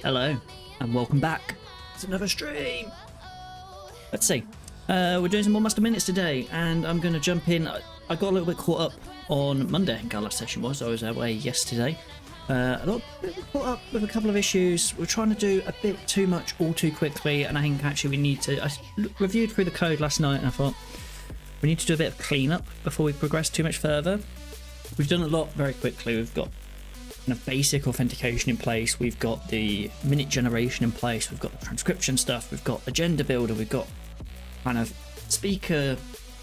Hello and welcome back. It's another stream. Let's see. We're doing some more Master Minutes today, and I'm going to jump in. I got a little bit caught up on Monday. I think our last session was. I was away yesterday. I got a bit caught up with a couple of issues. We're trying to do a bit too much all too quickly, and I think actually we need to. I reviewed through the code last night, and I thought we need to do a bit of cleanup before we progress too much further. We've done a lot very quickly. We've got kind of basic authentication in place, we've got the minute generation in place, we've got the transcription stuff, we've got agenda builder, we've got kind of speaker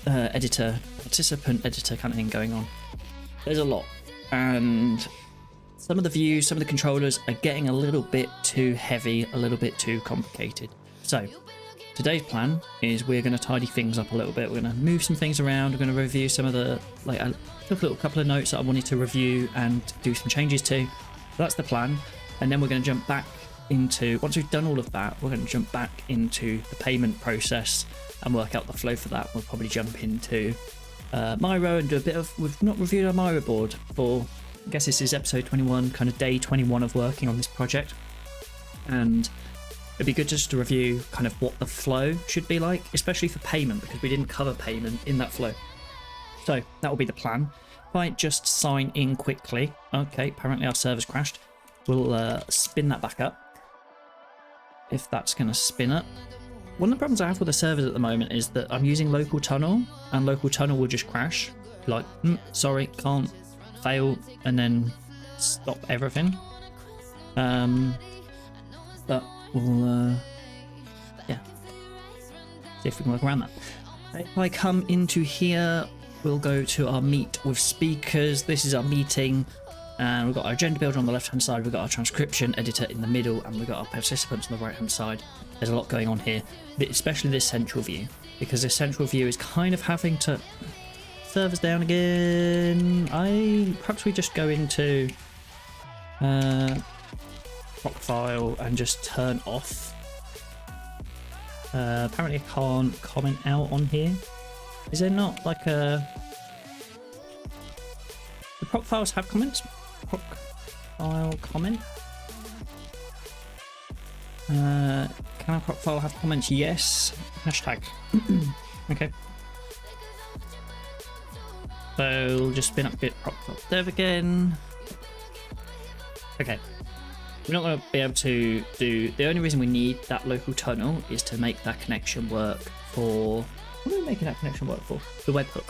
editor, participant editor kind of thing going on. There's a lot, and some of the views, some of the controllers are getting a little bit too heavy, a little bit too complicated. So today's plan is we're going to tidy things up a little bit. We're going to move some things around. We're going to review some of the, like, I took a couple of notes that I wanted to review and do some changes to. So that's the plan. And then we're going to jump back into, once we've done all of that, we're going to jump back into the payment process and work out the flow for that. We'll probably jump into Miro and do a bit of, we've not reviewed our Miro board for, I guess this is episode 21, kind of day 21 of working on this project. And it'd be good just to review kind of what the flow should be like, especially for payment, because we didn't cover payment in that flow. So that will be the plan. Might just sign in quickly. Okay, apparently our server's crashed. We'll spin that back up, if that's going to spin up. One of the problems I have with the servers at the moment is that I'm using local tunnel, and local tunnel will just crash. Like, sorry, can't, fail, and then stop everything. But we'll, yeah, see if we can work around that. If I come into here, we'll go to our meet with speakers. This is our meeting, and we've got our agenda builder on the left hand side, we've got our transcription editor in the middle, and we've got our participants on the right hand side. There's a lot going on here, especially this central view, because this central view is kind of having to, servers down again. Perhaps we just go into proc file and just turn off. Apparently I can't comment out on here. Is there not like a... Do proc files have comments? Proc file comment? Can our proc file have comments? Yes. Hashtag. Okay. So we'll just spin up git proc file dev again. Okay. We're not going to be able to do... The only reason we need that local tunnel is to make that connection work for... What are we making that connection work for? The webhook.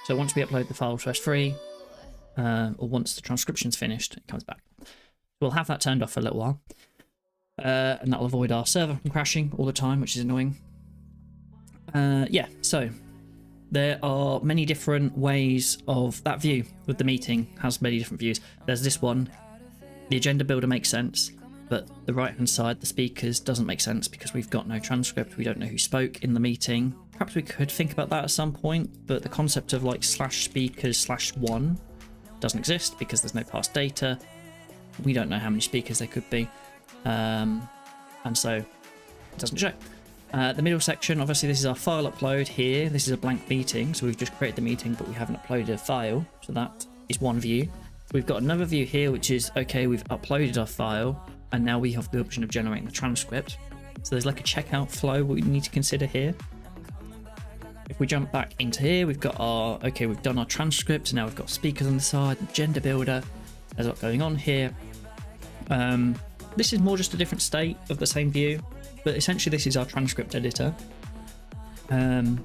So once we upload the file to S3, or once the transcription's finished, it comes back. We'll have that turned off for a little while. And that'll avoid our server from crashing all the time, which is annoying. Yeah, so there are many different ways of... That view with the meeting has many different views. There's this one. The agenda builder makes sense, but the right hand side, the speakers, doesn't make sense because we've got no transcript. We don't know who spoke in the meeting. Perhaps we could think about that at some point, but the concept of like /speakers/1 doesn't exist because there's no past data. We don't know how many speakers there could be, and so it doesn't show. The middle section, obviously this is our file upload here. This is a blank meeting, so we've just created the meeting, but we haven't uploaded a file, so that is one view. We've got another view here, which is, okay, we've uploaded our file, and now we have the option of generating the transcript. So there's like a checkout flow we need to consider here. If we jump back into here, we've got our, okay, we've done our transcript, now we've got speakers on the side, agenda builder. There's a lot going on here. This is more just a different state of the same view, but essentially this is our transcript editor. But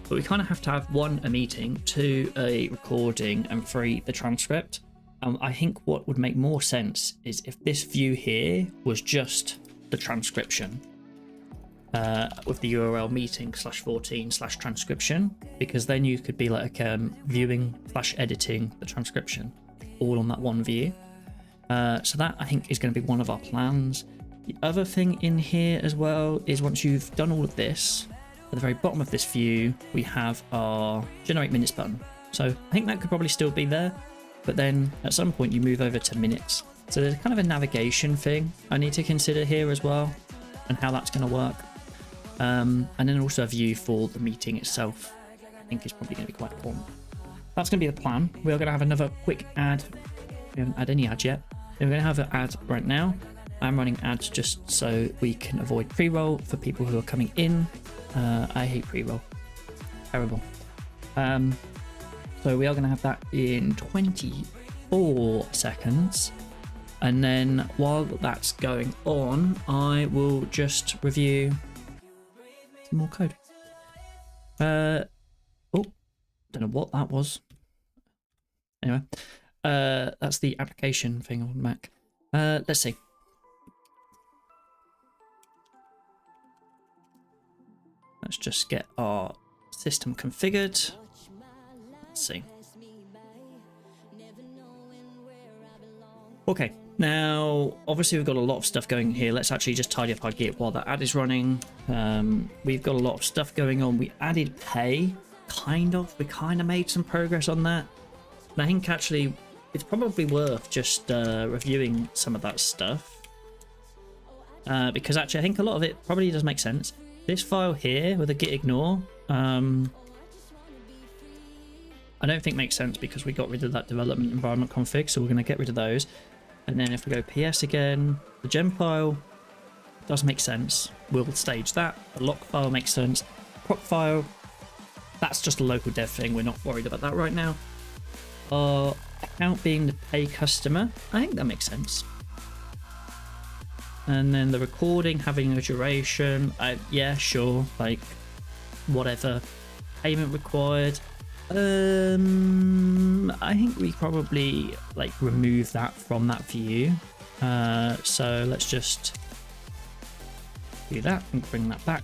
we kind of have to have 1, a meeting, 2, a recording, and 3, the transcript. I think what would make more sense is if this view here was just the transcription, with the URL meeting/14/transcription, because then you could be like viewing/editing the transcription all on that one view. So that I think is going to be one of our plans. The other thing in here as well is once you've done all of this, the very bottom of this view, we have our generate minutes button. So I think that could probably still be there, but then at some point you move over to minutes. So there's kind of a navigation thing I need to consider here as well, and how that's going to work. And then also a view for the meeting itself, I think is probably going to be quite important. That's going to be the plan. We are going to have another quick ad. We haven't had any ads yet. We're going to have an ad right now. I'm running ads just so we can avoid pre-roll for people who are coming in. I hate pre-roll. Terrible. So we are going to have that in 24 seconds. And then while that's going on, I will just review some more code. Oh, don't know what that was. Anyway, that's the application thing on Mac. Let's see. Let's just get our system configured. Let's see. Okay, now obviously we've got a lot of stuff going here. Let's actually just tidy up our Git while that ad is running. We've got a lot of stuff going on. We added pay, kind of. We kind of made some progress on that. And I think actually it's probably worth just reviewing some of that stuff. Because actually I think a lot of it probably does make sense. This file here with a git ignore, I don't think makes sense because we got rid of that development environment config, so we're going to get rid of those. And then if we go ps again, the gem file does make sense. We'll stage that. The lock file makes sense. Proc file, that's just a local dev thing. We're not worried about that right now. Our account being the pay customer, I think that makes sense. And then the recording having a duration, yeah, sure, like whatever. Payment required. I think we probably like remove that from that view. So let's just do that and bring that back.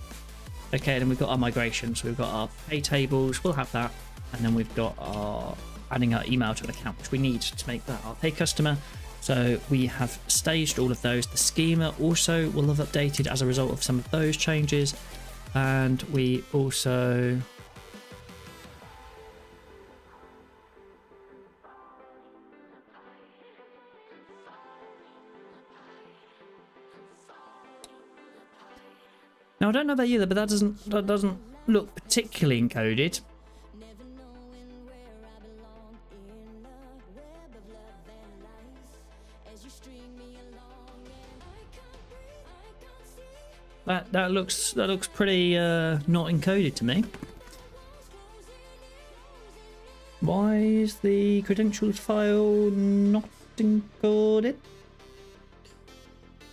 Okay, then we've got our migration. So we've got our pay tables, we'll have that. And then we've got our adding our email to an account, which we need to make that our pay customer. So we have staged all of those. The schema also will have updated as a result of some of those changes. And we also... Now I don't know about you, but that doesn't look particularly encoded. That looks pretty not encoded to me. Why is the credentials file not encoded?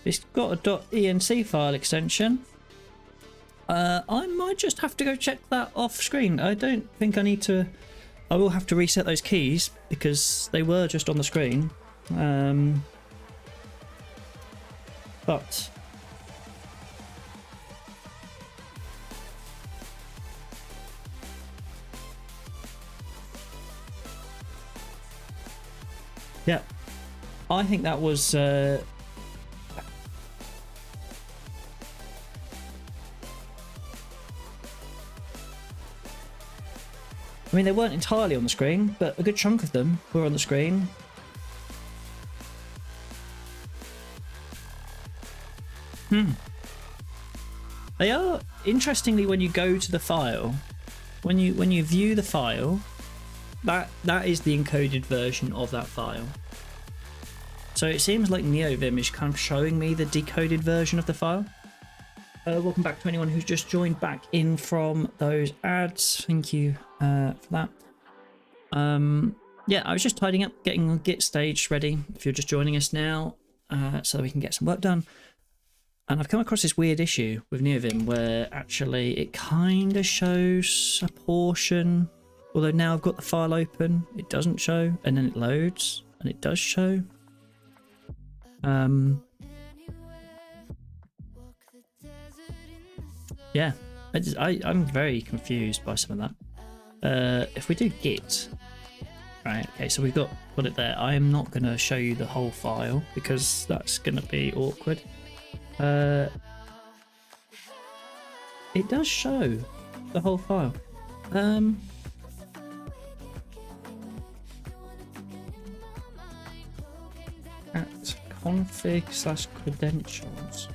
It's got a .enc file extension. I might just have to go check that off screen. I don't think I need to. I will have to reset those keys because they were just on the screen. But yeah, I think that was I mean, they weren't entirely on the screen, but a good chunk of them were on the screen. They are, interestingly, when you go to the file, when you view the file, that is the encoded version of that file. So it seems like NeoVim is kind of showing me the decoded version of the file. Welcome back to anyone who's just joined back in from those ads. Thank you for that. Yeah, I was just tidying up, getting the Git stage ready if you're just joining us now, so that we can get some work done. And I've come across this weird issue with NeoVim where actually it kind of shows a portion, although now I've got the file open, it doesn't show, and then it loads, and it does show. Yeah, I'm very confused by some of that. If we do git, right, okay, so we've got it there. I am not going to show you the whole file because that's going to be awkward. It does show the whole file. At config/credentials.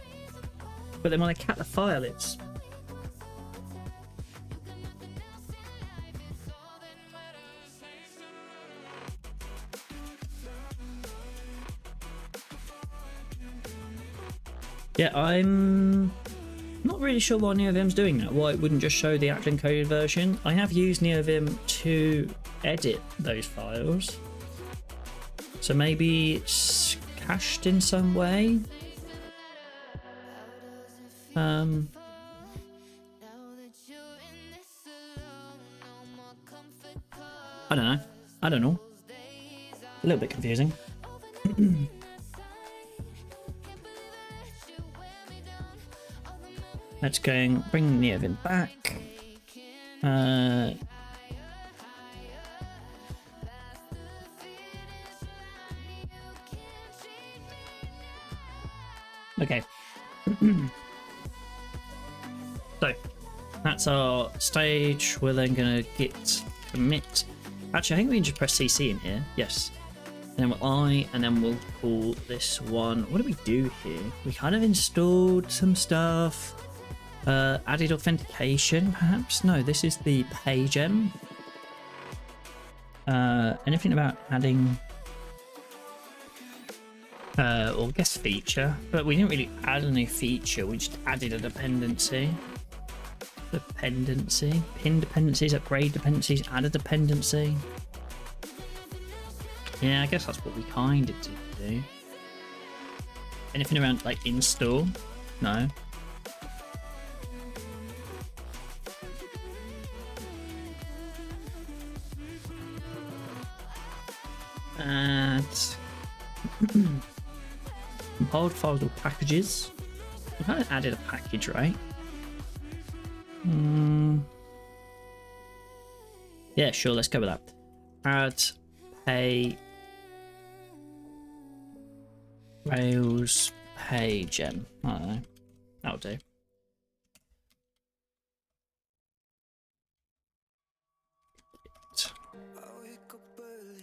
But then when I cat the file, it's... Yeah, I'm not really sure why NeoVim's doing that. Why it wouldn't just show the actual encoded version. I have used NeoVim to edit those files. So maybe it's cached in some way. I don't know. I don't know. A little bit confusing. Let's go and bring NeoVim back. Okay. So that's our stage. We're then gonna git commit. Actually, I think we can just press CC in here. Yes. And then we'll I, and then we'll call this one. What do we do here? We kind of installed some stuff. Added authentication, perhaps? No, this is the pagem. Anything about adding or guest feature, but we didn't really add a new feature, we just added a dependency. Pin dependencies, upgrade dependencies, add a dependency. Yeah, I guess that's what we kind of did do. Anything around like install? No. Add compiled files or packages. We kind of added a package, right? Yeah, sure, let's go with that. Add pay Rails pagem. I don't know. That'll do.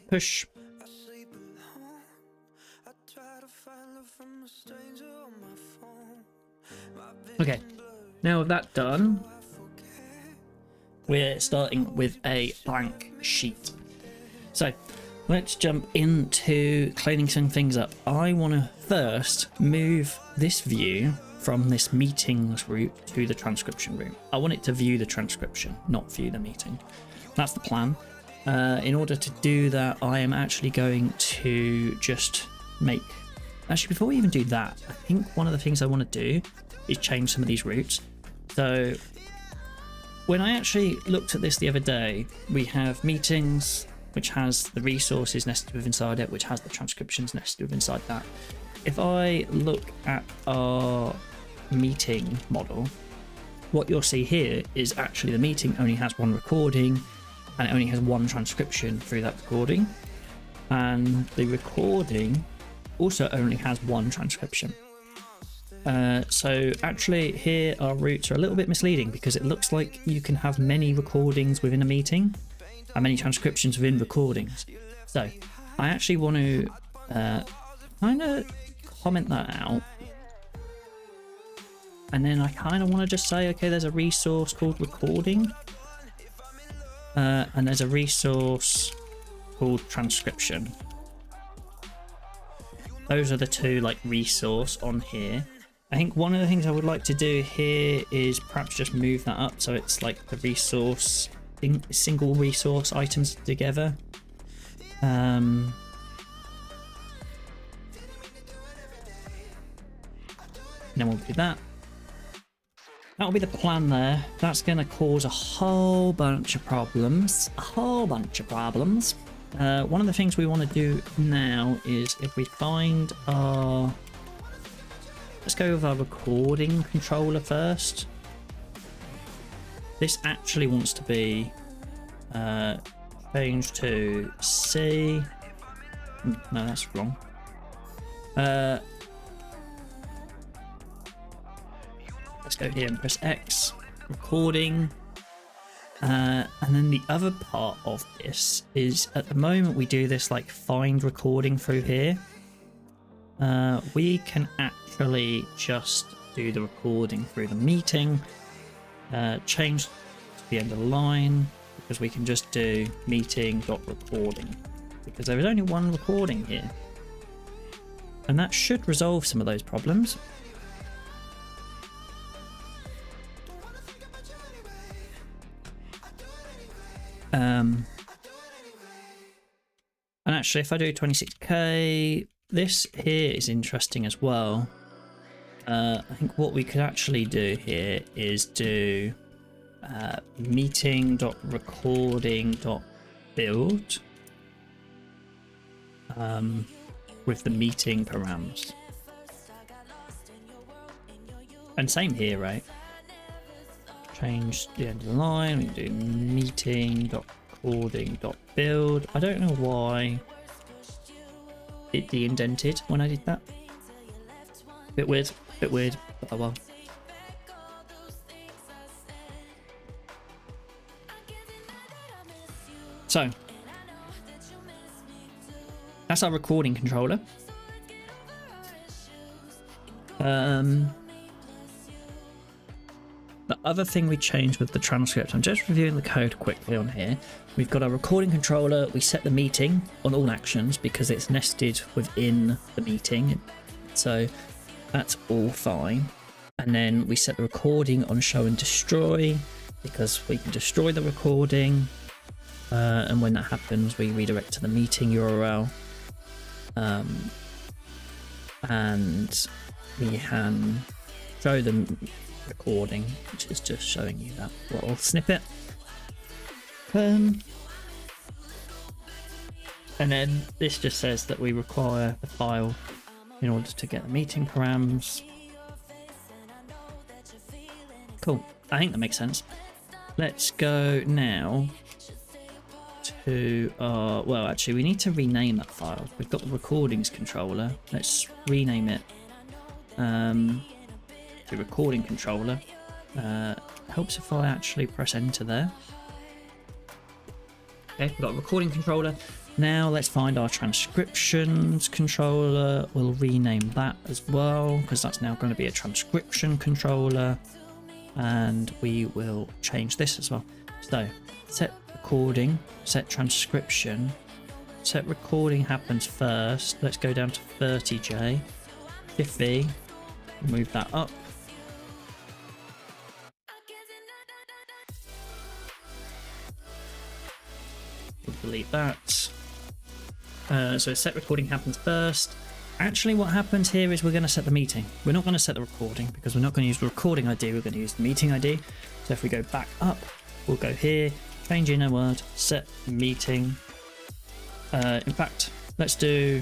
Push. Okay, now with that done, we're starting with a blank sheet. So let's jump into cleaning some things up. I want to first move this view from this meetings route to the transcription route. I want it to view the transcription, not view the meeting. That's the plan. In order to do that, I am actually going to just make... Actually, before we even do that, I think one of the things I want to do is change some of these routes. So when I actually looked at this the other day, we have meetings, which has the resources nested within inside it, which has the transcriptions nested within inside that. If I look at our meeting model, what you'll see here is actually the meeting only has one recording and it only has one transcription through that recording. And the recording also only has one transcription. So actually here our routes are a little bit misleading because it looks like you can have many recordings within a meeting and many transcriptions within recordings. So I actually want to kind of comment that out, and then I kind of want to just say, okay, there's a resource called recording and there's a resource called transcription. Those are the two like resource on here. I think one of the things I would like to do here is perhaps just move that up so it's like the resource single resource items together. And then we'll do that. That'll be the plan there. That's going to cause a whole bunch of problems. One of the things we want to do now is if we find our... Let's go with our recording controller first. This actually wants to be changed to C. No, that's wrong. Let's go here and press X. Recording. And then the other part of this is, at the moment we do this like find recording through here. We can actually just do the recording through the meeting, change to the end of the line, because we can just do meeting.recording, because there is only one recording here. And that should resolve some of those problems. And actually, if I do 26k, this here is interesting as well. I think what we could actually do here is do meeting.recording.build with the meeting params. And same here, right? Change the end of the line. We can do meeting.recording.build. I don't know why it de-indented when I did that. Bit weird, but oh well. So that's our recording controller. The other thing we changed with the transcript, I'm just reviewing the code quickly on here. We've got our recording controller. We set the meeting on all actions because it's nested within the meeting. So that's all fine. And then we set the recording on show and destroy because we can destroy the recording. And when that happens, we redirect to the meeting URL. And we can show them recording, which is just showing you that little snippet. And then this just says that we require the file in order to get the meeting params. Cool, I think that makes sense. Let's go now to well, actually we need to rename that file. We've got the recordings controller. Let's rename it the recording controller. Helps if I actually press enter there. Okay, we've got a recording controller. Now let's find our transcriptions controller. We'll rename that as well because that's now going to be a transcription controller, and we will change this as well. So set recording, set transcription. Set recording happens first. Let's go down to 30J, 50, move that up. Delete that. So set recording happens first. Actually what happens here is we're going to set the meeting. We're not going to set the recording because we're not going to use the recording ID, we're going to use the meeting ID. So if we go back up, we'll go here, change inner word, set meeting. In fact, let's do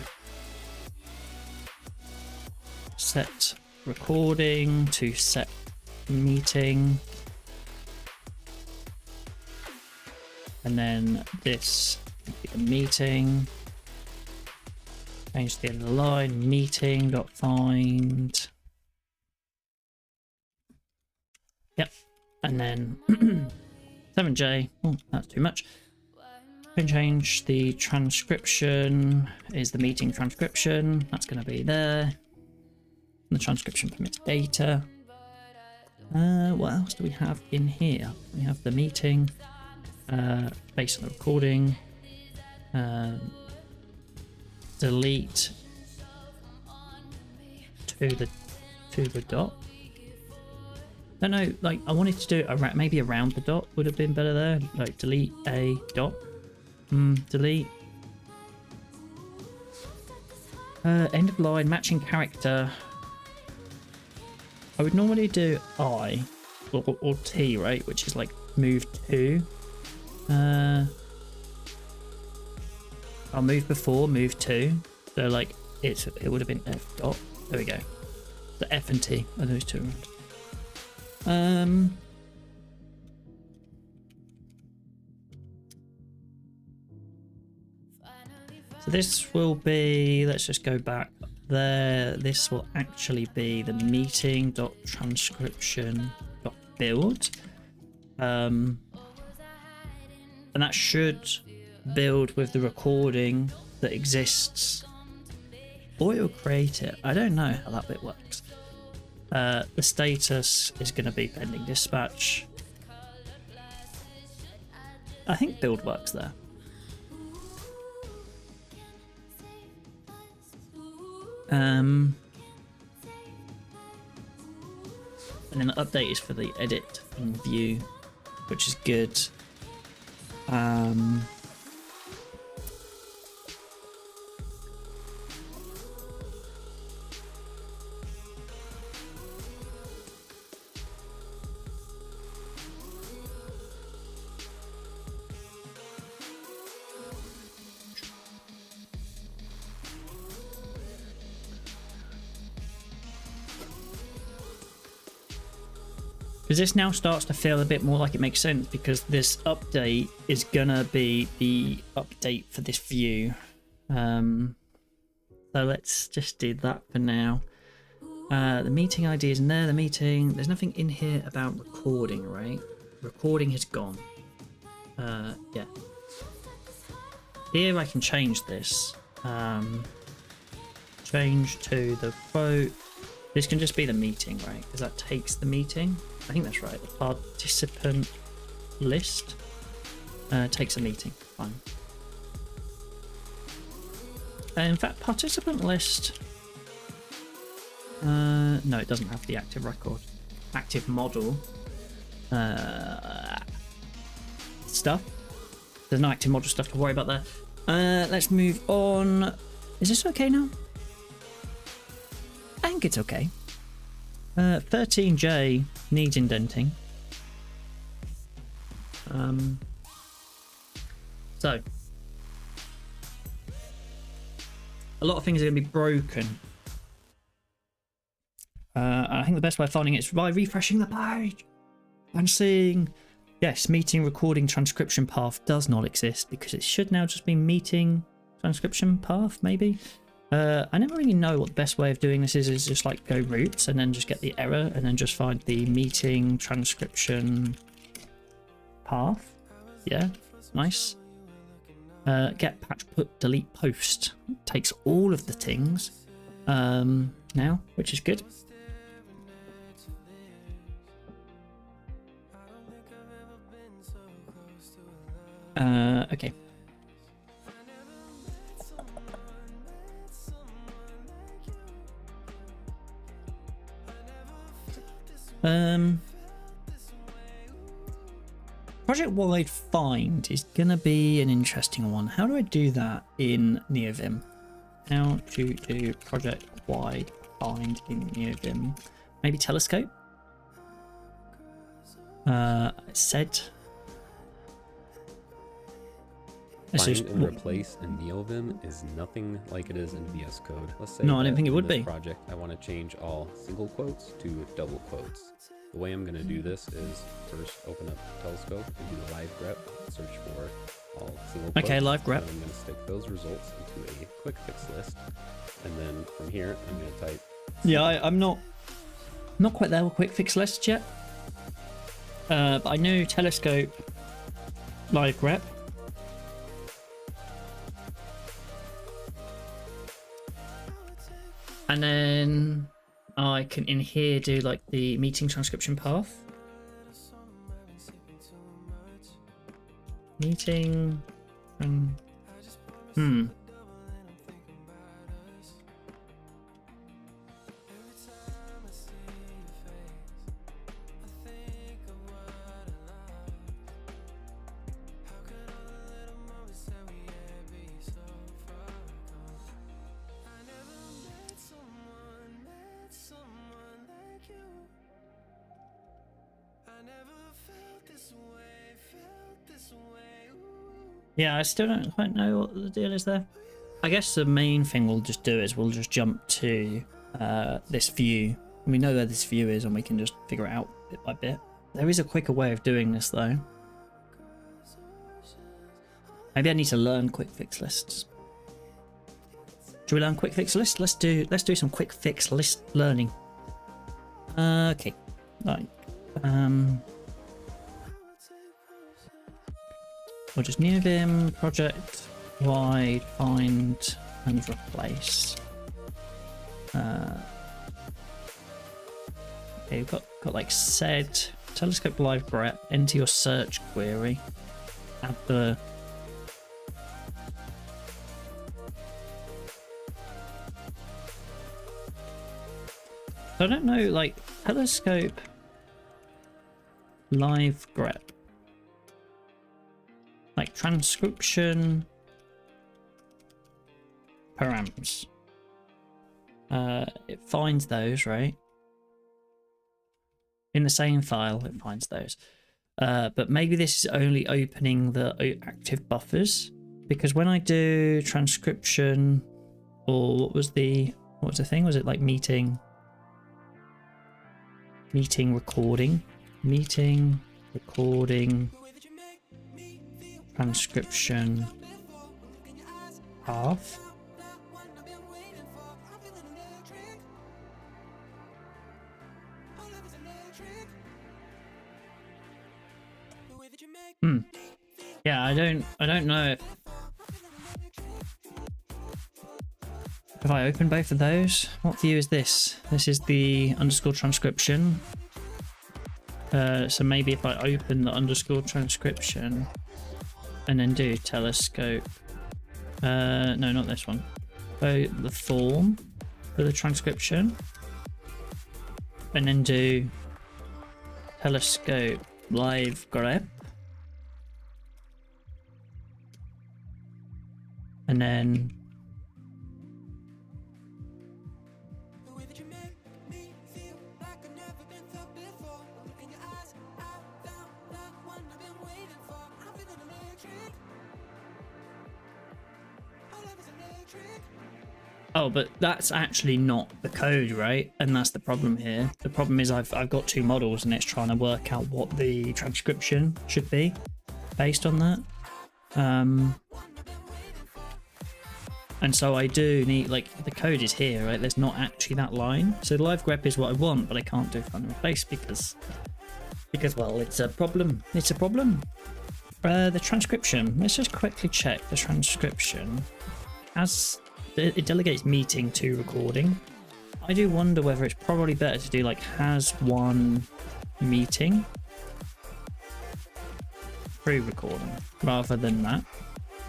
set recording to set meeting. And then this be the meeting. Change the end of the line, meeting.find. Yep. And then 7J. Oh, that's too much. We can change the transcription is the meeting transcription. That's going to be there. The transcription permits data. What else do we have in here? We have the meeting. Based on the recording, delete to the dot. No, no, like I wanted to do it maybe around the dot would have been better there. Like delete a dot. Delete. End of line matching character. I would normally do I or T, right, which is like move to. I'll move before, move to. So like it would have been F dot. There we go. The F and T are those two around. So this will be, let's just go back there. This will actually be the meeting.transcription.build. and that should build with the recording that exists, or it will create it. I don't know how that bit works. The status is going to be pending dispatch. I think build works there. And then the update is for the edit and view, which is good. Because this now starts to feel a bit more like it makes sense, because this update is gonna be the update for this view. So let's just do that for now. The meeting ID is in there. The meeting, there's nothing in here about recording, right? Recording has gone. Yeah. Here I can change this. Change to the quote. This can just be the meeting, right? Because that takes the meeting. I think that's right. The participant list takes a meeting. Fine. In fact, participant list. No, it doesn't have the active record, active model stuff. There's no active model stuff to worry about there. Let's move on. Is this okay now? I think it's okay. 13J needs indenting. So a lot of things are going to be broken. I think the best way of finding it is by refreshing the page and seeing, yes, meeting recording transcription path does not exist, because it should now just be meeting transcription path, maybe. I never really know what the best way of doing this is just like go roots and then just get the error and then just find the meeting transcription path. Yeah, nice. Get patch put delete post takes all of the things now, which is good. Okay. Project wide find is gonna be an interesting one. How do I do that in NeoVim? How to do project wide find in NeoVim? Maybe telescope? Said. Find and replace in NeoVim is nothing like it is in VS Code. Let's say no, I didn't think it would be. Project, I want to change all single quotes to double quotes. The way I'm going to do this is first open up Telescope and do live grep, search for all single quotes. Okay, live grep. And I'm going to stick those results into a quick fix list, and then from here I'm going to type. Yeah, I'm not quite there with quick fix lists yet. But I know Telescope, live grep. And then I can in here do like the meeting transcription path. Meeting. Yeah, I still don't quite know what the deal is there. I guess the main thing we'll just do is we'll just jump to this view. And we know where this view is and we can just figure it out bit by bit. There is a quicker way of doing this though. Maybe I need to learn quick fix lists. Should we learn quick fix lists? Let's do some quick fix list learning. Okay. Like We'll just new vim, project wide, find and replace. Okay, we've got like said telescope live grep, enter your search query, add the I don't know, like telescope live grep, like transcription params. It finds those, right? In the same file, it finds those. But maybe this is only opening the active buffers, because when I do transcription, or what was the thing? Was it like meeting recording, transcription path? Yeah, I don't know if I open both of those. What view is this? This is the underscore transcription. So maybe if I open the underscore transcription and then do telescope, no, not this one. So the form for the transcription, and then do telescope live grep, and then oh, but that's actually not the code, right? And that's the problem here. The problem is I've got two models and it's trying to work out what the transcription should be based on that. And so I do need, like, the code is here, right? There's not actually that line. So the live grep is what I want, but I can't do find and replace because well, it's a problem. It's a problem. The transcription. Let's just quickly check the transcription. As it delegates meeting to recording. I do wonder whether it's probably better to do like has one meeting pre-recording rather than that.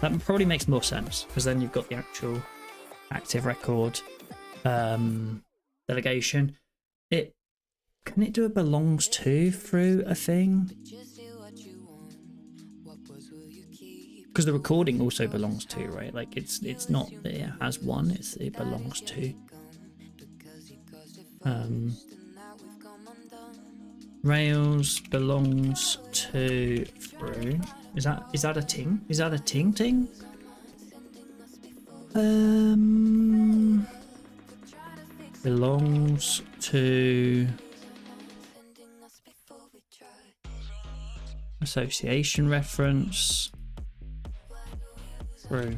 That probably makes more sense because then you've got the actual active record delegation. Can it do a belongs to through a thing? Because the recording also belongs to, right? Like it's not that it has one, it belongs to. Rails belongs to through. Is that a ting? Is that a ting? Belongs to association reference through.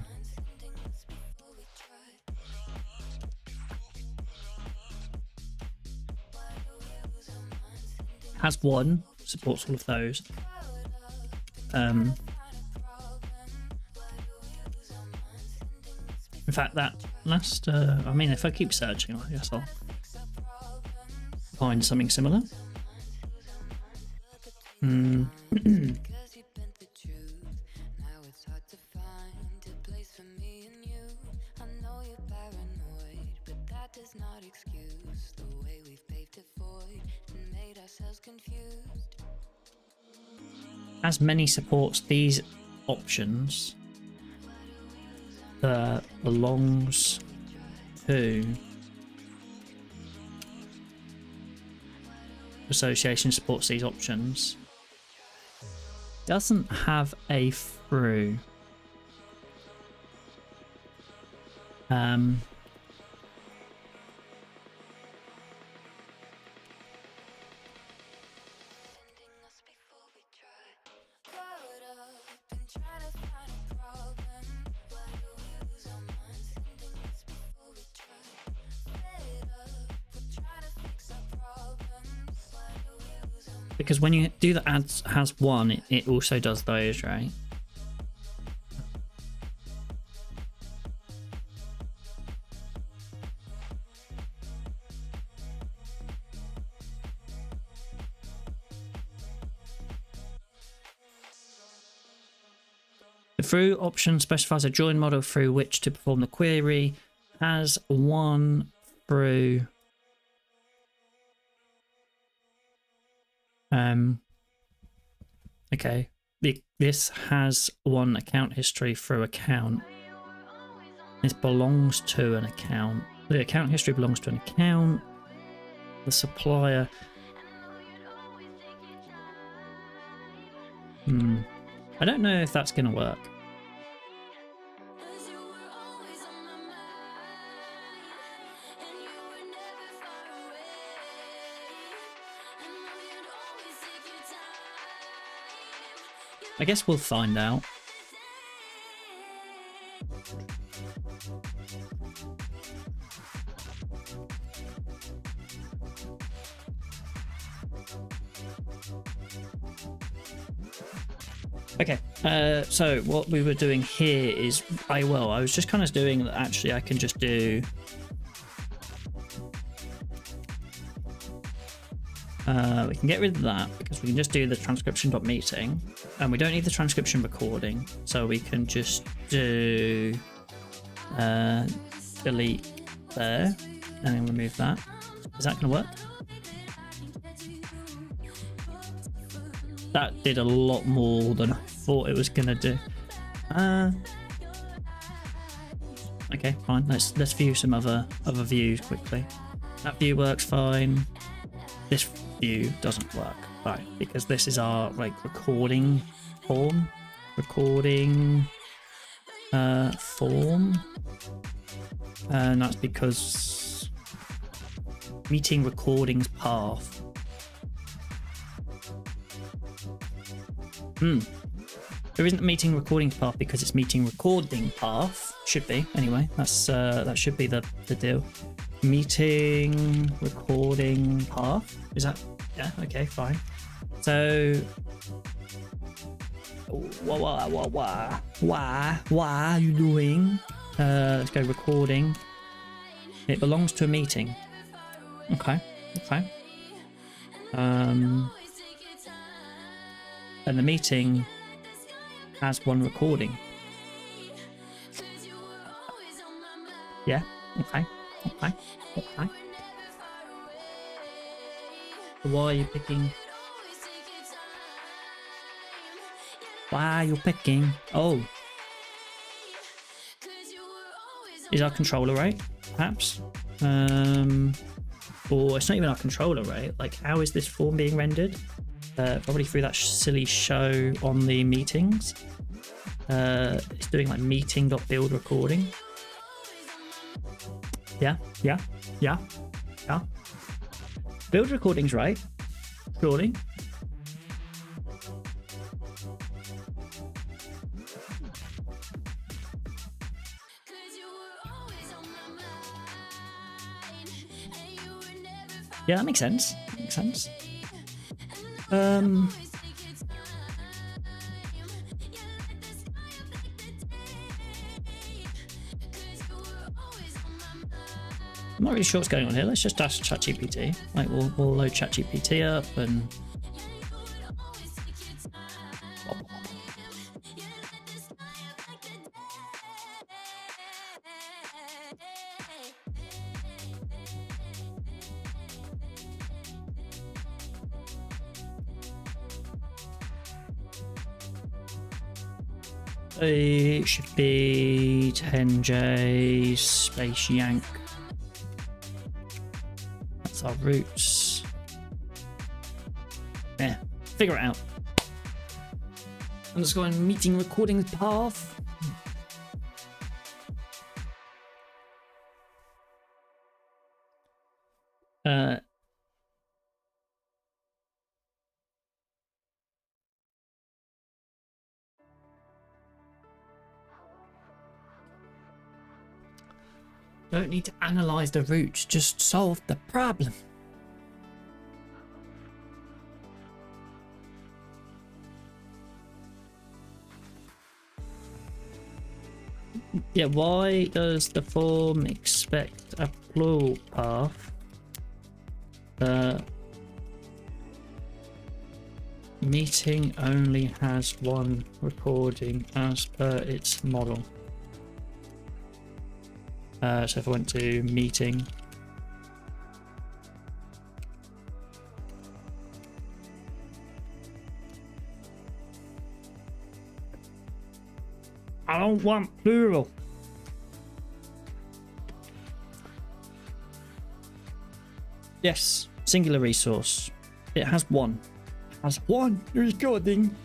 Has one, supports all of those. In fact, that last, I mean, if I keep searching, I guess I'll find something similar. As many supports these options that belongs to association supports these options doesn't have a through. Because when you do the adds has one, it also does those, right? through option specifies a join model through which to perform the query. Has one through okay. This has one account history through account. This belongs to an account. The account history belongs to an account. The supplier. I don't know if that's going to work. I guess we'll find out. Okay, so what we were doing here is, I was just kind of doing that. Actually, I can just do we can get rid of that because we can just do the transcription.meeting, and we don't need the transcription recording, so we can just do delete there and then remove that. Is that going to work? That did a lot more than I thought it was going to do. Okay, fine. Let's view some other views quickly. That view works fine. This view doesn't work, right? Because this is our recording form, form, and that's because meeting recordings path. There isn't a meeting recordings path because it's meeting recording path. Should be anyway. That's that should be the deal. Meeting recording path. Is that? Yeah. Okay. Fine. So. What are you doing? Let's go recording. It belongs to a meeting. Okay. Okay. And the meeting has one recording. Yeah. Okay. Okay. Okay. So why are you picking? Why are you picking? Oh. Is our controller right? Perhaps. Or it's not even our controller right. Like, how is this form being rendered? Probably through that silly show on the meetings. It's doing like meeting.build recording. Yeah. Build recording's right, surely. Yeah, that makes sense. Makes sense. I'm not really sure what's going on here. Let's just ask ChatGPT. Like, we'll load ChatGPT up and. It should be 10J space yank. That's our roots. Yeah, figure it out. I'm just going meeting recording path. Don't need to analyze the roots, just solve the problem. Yeah, why does the form expect a plural path? Meeting only has one recording as per its model. So if I went to meeting, I don't want plural. Yes, singular resource. It has one. Has one recording.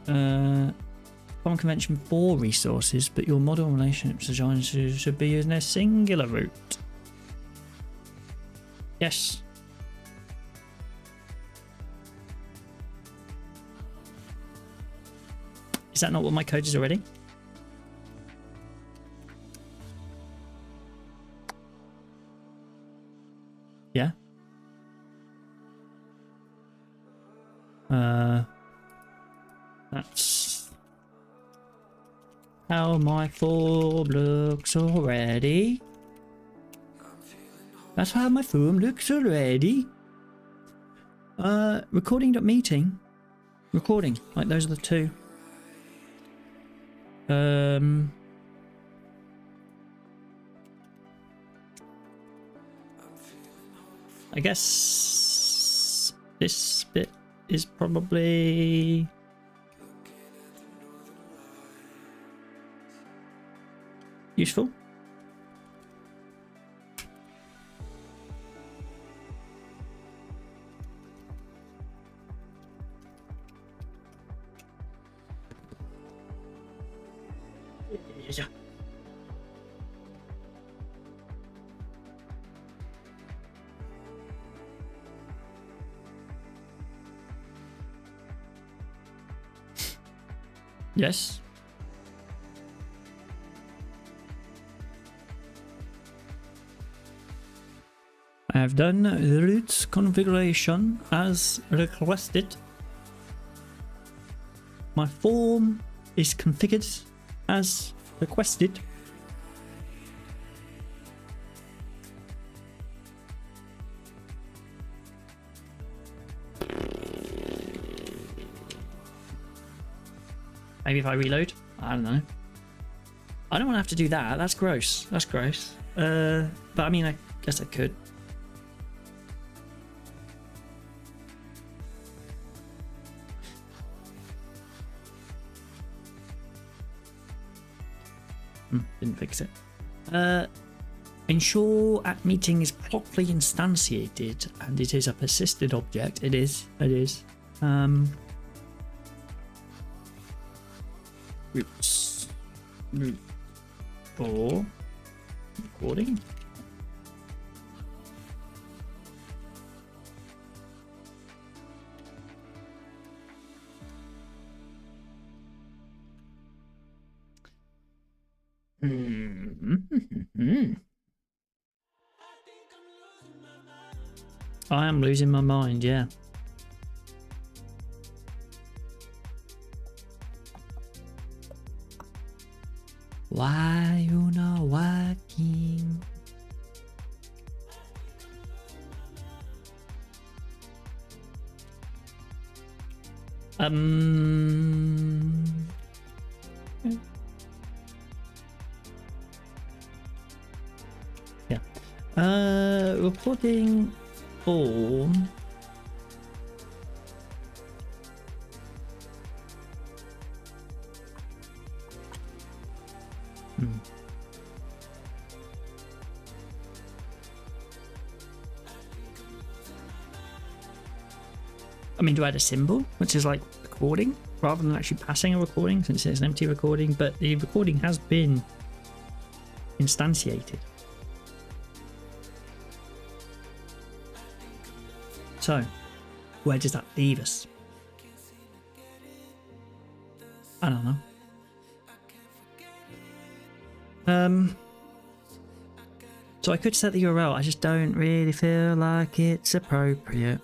Common convention for resources, but your model relationships design should be using a singular root. Yes. Is that not what my code is already? Yeah. That's how my form looks already. That's how my form looks already. Recording.meeting. Recording. Like those are the two. I guess this bit is probably useful. Yeah. Yes. I have done the root configuration as requested. My form is configured as requested. Maybe if I reload? I don't know. I don't want to have to do that. That's gross. That's gross. But I mean, I guess I could. Didn't fix it. Ensure at meeting is properly instantiated and it is a persisted object. It is. It is. Roots. Root for recording. I am losing my mind, yeah. Why you not working? Yeah. Reporting form. I mean, do I add a symbol, which is like recording, rather than actually passing a recording, since it's an empty recording, but the recording has been instantiated. So, where does that leave us? I don't know. So I could set the URL, I just don't really feel like it's appropriate.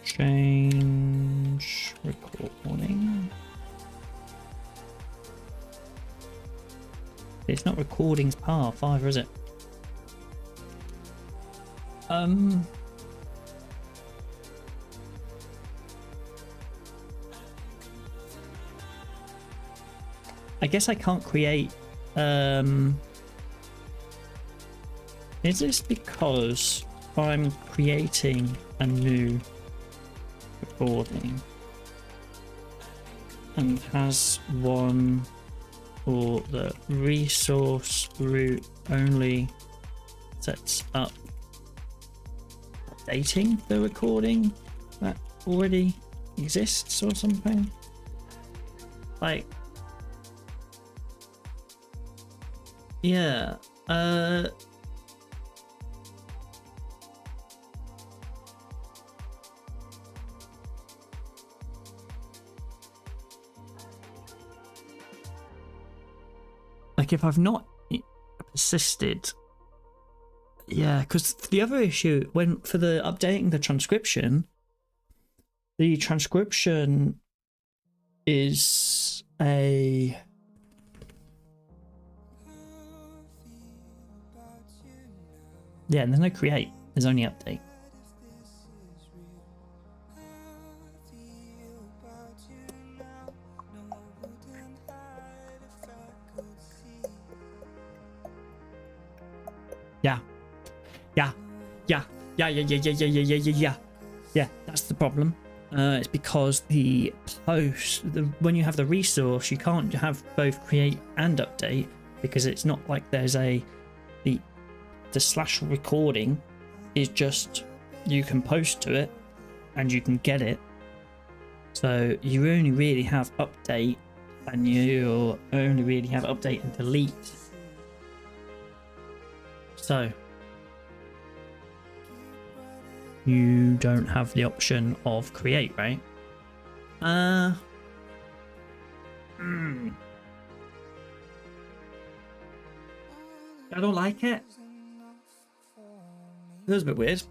Change recording. It's not recordings path either, is it? I guess I can't create. Is this because I'm creating a new recording and has one for the resource route only sets up updating the recording that already exists or something? Like, yeah, like if I've not persisted, yeah, because the other issue when for the updating the transcription is a yeah, and there's no create, there's only update. Yeah, that's the problem. It's because the post, when you have the resource, you can't have both create and update, because it's not like there's the slash recording is just, you can post to it and you can get it. So you only really have update, and you only really have update and delete. So you don't have the option of create, right? I don't like it. It was a bit weird.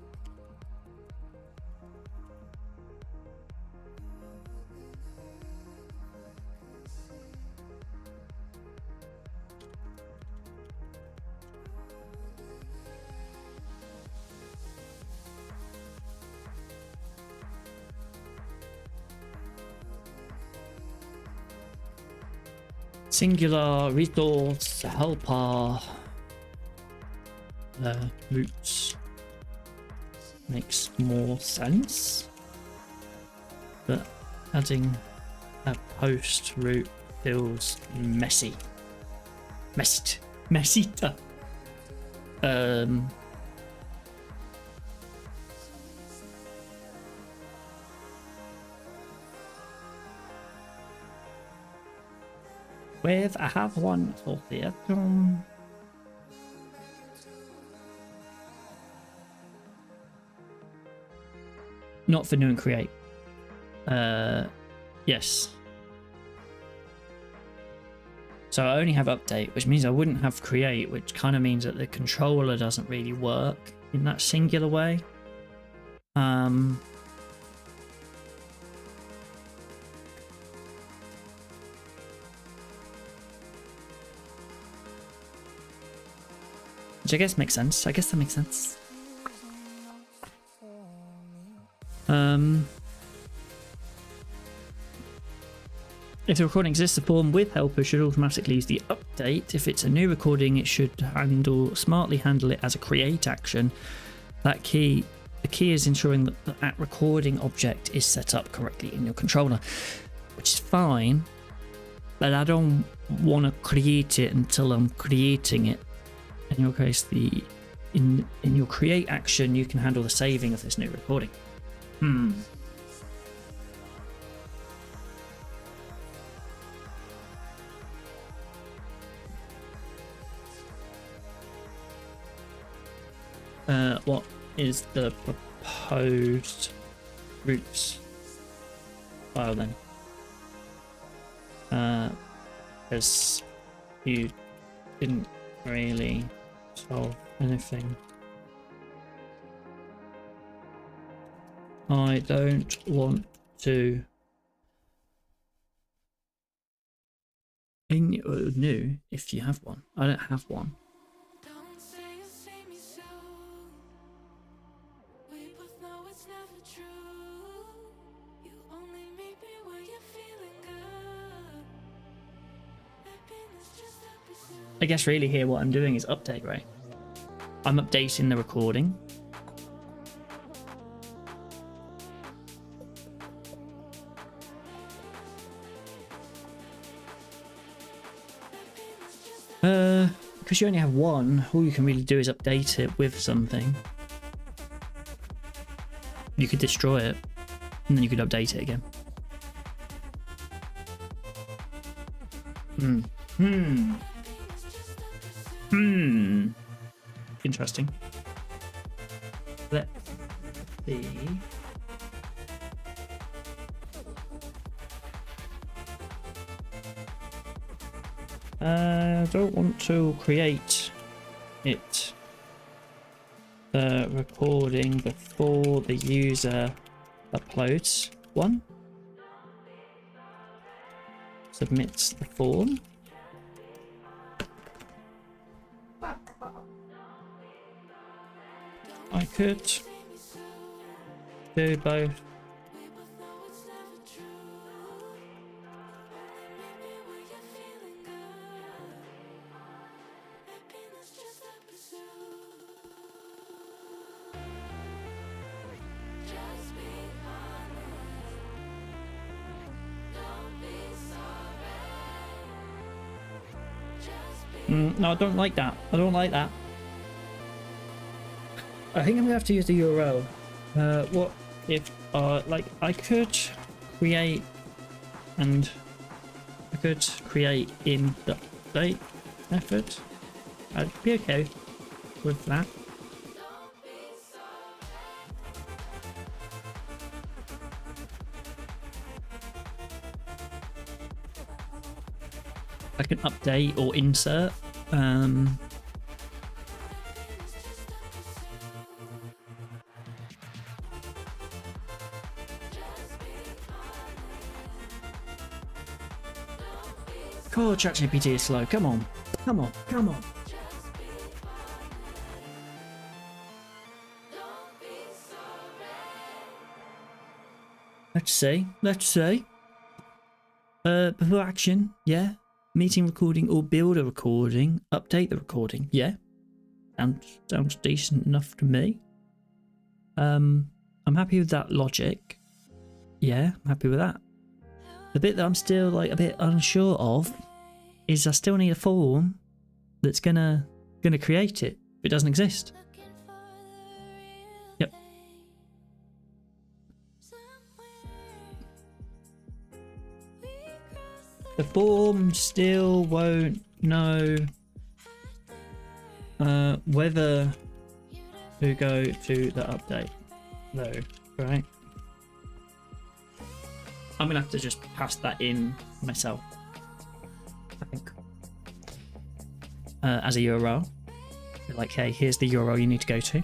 Singular resource helper routes makes more sense, but adding a post route feels messy. Messy. With I have one for the not for new and create. Yes. So I only have update, which means I wouldn't have create, which kind of means that the controller doesn't really work in that singular way. Which I guess makes sense. I guess that makes sense. If the recording exists, the form with helper should automatically use the update. If it's a new recording, it should smartly handle it as a create action. The key is ensuring that that recording object is set up correctly in your controller, which is fine, but I don't want to create it until I'm creating it. In your case, in your create action, you can handle the saving of this new recording. What is the proposed routes file then? Because you didn't really solve anything. I don't want to new if you have one. I don't have one. I guess really here what I'm doing is update, right? I'm updating the recording. Because you only have one, all you can really do is update it with something. You could destroy it, and then you could update it again. Interesting. Let's see. I don't want to create it, the recording, before the user uploads one, submits the form. I could do both. No, I don't like that. I don't like that. I think I'm gonna have to use the URL. What if, like, I could create in the update method. I'd be okay with that. I can update or insert. God, ChatGPT is slow. Come on. Come on. Come on. Let's see. Let's see. Before action, yeah. Meeting recording or build a recording. Update the recording. Yeah. Sounds decent enough to me. I'm happy with that logic. Yeah, I'm happy with that. The bit that I'm still like a bit unsure of is I still need a form that's gonna create it. It doesn't exist. Yep. The form still won't know whether to go to the update though, right? I'm gonna have to just pass that in myself, I think, as a URL. Like, hey, here's the URL you need to go to.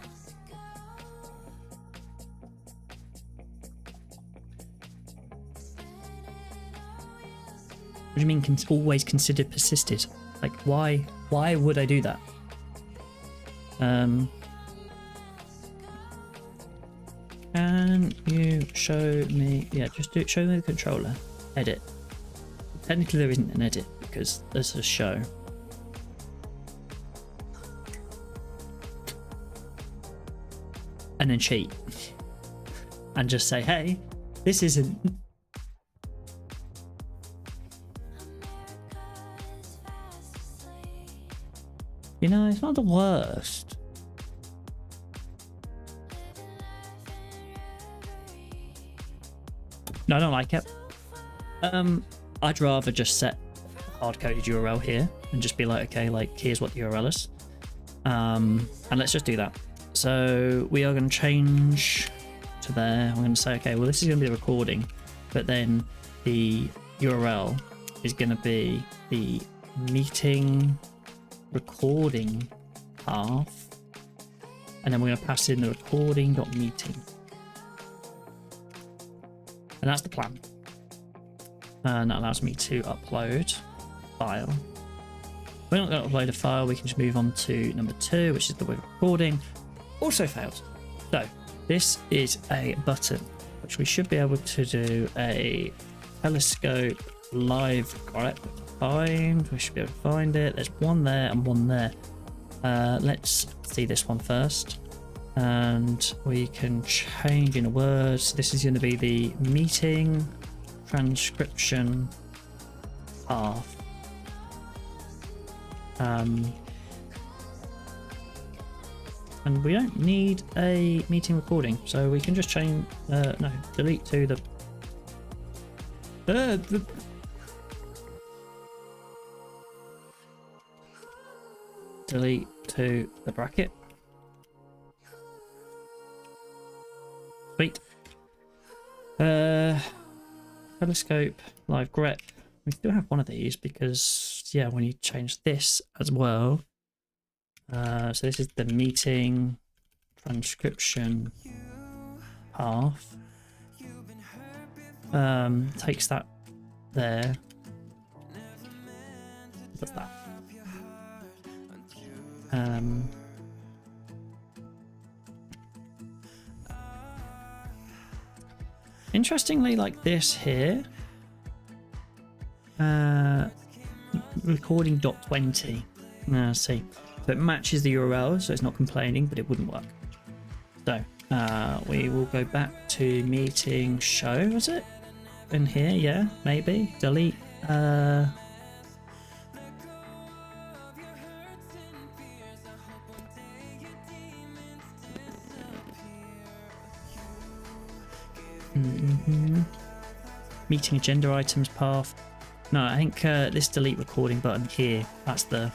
What do you mean always considered persisted? Like, why would I do that? Can you show me? Yeah, just show me the controller. Edit. Technically, there isn't an edit because there's a show. And then cheat. And just say, hey, this isn't. You know, it's not the worst. No, I don't like it. I'd rather just set hard-coded URL here and just be like, okay, like here's what the URL is. And let's just do that. So we are going to change to there. I'm going to say, okay, well this is going to be the recording, but then the URL is going to be the meeting recording path, and then we're going to pass in the recording.meeting. And that's the plan. And that allows me to upload. file. We're not going to upload a file, we can just move on to number 2, which is the web recording. Also failed. So this is a button, which we should be able to do a telescope live grep find. We should be able to find it. There's one there and one there. Let's see this one first. And we can change in a word. So this is going to be the meeting transcription path. And we don't need a meeting recording, so we can just change, no, delete to the delete to the bracket. Sweet. Telescope live grep. We still have one of these because, yeah, when you change this as well. So this is the meeting transcription path. Takes that there. Does that. Interestingly, like this here. Recording.20. See. So it matches the URL, so it's not complaining, but it wouldn't work. So we will go back to meeting show, was it? In here, yeah, maybe. Delete. Meeting agenda items path. No, I think this delete recording button here, that's the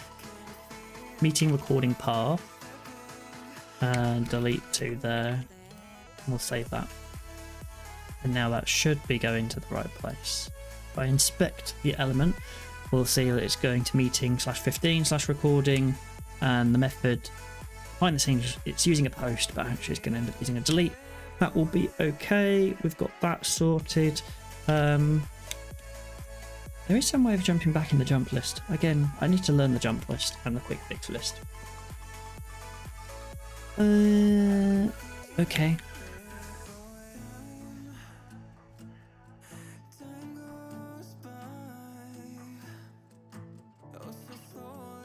meeting recording path. Delete to there. We'll save that. And now that should be going to the right place. If I inspect the element, we'll see that it's going to meeting/15/recording, and the method behind the scenes, it's using a post, but actually it's going to end up using a delete. That will be okay. We've got that sorted. There is some way of jumping back in the jump list. Again, I need to learn the jump list and the quick fix list. Okay.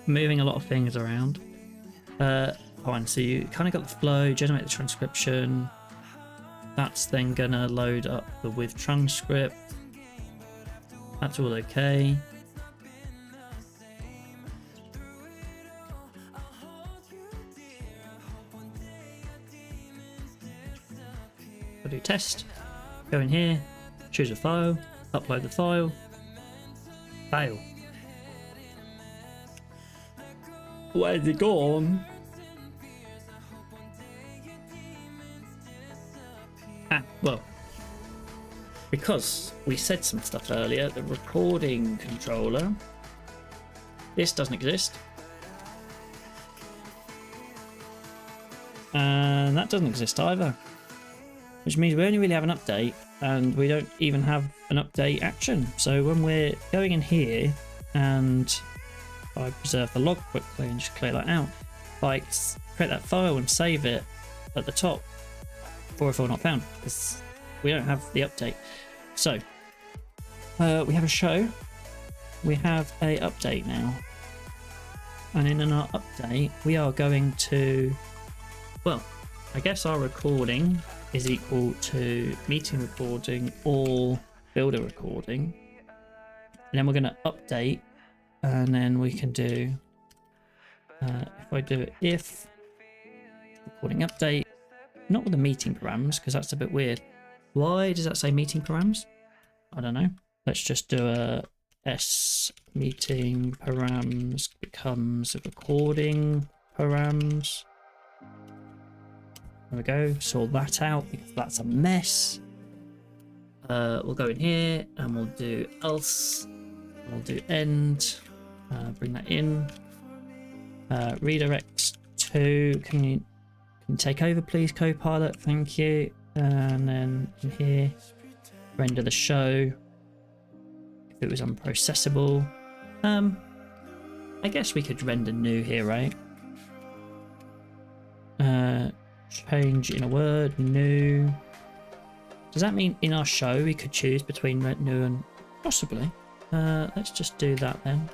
Moving a lot of things around. Fine, so you kind of got the flow, generate the transcription. That's then gonna load up the with transcript. That's all okay. I'll do test. Go in here, choose a file, upload the file. Fail. Where's it gone? Well, because we said some stuff earlier, the recording controller, this doesn't exist. And that doesn't exist either. Which means we only really have an update, and we don't even have an update action. So when we're going in here, and I preserve the log quickly and just clear that out, if I create that file and save it at the top, 404 not found, because we don't have the update. So we have a show, we have a update now, and in our update we are going to, well, I guess our recording is equal to meeting recording or builder recording, and then we're going to update, and then we can do if I do it if recording update, not with the meeting params, because that's a bit weird. Why does that say meeting params? I don't know. Let's just do a s meeting params becomes recording params. There we go. Sort that out because that's a mess. We'll go in here and we'll do else. We'll do end. Bring that in. Redirects to. Can you take over, please, Copilot? Thank you. And then in here, render the show. If it was unprocessable, I guess we could render new here, right? Change in a word, new. Does that mean in our show we could choose between new and possibly? Let's just do that then.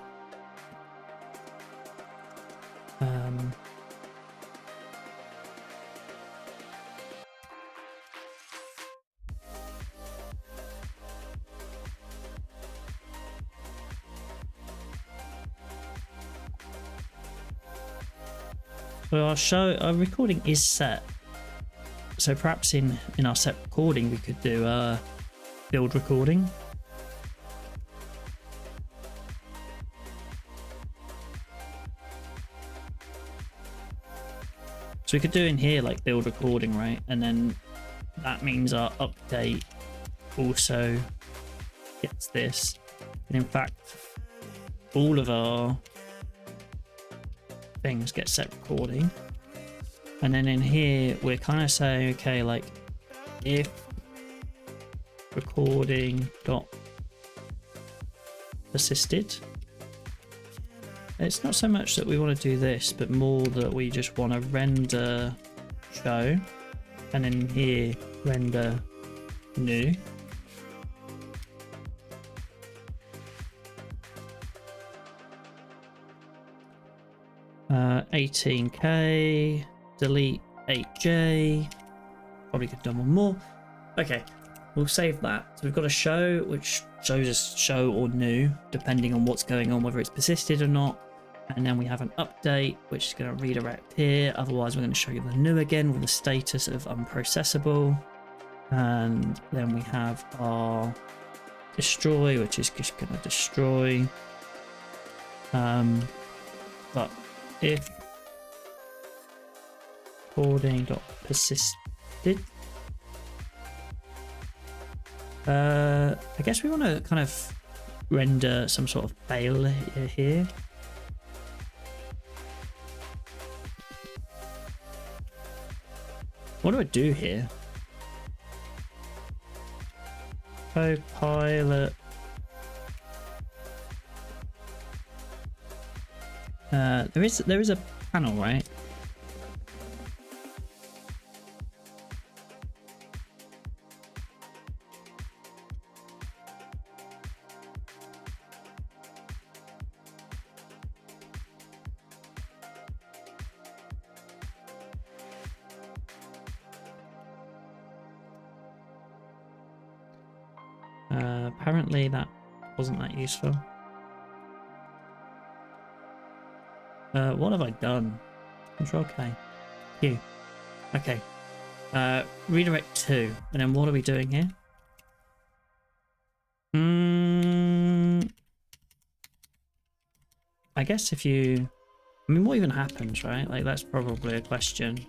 So our recording is set. So perhaps in our set recording we could do a build recording. So we could do in here like build recording, right? And then that means our update also gets this. And in fact, all of our things get set recording. And then in here, we're kind of saying, okay, like if recording dot persisted, it's not so much that we want to do this, but more that we just want to render show, and in here render new. Uh, 18k, delete 8j. Probably could have done one more. Okay, we'll save that. So we've got a show which shows us show or new, depending on what's going on, whether it's persisted or not. And then we have an update which is going to redirect here. Otherwise, we're going to show you the new again with the status of unprocessable. And then we have our destroy, which is just going to destroy. But if recording.persisted, I guess we want to kind of render some sort of fail here. What do I do here? Copilot. There is a panel, right? Apparently that wasn't that useful. What have I done? Control K. Q. Okay. Redirect to. And then what are we doing here? I guess if you... I mean, what even happens, right? Like, that's probably a question.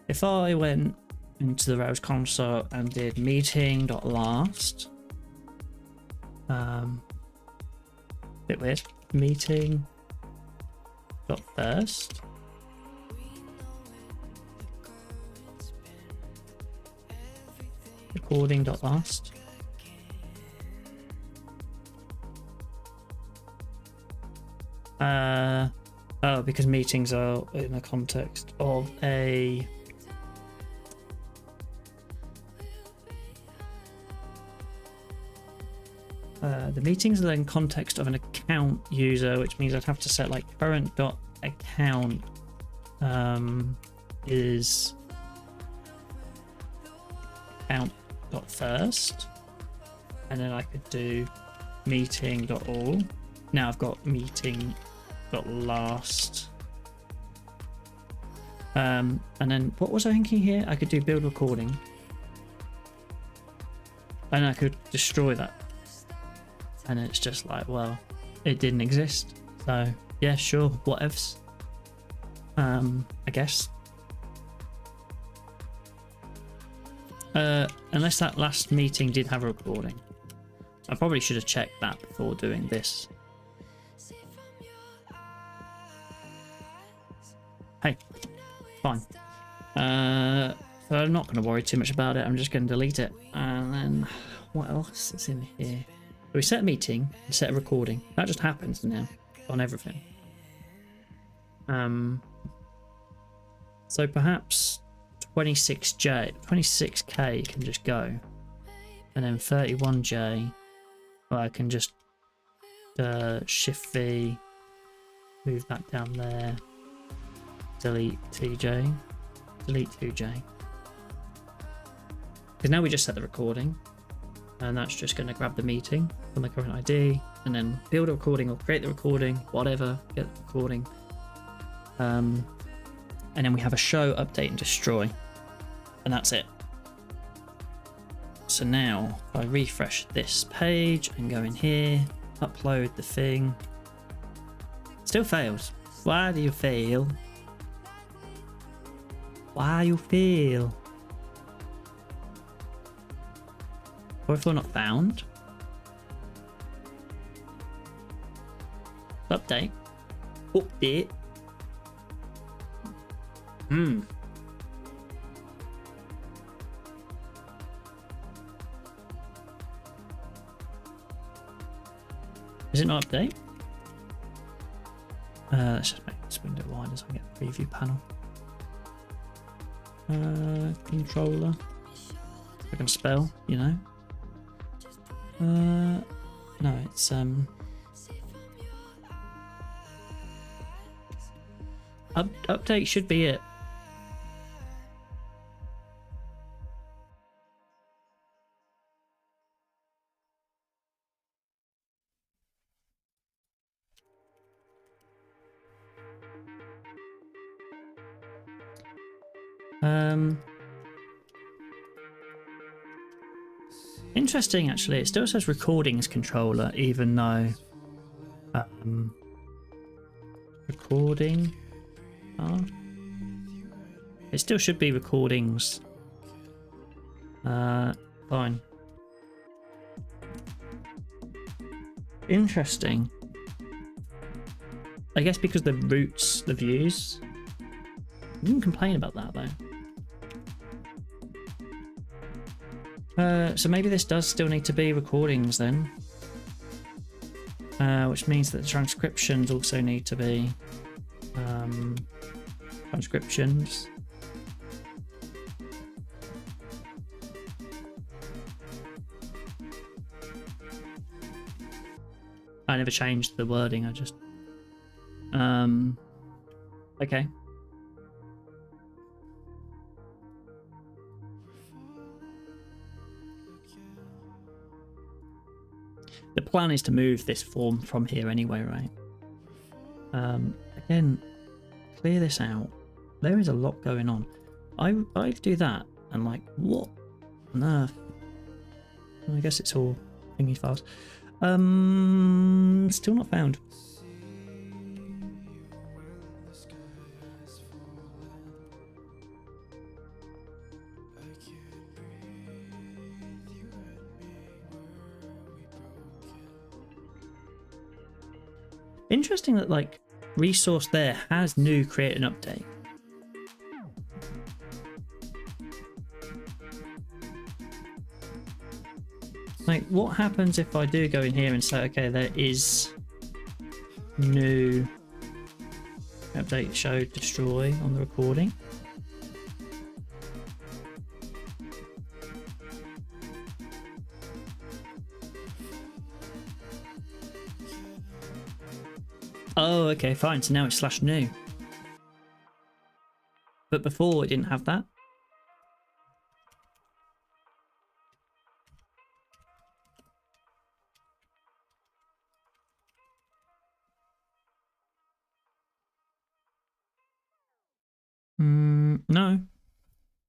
If I went into the Rails console and did meeting.last... bit weird. Meeting.first. Recording.last. Oh, because meetings are in the context of a... the meetings are in context of an account user, which means I'd have to set like current.account is account.first, and then I could do meeting.all. Now I've got meeting.last. And then what was I thinking here? I could do build recording, and I could destroy that. And it's just like, well, it didn't exist. So yeah, sure, whatevs. I guess. Unless that last meeting did have a recording. I probably should have checked that before doing this. Hey, fine. So I'm not going to worry too much about it. I'm just going to delete it. And then what else is in here? we set a meeting and set a recording. That just happens now on everything. So perhaps 26k can just go, and then 31j, well, I can just shift V, move that down there, delete 2j, delete 2j. Because now we just set the recording, and that's just going to grab the meeting from the current ID, and then build a recording or create the recording, whatever, get the recording. And then we have a show, update, and destroy, and that's it. So now if I refresh this page and go in here, upload the thing, still fails. Why do you fail? Why you fail? Or if we're not found. Update. Update. Is it not update? Let's just make this window wide as I get the preview panel. Controller. I can spell, you know. No, it's update should be it. Interesting, actually. It still says recordings controller, even though recording. It still should be recordings. Fine. Interesting. I guess because the roots, the views. I didn't complain about that though. So maybe this does still need to be recordings then. Which means that the transcriptions also need to be transcriptions. I never changed the wording, I just okay. The plan is to move this form from here anyway, right? Again, clear this out. There is a lot going on. I do that and like, what on earth? I guess it's all thingy files. Still not found. Interesting that like resource there has new create and update. Like what happens if I do go in here and say, okay, there is new update, show, destroy on the recording. Oh, okay, fine. So now it's /new. But before it didn't have that. No.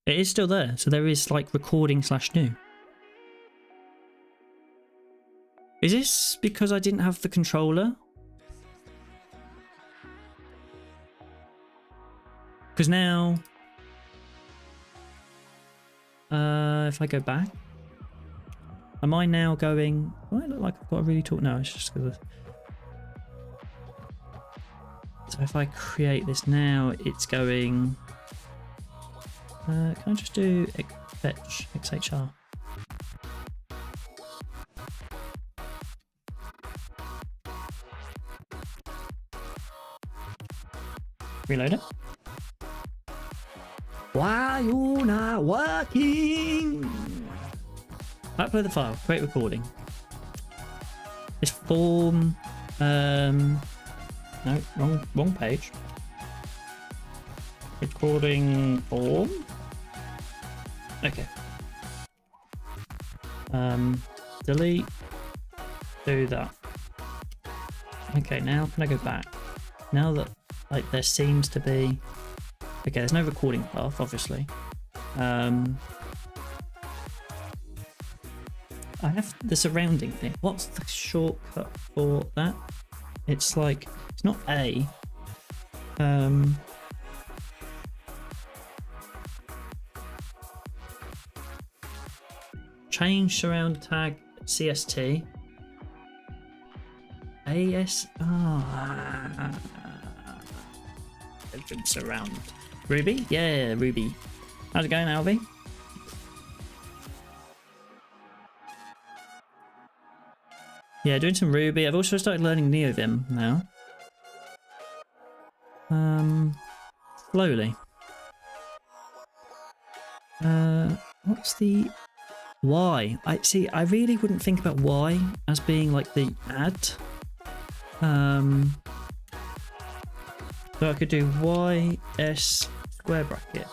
It is still there. So there is like recording /new. Is this because I didn't have the controller? Because now, if I go back, am I now going? Do I look like I've got a really tall? No, it's just because. So if I create this now, it's going. Can I just do fetch XHR? Reload it. Why you not working? Upload the file. Create recording. This form. No, wrong page. Recording form. Okay. Delete. Do that. Okay, now can I go back? Now that like there seems to be. Okay, there's no recording path, obviously. I have the surrounding thing. What's the shortcut for that? It's like, it's not A. Change surround tag CST. AS. Surround. Ruby? Yeah, Ruby. How's it going, Alvy? Yeah, doing some Ruby. I've also started learning NeoVim now. Slowly. What's the Y? I see. I really wouldn't think about Y as being like the add. So I could do YS square bracket.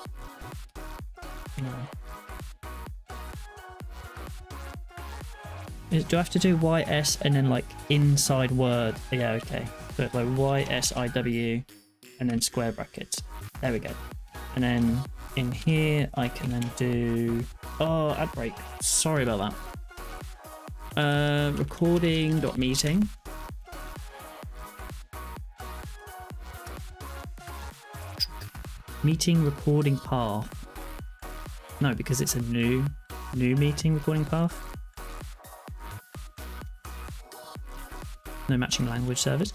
No. Do I have to do YS and then like inside word? Yeah, okay. So like YSIW and then square brackets. There we go. And then in here I can then do ad break. Sorry about that. Recording.meeting. Meeting recording path. No, because it's a new meeting recording path. No matching language service.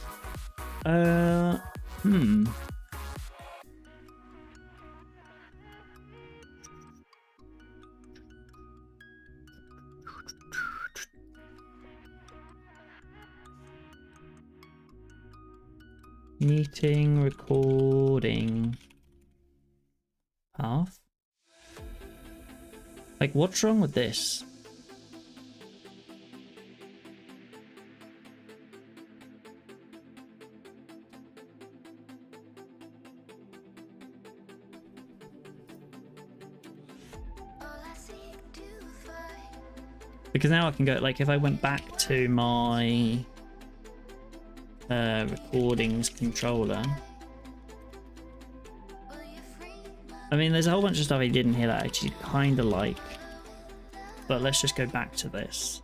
Meeting recording path. Like, what's wrong with this? Because now I can go, like, if I went back to my recordings controller. I mean, there's a whole bunch of stuff I did in here that I actually kind of like. But let's just go back to this.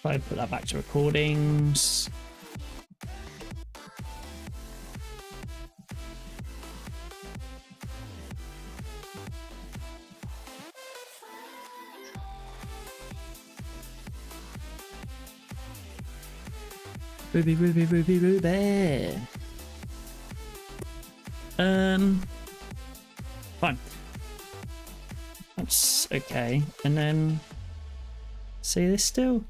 If I put that back to recordings. Ruby, Ruby, Ruby, Ruby. Fine. That's okay. And then see this still.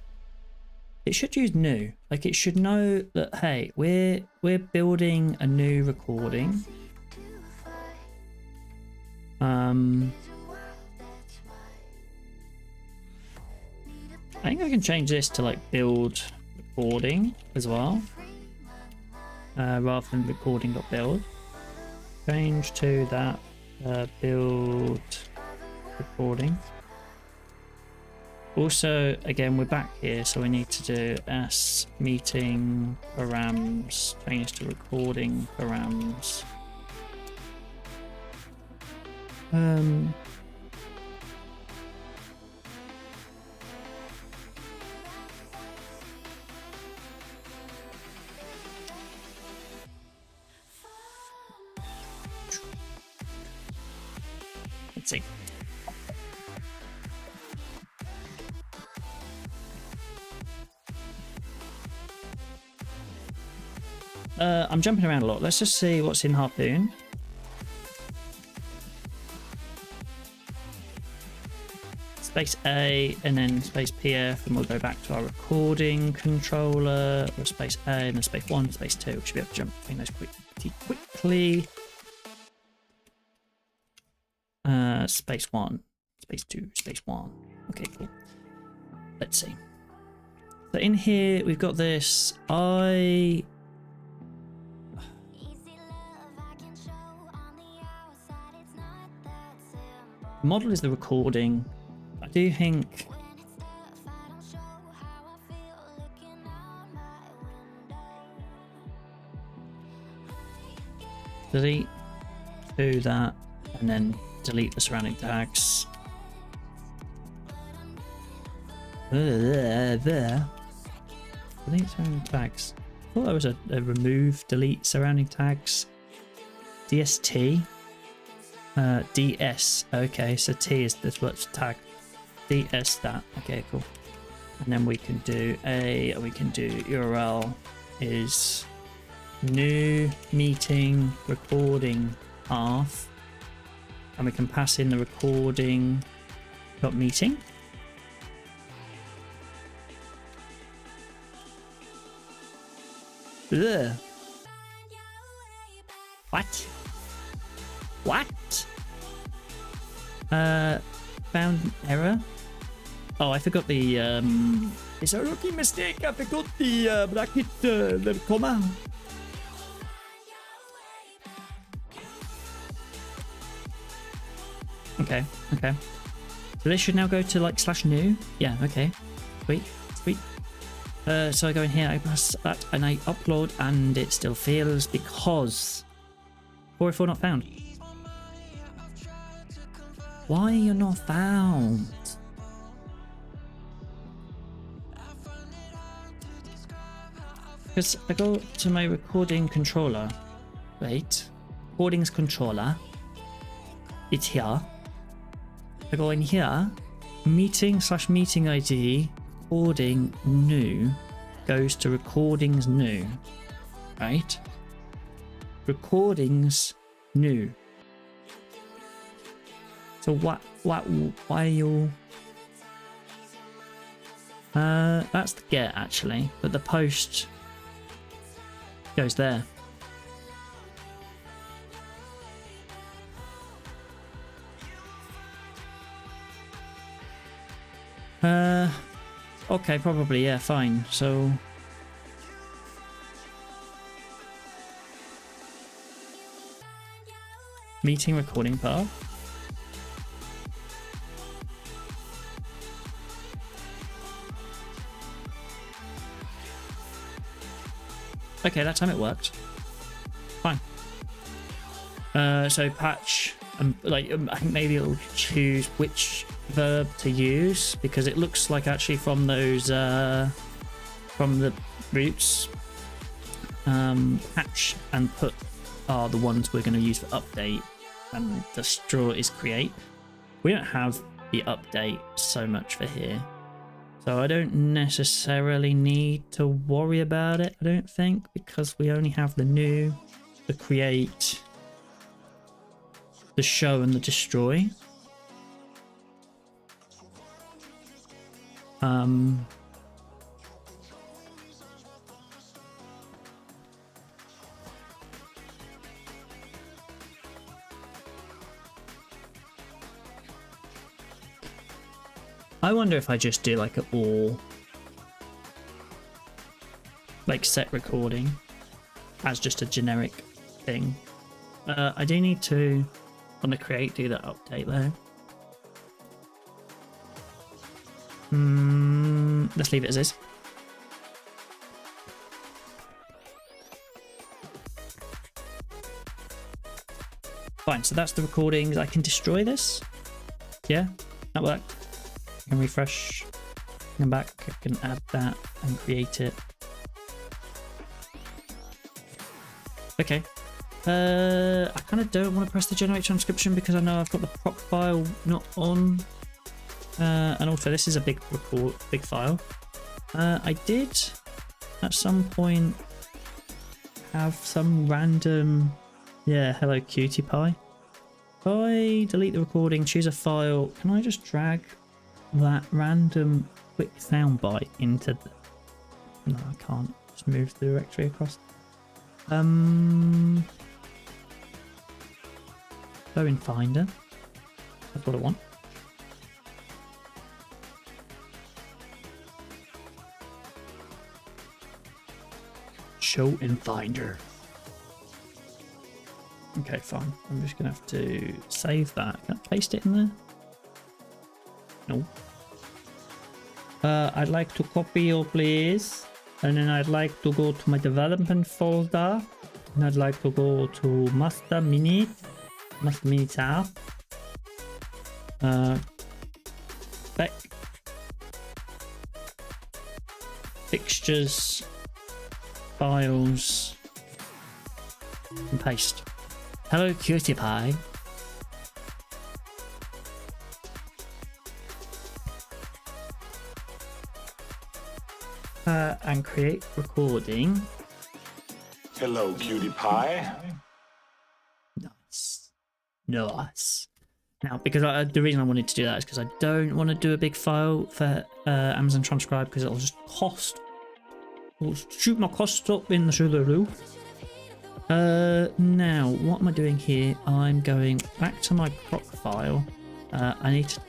It should use new. Like it should know that hey, we're building a new recording. I think I can change this to like build recording as well, rather than recording.build. Change to that build recording. Also, again, we're back here, so we need to do s meeting params, change to recording params. Let's see. I'm jumping around a lot. Let's just see what's in Harpoon. Space A and then space PF, and we'll go back to our recording controller, or space A and then space 1, space 2. We should be able to jump between those quickly. Space 1, space 2, space 1. Okay, cool. Let's see. So in here we've got this. Model is the recording. I do think delete, do that, and then delete the surrounding tags. There. Delete surrounding tags. I thought that was a remove, delete surrounding tags. DST. DS. Okay, so T is this what's tag. DS that. Okay, cool. And then we can do URL is new meeting recording path, and we can pass in the recording dot meeting. Ugh. What? Found error. Oh, I forgot the it's a rookie mistake. I forgot the bracket, the comma. Okay. So this should now go to like /new. Yeah. Okay. Sweet. So I go in here, I press that, and I upload, and it still fails because 404 not found. Why are you not found? Because I go to my recording controller. Wait. Recordings controller. It's here. I go in here. Meeting/meeting ID. Recording new. Goes to recordings new. Right? Recordings new. So why are you... that's the get actually, but the post goes there. Okay, probably, yeah, fine. So meeting recording path. Okay, that time it worked. Fine. So patch, I think maybe it'll choose which verb to use, because it looks like actually from those from the roots, patch and put are the ones we're going to use for update, and the straw is create. We don't have the update so much for here, so I don't necessarily need to worry about it, I don't think, because we only have the new, the create, the show, and the destroy. I wonder if I just do like a all, like set recording as just a generic thing. I do need to, on the create, do that update though. Let's leave it as is. Fine, so that's the recordings. I can destroy this. Yeah, that worked. I can refresh, come back, I can add that and create it. Okay, I kind of don't want to press the generate transcription because I know I've got the proc file not on. And also this is a big file. I did at some point have some random, yeah, hello cutie pie. If I delete the recording, choose a file, can I just drag that random quick soundbite into the... No, I can't. Just move the directory across. Go in Finder. That's what I want. Show in Finder. Okay, fine. I'm just gonna have to save that. Can I paste it in there? No. I'd like to copy you, please. And then I'd like to go to my development folder. And I'd like to go to Master Minute tab. Spec. Fixtures. Files. And paste. Hello, cutie pie. And create recording. Hello, cutie pie. Nice. Nice. Now, because the reason I wanted to do that is because I don't want to do a big file for Amazon Transcribe because it'll just cost. It'll shoot my costs up in the roof. Now, what am I doing here? I'm going back to my proc file. I need to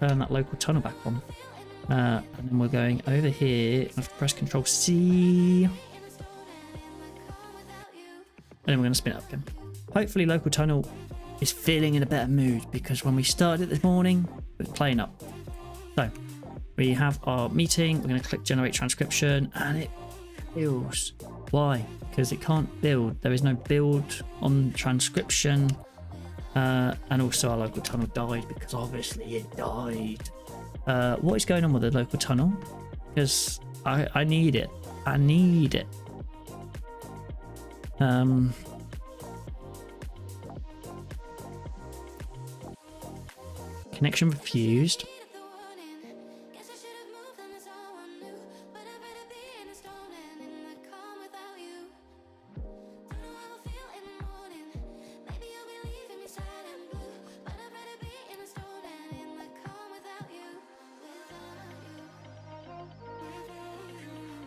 turn that local tunnel back on. And then we're going over here. I have to press Control C. And then we're going to spin it up again. Hopefully local tunnel is feeling in a better mood because when we started it this morning, it was playing up. So we have our meeting. We're going to click generate transcription and it builds. Why? Because it can't build. There is no build on transcription. And also our local tunnel died because obviously it died. What is going on with the local tunnel? Because I need it. I need it. Connection refused.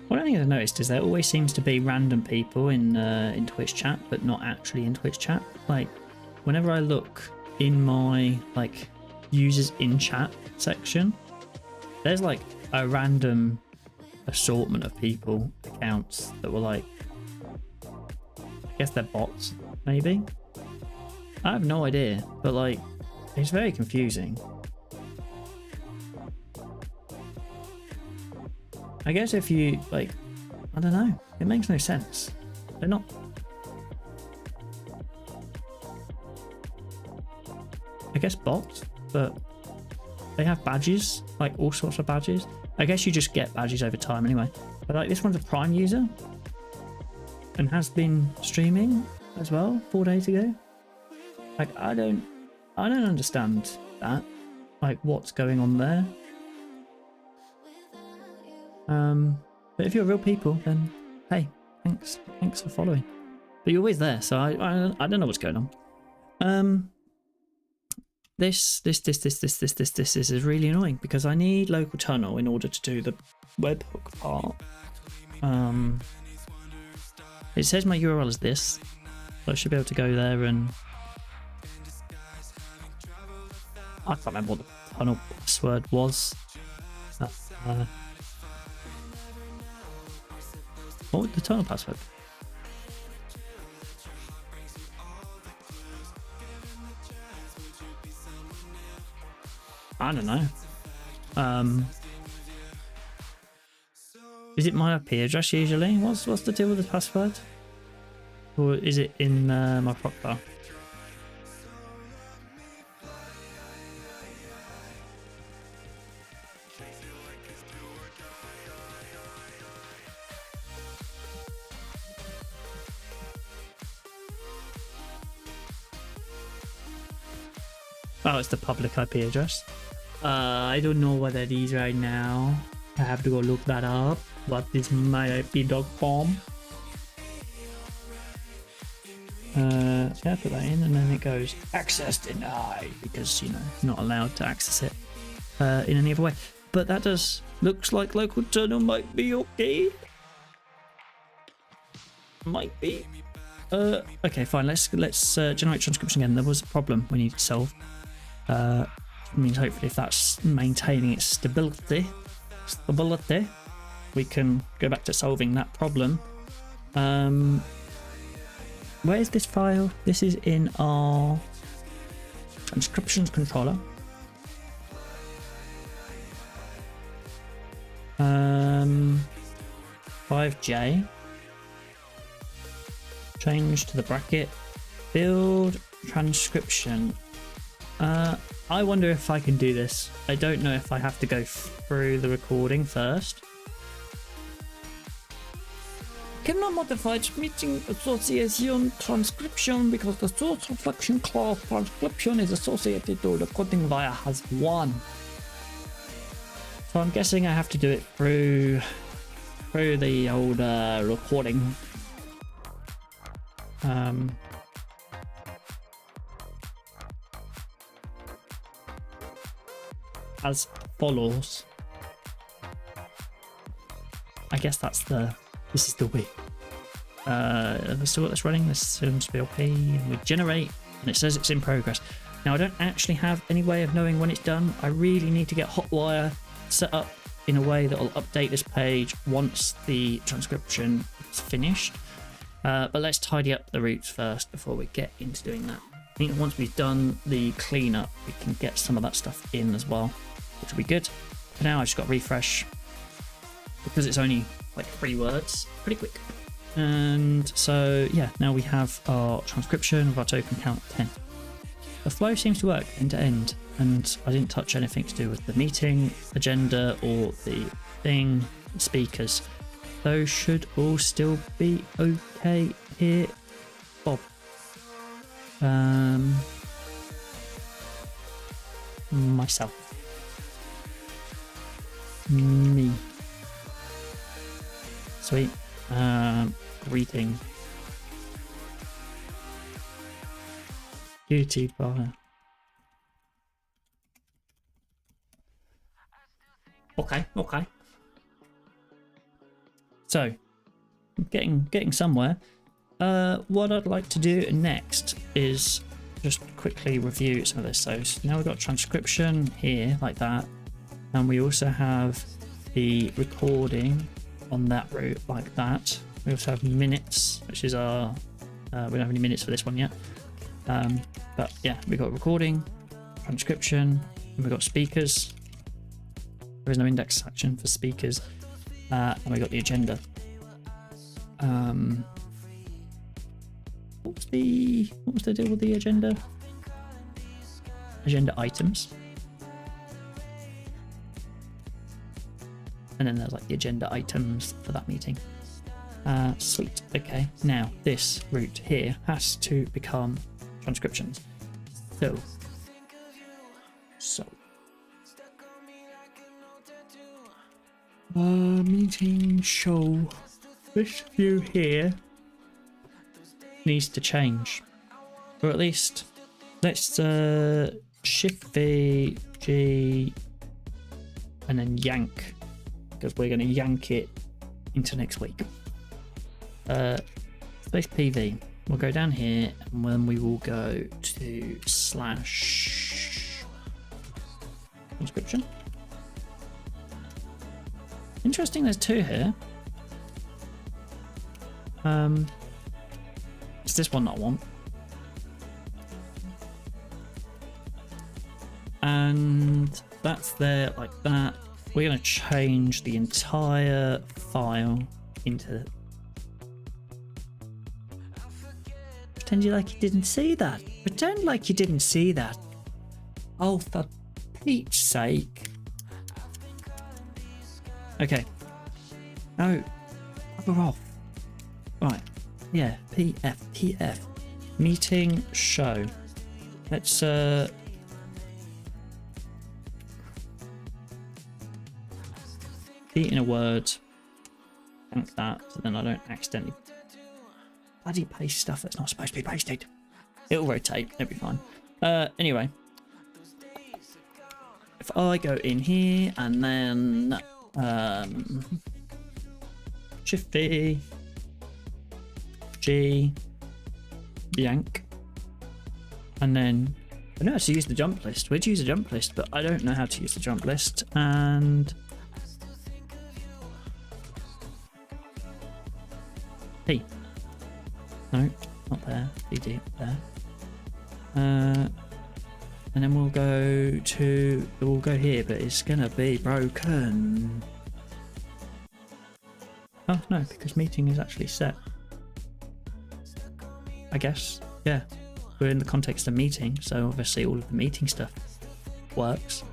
One thing I've noticed is there always seems to be random people in Twitch chat, but not actually in Twitch chat. Like, whenever I look in my like users in chat section, there's like a random assortment of people accounts that were like, I guess they're bots, maybe. I have no idea, but like, it's very confusing. I guess if you, like, I don't know, it makes no sense. They're not... I guess bots, but they have badges, like all sorts of badges. I guess you just get badges over time anyway. But like this one's a Prime user and has been streaming as well 4 days ago. Like, I don't understand that. Like, what's going on there? But if you're real people, then hey, thanks for following. But you're always there, so I don't know what's going on. This is really annoying because I need local tunnel in order to do the webhook part. It says my URL is this, so I should be able to go there and I can't remember what the tunnel password was. What would the tunnel password? I don't know. Is it my IP address usually? What's the deal with the password? Or is it in my proc file? Oh, it's the public IP address. I don't know what that is right now. I have to go look that up. What is my IP.com? Yeah, put that in, and then it goes access denied because, you know, not allowed to access it in any other way. But that does looks like local terminal might be okay. Might be. Okay, fine. Let's generate transcription again. There was a problem we need to solve. Means hopefully if that's maintaining its stability, we can go back to solving that problem. Where's this file? This is in our transcriptions controller. 5J. Change to the bracket. Build transcription. I wonder if I can do this. I don't know if I have to go through the recording first. Cannot modify meeting association transcription because the source reflection clause transcription is associated to the recording via has one. So I'm guessing I have to do it through the old recording. As follows. I guess this is the way. Let's see what that's running. This seems to be okay. We generate, and it says it's in progress. Now I don't actually have any way of knowing when it's done. I really need to get Hotwire set up in a way that will update this page once the transcription is finished. But let's tidy up the roots first before we get into doing that. I think once we've done the cleanup, we can get some of that stuff in as well, which will be good. For now, I just got to refresh because it's only like 3 words, pretty quick. And so, yeah, now we have our transcription with our token count 10. The flow seems to work end to end, and I didn't touch anything to do with the meeting agenda or the thing, speakers. Those should all still be okay here. Bob. Myself. Me. Sweet. Greeting. Beauty bar. Okay. So, getting somewhere. What I'd like to do next is just quickly review some of this. So now we've got transcription here, like that, and we also have the recording on that route, like that. We also have minutes, which is our we don't have any minutes for this one yet, but yeah, we've got recording, transcription, and we've got speakers. There is no index section for speakers, and we got the agenda. What was the deal with the agenda? Agenda items. And then there's like the agenda items for that meeting. Sweet. Okay. Now this route here has to become transcriptions. So. Meeting show. This view here needs to change, or at least let's shift V, G, and then yank, because we're going to yank it into next week. Space PV. We'll go down here, and then we will go to slash transcription. Interesting, there's 2 here. It's this one that I want. And that's there like that. We're going to change the entire file into... Pretend you like you didn't see that. Pretend like you didn't see that. Oh, for Pete's sake. Okay. No. Bugger off. Right. Yeah. PF. Meeting show. Let's repeat in a word, like that, so then I don't accidentally bloody paste stuff that's not supposed to be pasted. It'll rotate, it'll be fine. Anyway, if I go in here and then Shift V, G, yank, and then I know how to use the jump list. We'd use a jump list, but I don't know how to use the jump list. And P. No, not there. BD there. And then we'll go here, but it's gonna be broken. Oh no, because meeting is actually set. I guess, yeah. We're in the context of meeting, so obviously all of the meeting stuff works.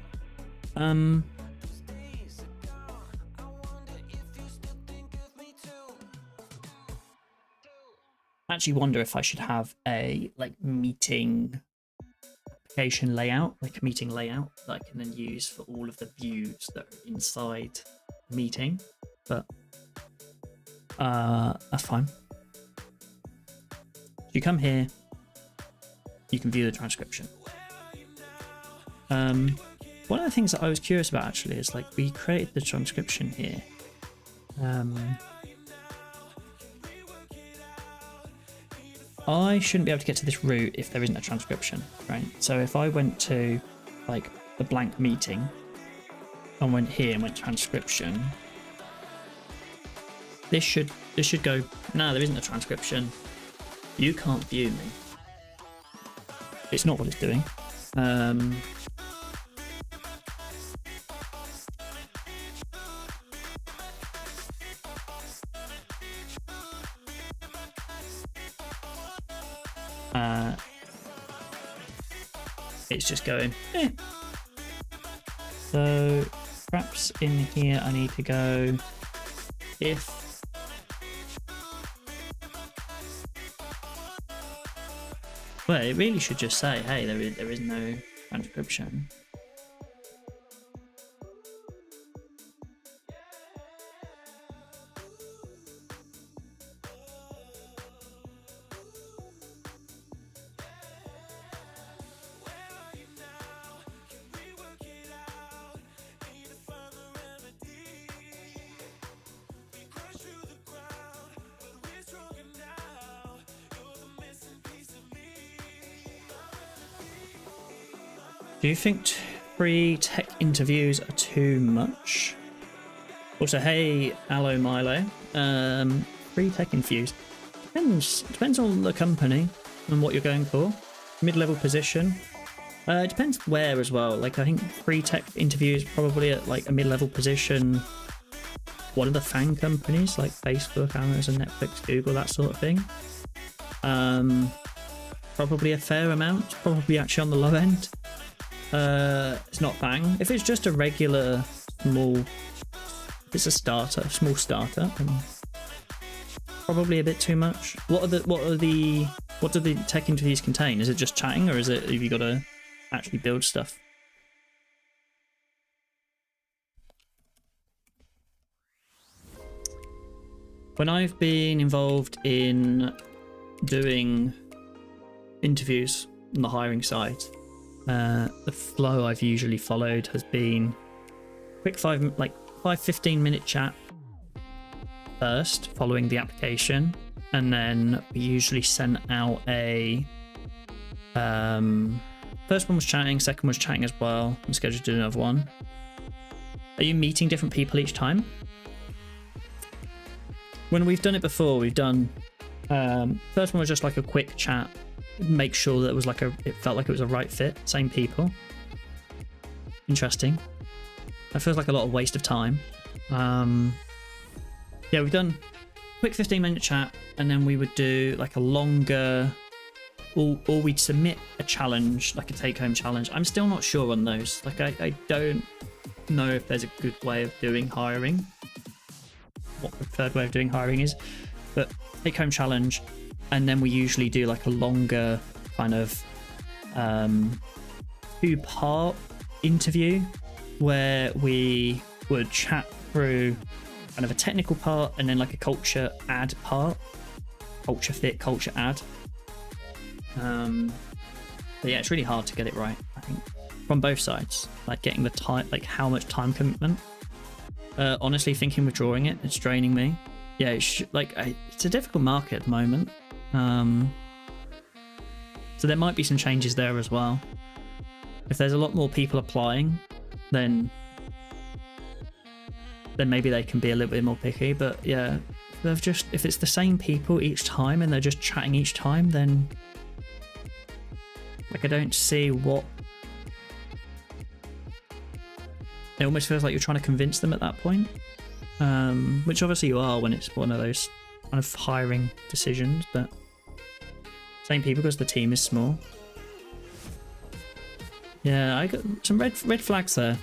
I actually wonder if I should have a meeting application layout, like a meeting layout that I can then use for all of the views that are inside the meeting, but that's fine. You come here, you can view the transcription. One of the things that I was curious about actually is we created the transcription here. I shouldn't be able to get to this route if there isn't a transcription, right? So if I went to the blank meeting and went here and went transcription, this should go, no, there isn't a transcription. You can't view me. It's not what it's doing. It's just going, eh. So perhaps in here I need to go if well, it really should just say, hey, there is no transcription. Do you think free tech interviews are too much? Also, hey, Aloe Milo. Free tech interviews. Depends on the company and what you're going for. Mid-level position. It depends where as well. I think free tech interviews probably at a mid-level position. One of the FANG companies like Facebook, Amazon, Netflix, Google, that sort of thing. Probably a fair amount. Probably actually on the low end. It's not FANG. If it's just a regular small, if it's a small starter, then probably a bit too much. What do the tech interviews contain? Is it just chatting, or have you got to actually build stuff? When I've been involved in doing interviews on the hiring side, the flow I've usually followed has been quick 15 minute chat first, following the application, and then we usually sent out a first one was chatting, second was chatting as well. I'm scheduled to do another one. Are you meeting different people each time? When we've done it before, we've done first one was just a quick chat, make sure that it was it felt like it was a right fit, same people. Interesting. That feels like a lot of waste of time. Yeah, we've done quick 15-minute chat, and then we would do a longer, or we'd submit a challenge, a take-home challenge. I'm still not sure on those. I don't know if there's a good way of doing hiring, what the preferred way of doing hiring is, but take-home challenge. And then we usually do a longer kind of 2-part interview where we would chat through kind of a technical part and then like a culture add part, culture fit, culture add. But yeah, it's really hard to get it right, I think, from both sides. Like getting the time, like how much time commitment. Honestly, thinking withdrawing it, it's draining me. Yeah, it's it's a difficult market at the moment. So there might be some changes there as well. If there's a lot more people applying, then maybe they can be a little bit more picky. But yeah, if it's the same people each time and they're just chatting each time, then like I don't see what. It almost feels like you're trying to convince them at that point, which obviously you are when it's one of those kind of hiring decisions. But same people because the team is small. Yeah, I got some red flags there.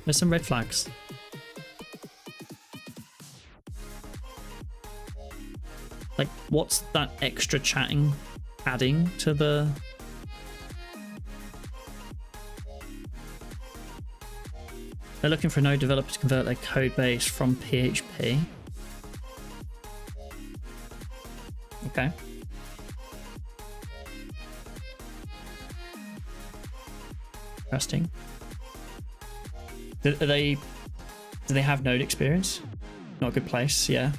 There's some red flags. Like, what's that extra chatting adding to the... They're looking for a Node developer to convert their code base from PHP. Okay. Interesting. Do they have Node experience? Not a good place, yeah.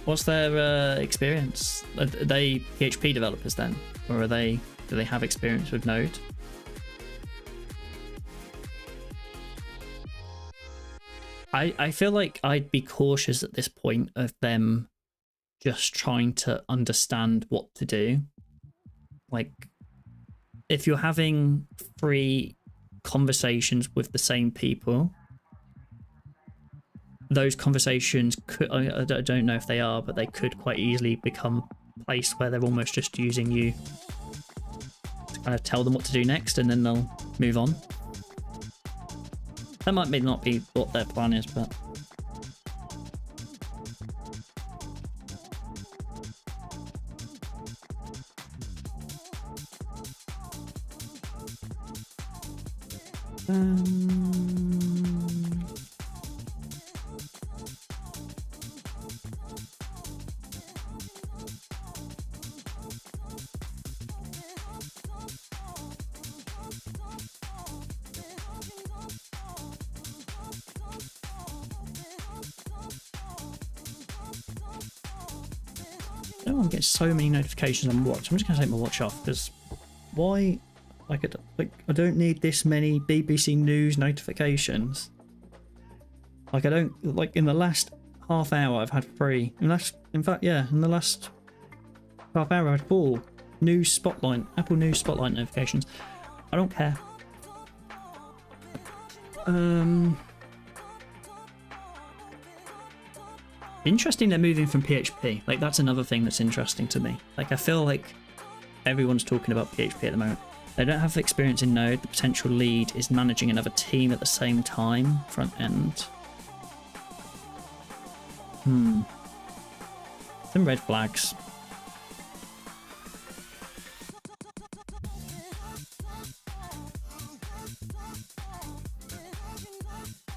What's their experience? Are they PHP developers then? Or do they have experience with Node? I feel like I'd be cautious at this point of them just trying to understand what to do. Like, if you're having 3 conversations with the same people, those conversations could, I don't know if they are, but they could quite easily become a place where they're almost just using you to kind of tell them what to do next, and then they'll move on. That might not be what their plan is, but... Oh, I'm getting so many notifications on watch. I'm just gonna take my watch off because why? Like I don't need this many BBC News notifications. Like I don't like in the last half hour I've had 3. In the last half hour I had 4 News Spotlight, Apple News Spotlight notifications. I don't care. Interesting they're moving from PHP. Like that's another thing that's interesting to me. Like I feel like everyone's talking about PHP at the moment. They don't have experience in Node. The potential lead is managing another team at the same time. Front end. Some red flags.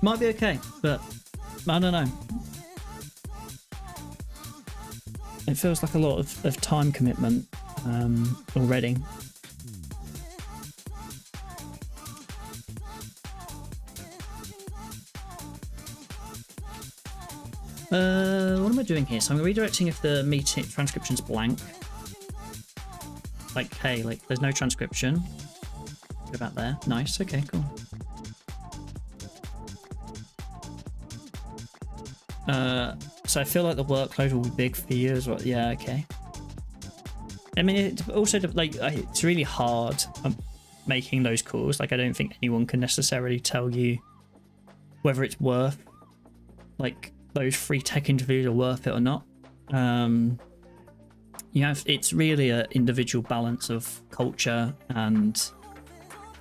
Might be okay, but I don't know. It feels like a lot of time commitment already. What am I doing here? So I'm redirecting if the meeting transcription's blank. Like, hey, like there's no transcription. Go back there. Nice. Okay, cool. So I feel like the workload will be big for you as well. Yeah, okay. I mean, it also like it's really hard making those calls. Like, I don't think anyone can necessarily tell you whether it's worth like those free tech interviews are worth it or not. It's really an individual balance of culture and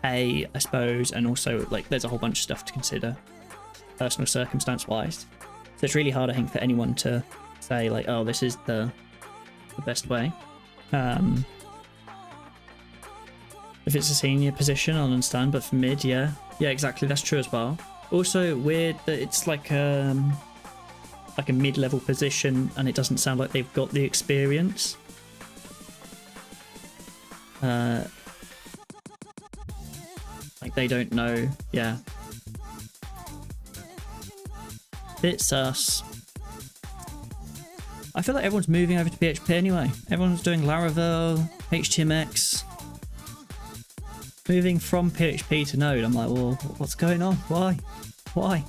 pay, I suppose, and also like there's a whole bunch of stuff to consider, personal circumstance wise. So it's really hard, I think, for anyone to say like, oh, this is the best way. If it's a senior position, I'll understand, but for mid, yeah, exactly, that's true as well. Also weird that it's like a mid-level position and it doesn't sound like they've got the experience. Like they don't know. Yeah. Bit sus. I feel like everyone's moving over to PHP anyway. Everyone's doing Laravel, HTMX. Moving from PHP to Node. I'm like, well, what's going on? Why? Why?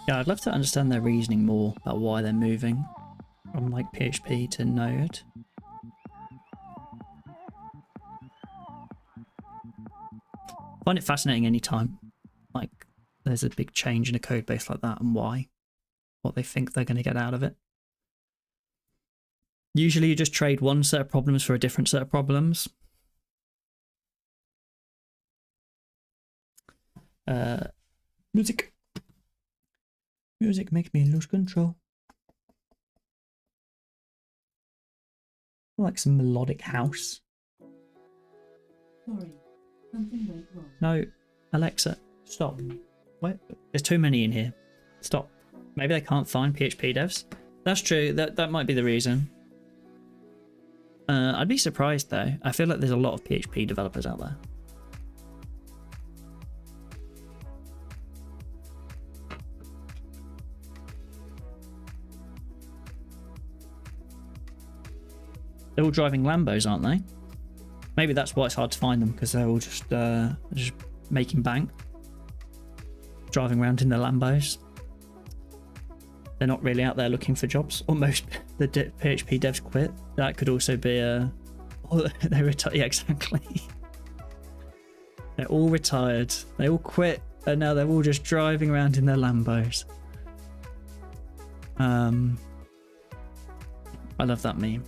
Yeah, I'd love to understand their reasoning more about why they're moving from like PHP to Node. I find it fascinating anytime like there's a big change in a code base like that and why, what they think they're going to get out of it. Usually you just trade one set of problems for a different set of problems. Music. Music makes me lose control. I like some melodic house. Sorry, something went wrong. No, Alexa, stop. Wait, there's too many in here. Stop. Maybe they can't find PHP devs. That's true. That might be the reason. I'd be surprised though. I feel like there's a lot of PHP developers out there. They're all driving Lambos, aren't they? Maybe that's why it's hard to find them, because they're all just making bank. Driving around in their Lambos. They're not really out there looking for jobs. Or most the PHP devs quit. That could also be a... they retire. Yeah, exactly. They're all retired. They all quit, and now they're all just driving around in their Lambos. I love that meme.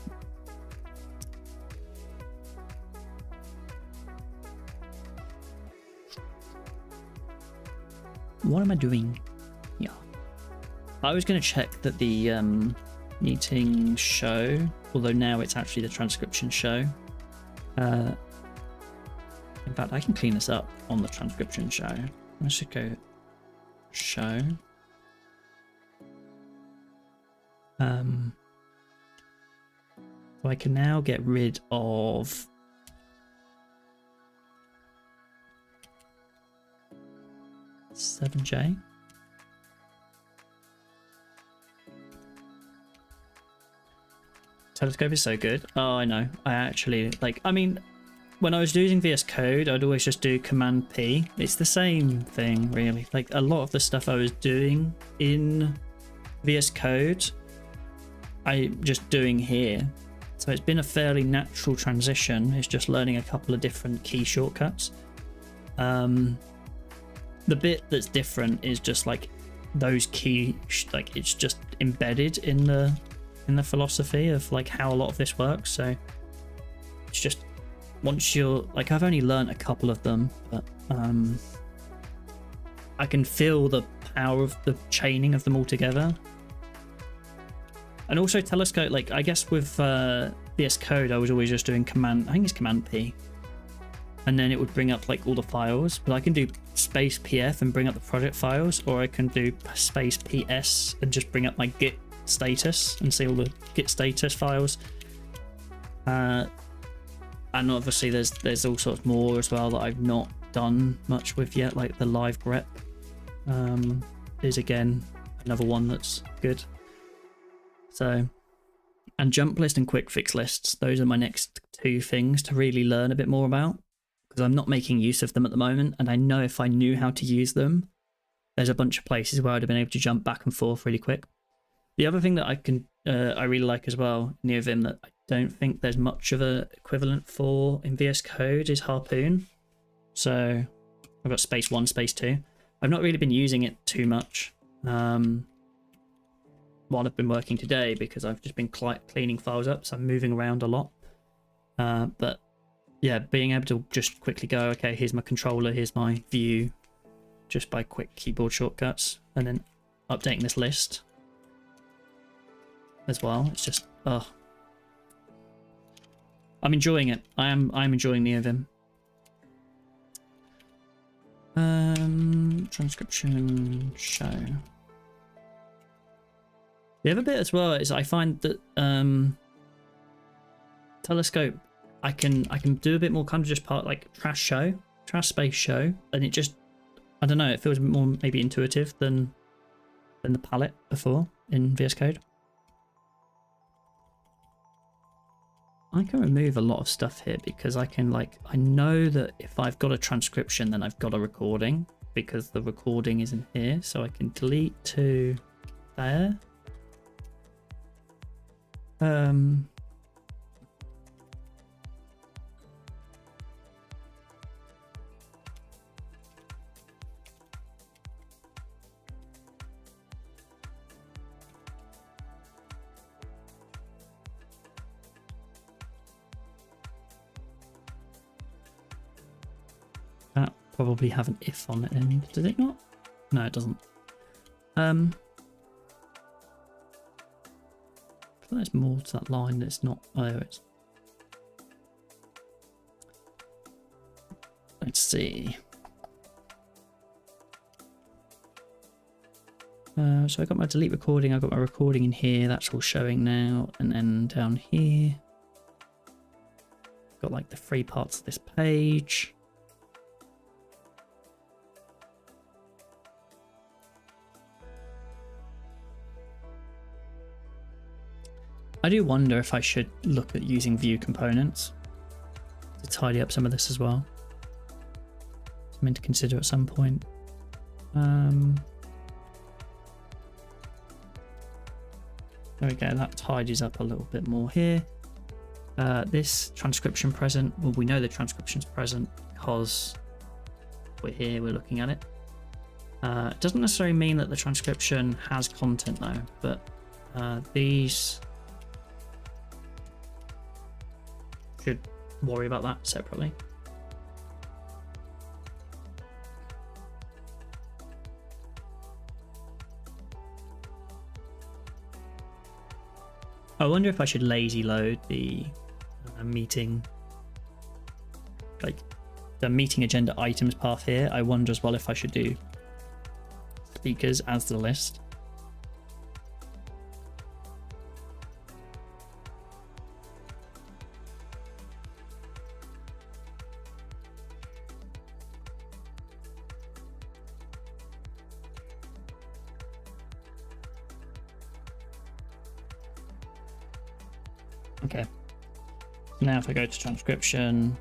What am I doing? Yeah. I was going to check that the meeting show, although now it's actually the transcription show. In fact, I can clean this up on the transcription show. I should go show. So I can now get rid of $7J. Telescope is so good. Oh, I know. I actually like. I mean, when I was using VS Code, I'd always just do Command P. It's the same thing, really. Like a lot of the stuff I was doing in VS Code, I'm just doing here. So it's been a fairly natural transition. It's just learning a couple of different key shortcuts. The bit that's different is just like those key, like it's just embedded in the philosophy of like how a lot of this works. So it's just once you're like, I've only learned a couple of them, but I can feel the power of the chaining of them all together. And also Telescope, like I guess with VS Code, I was always just doing Command, I think it's Command P. And then it would bring up like all the files, but I can do space PF and bring up the project files, or I can do space PS and just bring up my Git status and see all the Git status files. And obviously there's all sorts more as well that I've not done much with yet, like the live grep is again another one that's good. So, and jump list and quick fix lists, those are my next two things to really learn a bit more about, because I'm not making use of them at the moment, and I know if I knew how to use them, there's a bunch of places where I'd have been able to jump back and forth really quick. The other thing that I really like as well, NeoVim, that I don't think there's much of a equivalent for in VS Code is Harpoon. So I've got space 1, space 2. I've not really been using it too much. while I've been working today because I've just been cleaning files up, so I'm moving around a lot. But yeah, being able to just quickly go, okay, here's my controller, here's my view, just by quick keyboard shortcuts, and then updating this list as well. It's just, oh, I'm enjoying it. I'm enjoying Neovim. Transcription show. The other bit as well is I find that Telescope, I can do a bit more kind of just part like trash space show, and it just, I don't know, it feels a bit more maybe intuitive than the palette before in VS Code. I can remove a lot of stuff here because I can, like, I know that if I've got a transcription, then I've got a recording because the recording is in here. So I can delete to there. That probably have an if on the end, does it not? No, it doesn't. I feel there's more to that line that's not. Oh, there it is. Let's see. So I got my delete recording, I got my recording in here, that's all showing now, and then down here got like the three parts of this page. I do wonder if I should look at using view components to tidy up some of this as well. Something to consider at some point. There we go, that tidies up a little bit more here. This transcription present, well, we know the transcription's present because we're here, we're looking at it. It doesn't necessarily mean that the transcription has content though, but these should worry about that separately. I wonder if I should lazy load the meeting, like the meeting agenda items path here. I wonder as well if I should do speakers as the list. Okay, now if I go to transcription,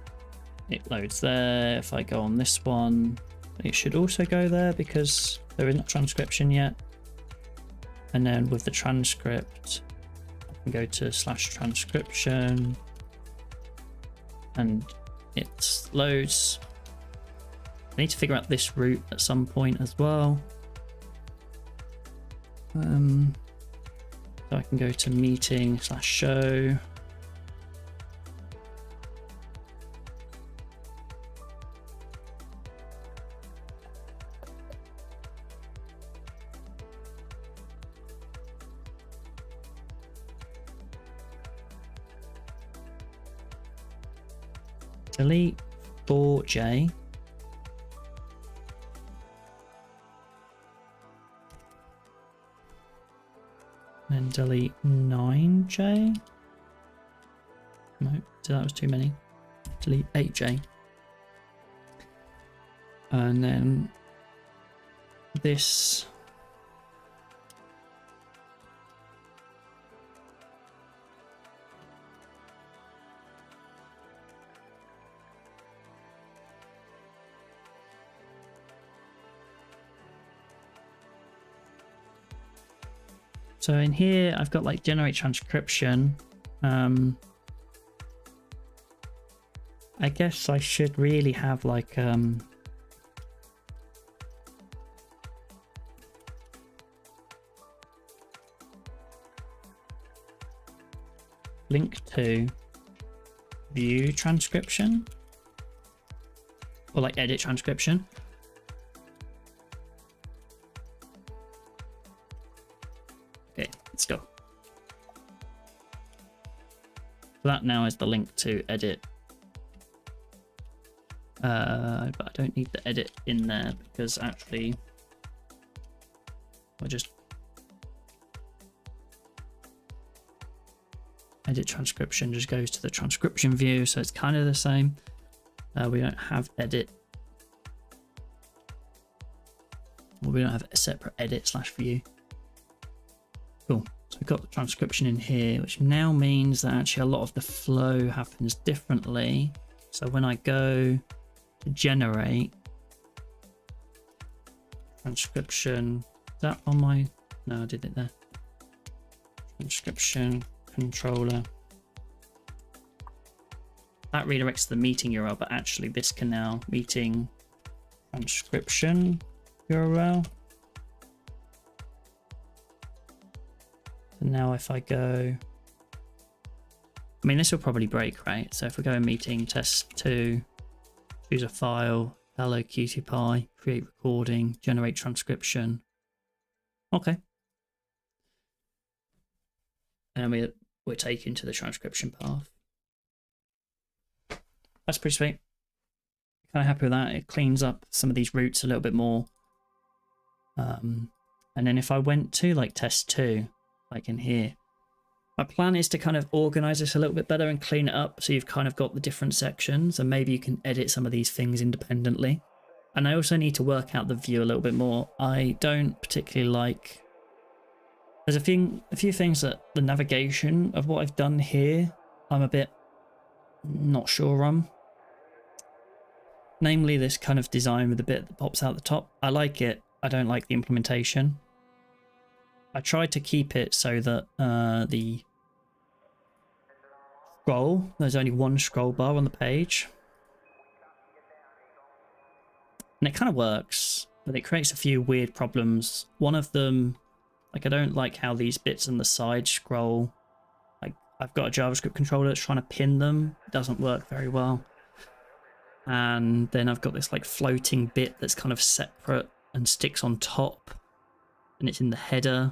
it loads there. If I go on this one, it should also go there because there isn't transcription yet. And then with the transcript, I can go to /transcription and it loads. I need to figure out this route at some point as well. So I can go to meeting/show. Delete 4J. And delete 9J. No, that was too many. Delete 8J. And then this. So in here, I've got like generate transcription. I guess I should really have like link to view transcription or like edit transcription. Okay, let's go. That now is the link to edit. But I don't need the edit in there because actually I just edit transcription just goes to the transcription view, so it's kind of the same. We don't have edit. Well, we don't have a separate edit / view. Cool. So we've got the transcription in here, which now means that actually a lot of the flow happens differently. So when I go to generate transcription, is that on my, no, I did it there. Transcription controller. That redirects to the meeting URL, but actually this can now meeting transcription URL. So now if I go, I mean, this will probably break, right? So if we go in meeting test2, choose a file, hello Cutie Pie, create recording, generate transcription. Okay. And we're taken to the transcription path. That's pretty sweet. Kind of happy with that. It cleans up some of these routes a little bit more. And then if I went to like test 2, like in here, my plan is to kind of organize this a little bit better and clean it up so you've kind of got the different sections, and maybe you can edit some of these things independently. And I also need to work out the view a little bit more. I don't particularly like, there's a few things that the navigation of what I've done here I'm a bit not sure on. Namely this kind of design with the bit that pops out the top. I like it. I don't like the implementation. I tried to keep it so that the scroll, there's only one scroll bar on the page. And it kind of works, but it creates a few weird problems. One of them, like, I don't like how these bits on the side scroll. Like, I've got a JavaScript controller that's trying to pin them. It doesn't work very well. And then I've got this like floating bit that's kind of separate and sticks on top, and it's in the header.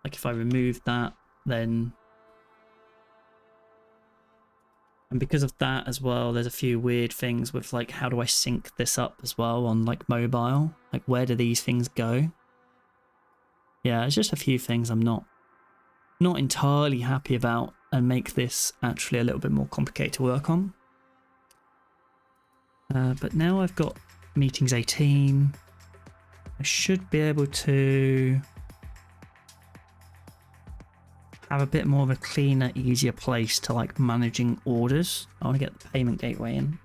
Like if I remove that, then, and because of that as well, there's a few weird things with like, how do I sync this up as well on like mobile? Like, where do these things go? Yeah, it's just a few things I'm not entirely happy about, and make this actually a little bit more complicated to work on. But now I've got meetings 18. I should be able to have a bit more of a cleaner, easier place to like managing orders. I want to get the payment gateway in.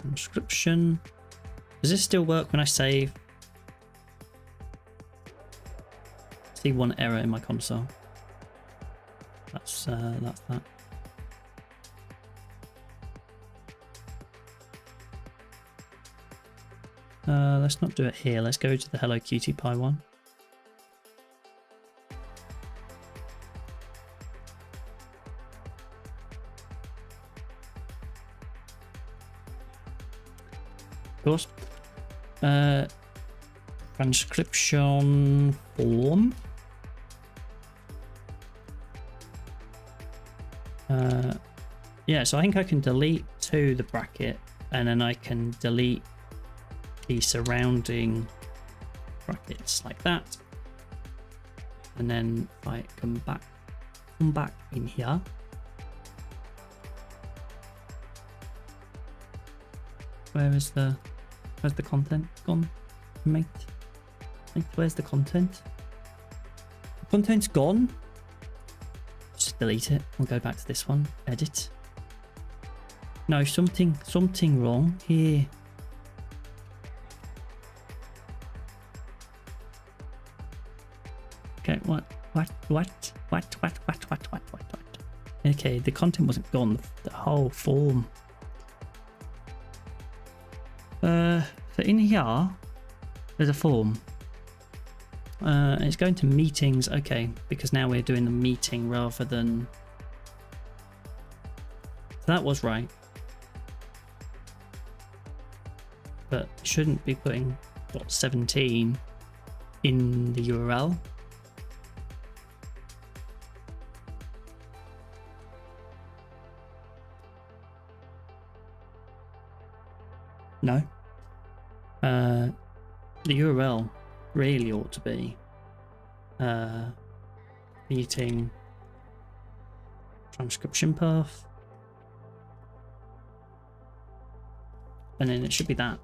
Transcription. Does this still work when I save? I see one error in my console. That's that. Let's not do it here. Let's go to the Hello Cutie Pie one. Of course. Transcription form. Yeah, so I think I can delete the bracket, and then I can delete the surrounding brackets like that. And then if I come back in here. Where's the content gone, mate? Where's the content? The content's gone. Just delete it. We'll go back to this one. Edit. No, something wrong here. Okay, what? Okay, the content wasn't gone, the whole form. So in here, there's a form. It's going to meetings, okay, because now we're doing the meeting rather than... So that was right. But it shouldn't be putting .17 in the URL. No. The URL really ought to be meeting transcription path, and then it should be that.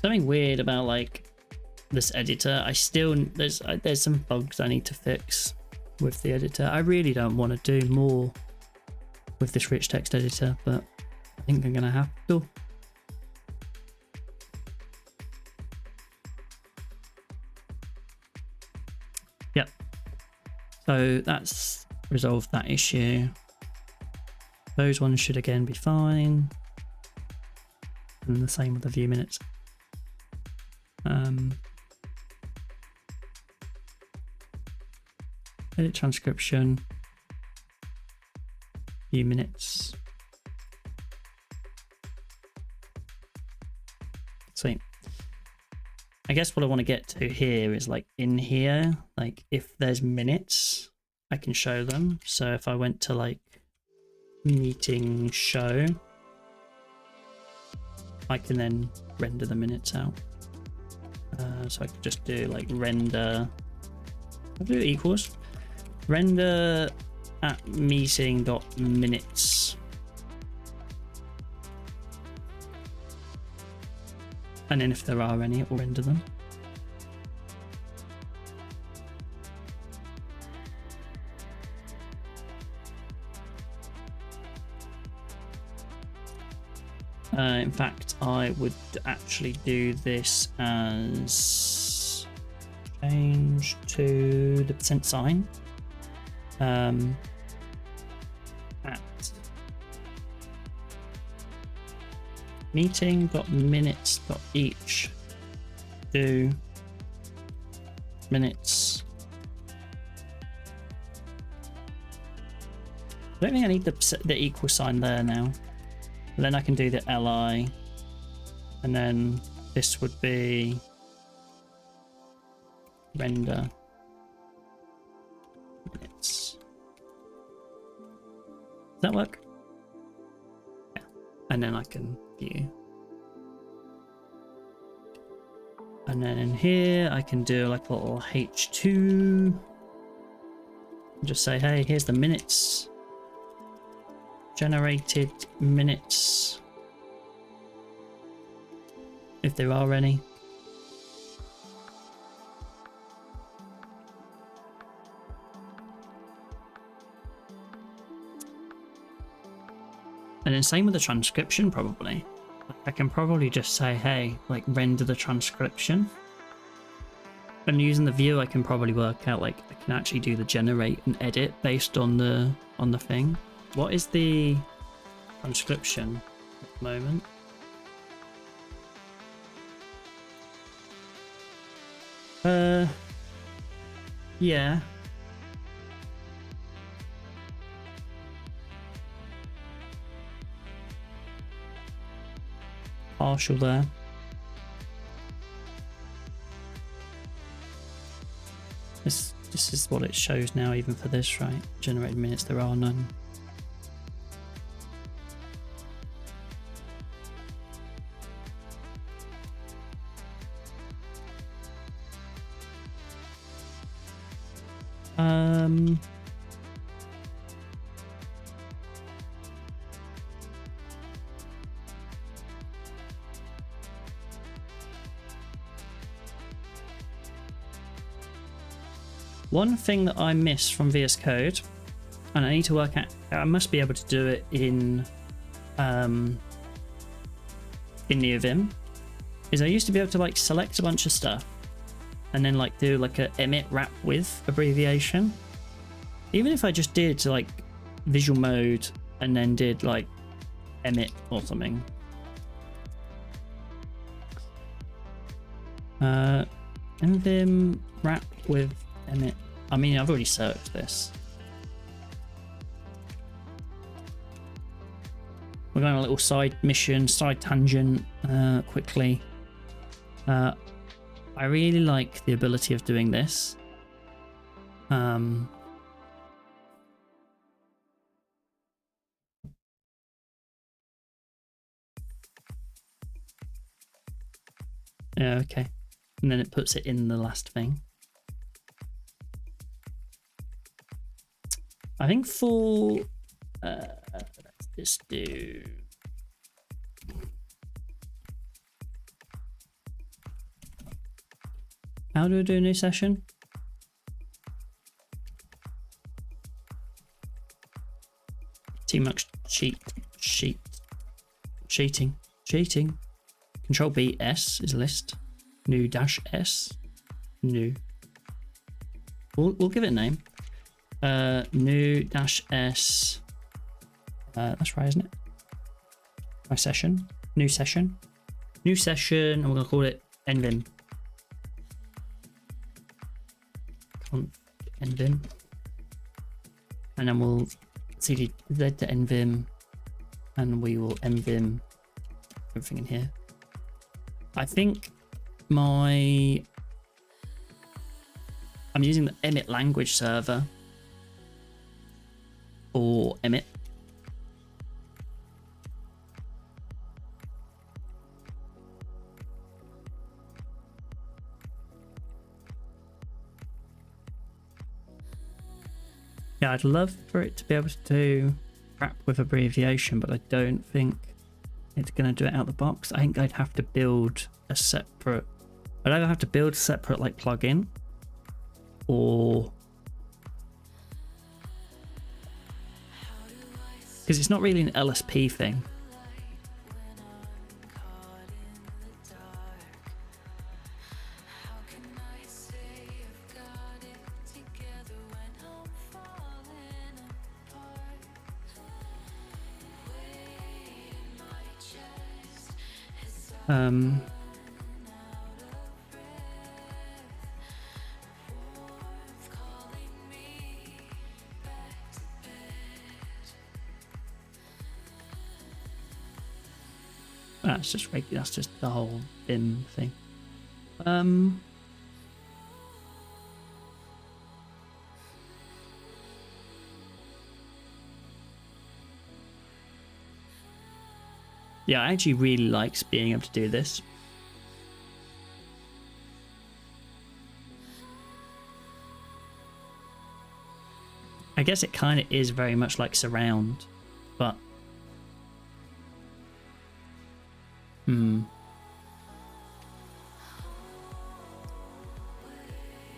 Something weird about like this editor. I still there's some bugs I need to fix with the editor. I really don't want to do more with this rich text editor, but I think I'm gonna have to. Yep. So that's resolved that issue. Those ones should again be fine. And the same with the view minutes. Edit transcription, few minutes. Sweet. I guess what I want to get to here is like in here, like if there's minutes, I can show them. So if I went to like meeting show, I can then render the minutes out. So I could just do like render, I'll do equals render at meeting.minutes, and then if there are any, it will render them. In fact, I would actually do this as change to the % sign at meeting.minutes.each do minutes. I don't think I need the equal sign there now. And then I can do the li, and then this would be render minutes. Does that work? Yeah. And then I can view. And then in here I can do like a little h2. Just say, hey, here's the minutes. Generated minutes, if there are any. And then same with the transcription, probably. I can probably just say, hey, like render the transcription. And using the view, I can probably work out, like I can actually do the generate and edit based on the thing. What is the transcription at the moment? Yeah. Partial there. This is what it shows now, even for this, right? Generated minutes, there are none. One thing that I miss from VS Code, and I need to work out, I must be able to do it in NeoVim, is I used to be able to like select a bunch of stuff and then like do like a emit wrap with abbreviation. Even if I just did like visual mode and then did like emit or something. NVim wrap with emit. I mean, I've already searched this. We're going on a little side mission, side tangent quickly. I really like the ability of doing this. Yeah, okay. And then it puts it in the last thing. I think for let's just do how do I do a new session? Too much cheating. Control B S is list. New dash S. New. We'll give it a name. New dash S. That's right, isn't it? My session. New session. New session. And we're gonna call it nvim. Nvim. And then we'll cd z to nvim, and we will nvim everything in here. I think I'm using the emit language server for emit. Yeah, I'd love for it to be able to do wrap with abbreviation, but I don't think it's going to do it out the box. I think I'd have to build a separate, I'd either have to build a separate like plugin, or because it's not really an LSP thing. That's just the whole Vim thing. Yeah, I actually really likes being able to do this. I guess it kind of is very much like surround, but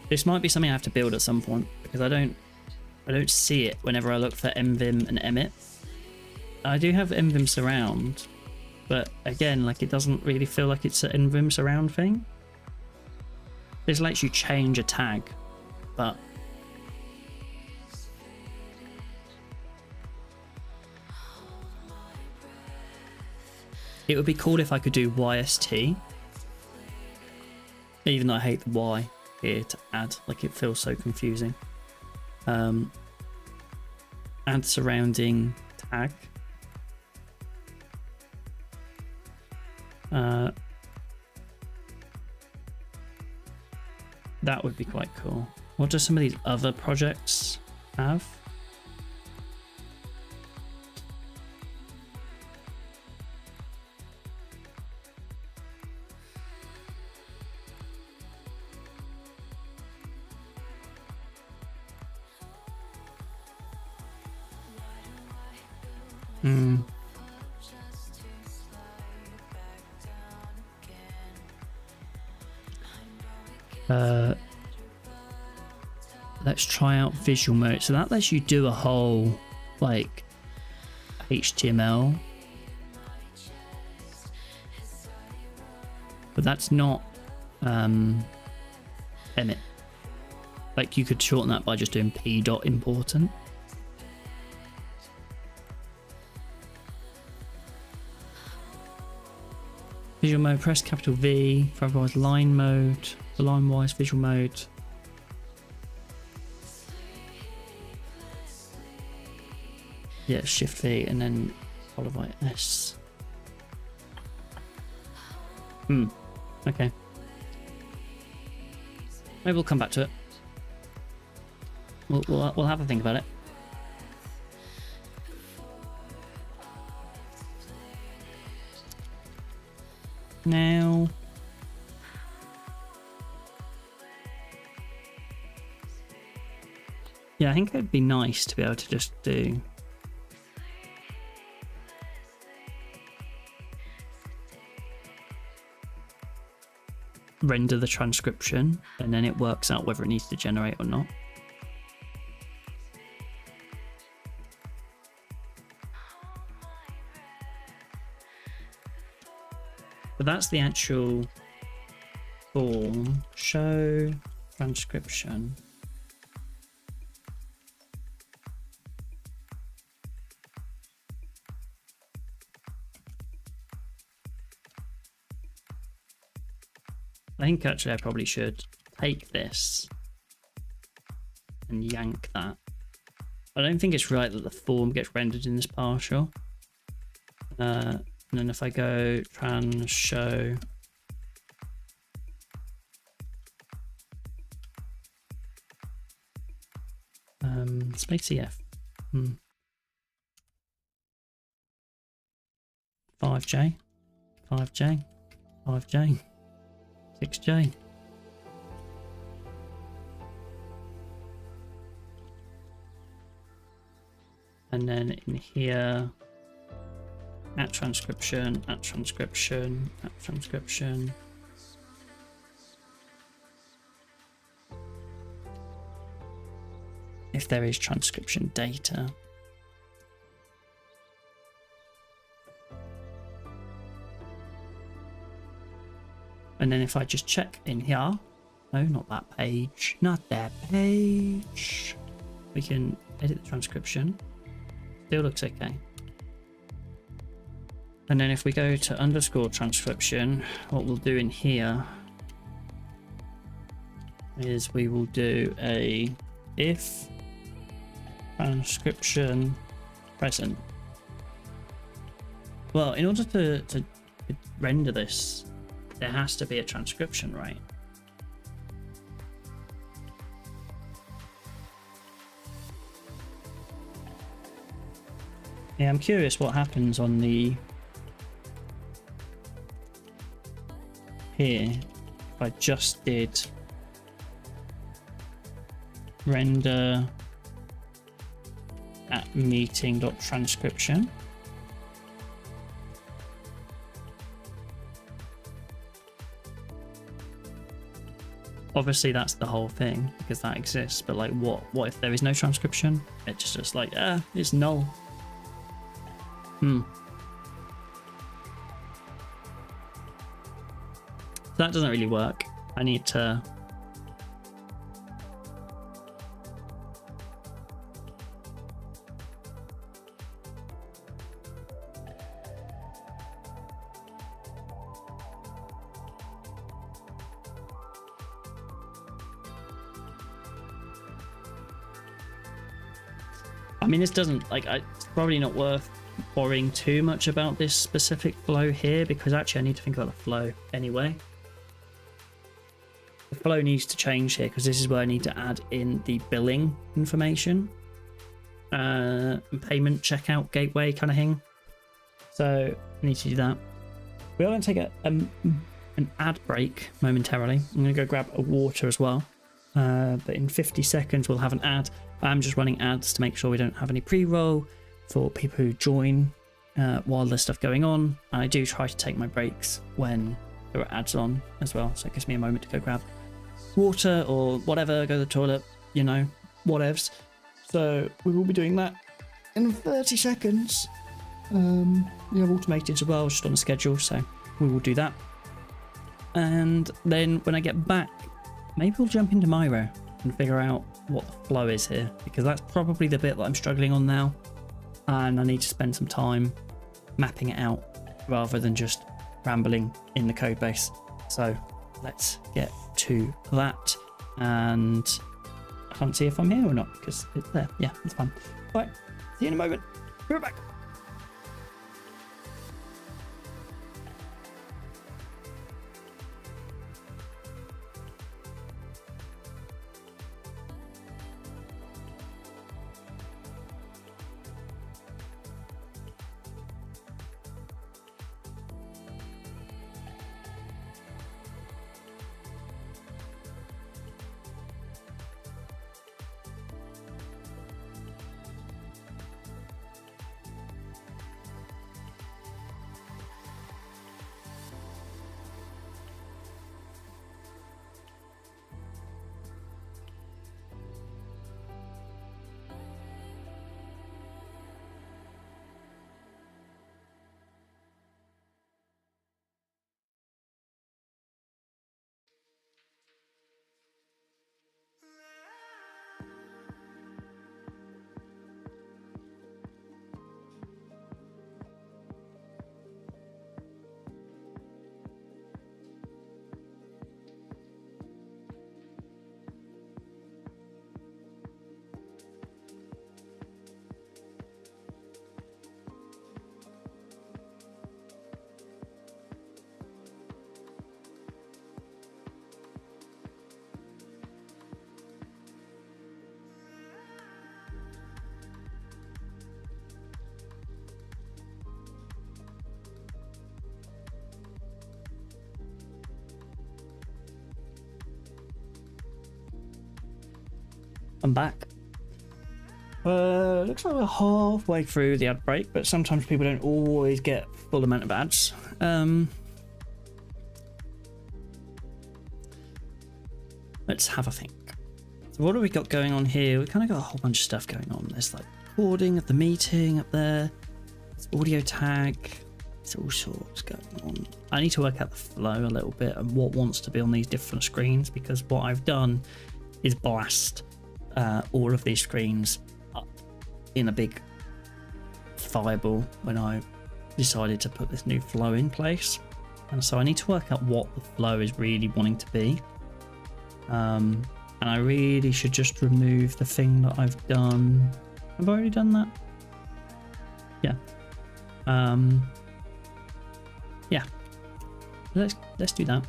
this might be something I have to build at some point, because I don't see it whenever I look for nvim and emit. I do have nvim surround, but again, like, it doesn't really feel like it's an nvim surround thing. This lets you change a tag, but it would be cool if I could do YST, even though I hate the Y here to add, like, it feels so confusing. Add surrounding tag. That would be quite cool. What do some of these other projects have? Let's try out visual mode. So that lets you do a whole like HTML, but that's not emit. Like you could shorten that by just doing p.important. Visual mode, press capital V for otherwise line mode, for line wise visual mode. Yeah, shift V and then followed by S. Okay. Maybe we'll come back to it. We'll have a think about it. Now, yeah, I think it'd be nice to be able to just do render the transcription and then it works out whether it needs to generate or not. But that's the actual form. Show transcription. I think actually I probably should take this and yank that. I don't think it's right that the form gets rendered in this partial. And then if I go trans show space EF 5J 5J 5J 6J. And then in here, at transcription, at transcription, at transcription. If there is transcription data. And then if I just check in here, no, not that page, not that page. We can edit the transcription. Still looks okay. And then if we go to underscore transcription, what we'll do in here is we will do a if transcription present. Well, in order to render this, there has to be a transcription, right? Yeah, I'm curious what happens on the here if I just did render at meeting.transcription. Obviously that's the whole thing because that exists, but like what if there is no transcription? It's just like it's null. That doesn't really work. I need to I mean, this doesn't like it's probably not worth worrying too much about this specific flow here because actually I need to think about the flow anyway. The flow needs to change here because this is where I need to add in the billing information, payment checkout gateway kind of thing. So I need to do that. We are going to take an ad break momentarily. I'm going to go grab a water as well. But in 50 seconds we'll have an ad. I'm just running ads to make sure we don't have any pre-roll for people who join while there's stuff going on. And I do try to take my breaks when there are ads on as well, so it gives me a moment to go grab water or whatever, go to the toilet, you know, whatevs. So we will be doing that in 30 seconds. We have automated as well, just on the schedule, so we will do that. And then when I get back, maybe we'll jump into Miro and figure out what the flow is here, because that's probably the bit that I'm struggling on now, and I need to spend some time mapping it out rather than just rambling in the code base. So let's get to that, and I can't see if I'm here or not because it's there. Yeah, it's fine. Right, see you in a moment. Be right back. I'm back. Looks like we're halfway through the ad break, but sometimes people don't always get full amount of ads. Let's have a think. So what have we got going on here? We kind of got a whole bunch of stuff going on. There's like recording of the meeting up there. There's audio tag. There's all sorts going on. I need to work out the flow a little bit and what wants to be on these different screens, because what I've done is blast all of these screens up in a big fireball when I decided to put this new flow in place. And so I need to work out what the flow is really wanting to be. And I really should just remove the thing that I've done. Have I already done that? Yeah. Yeah. Let's do that.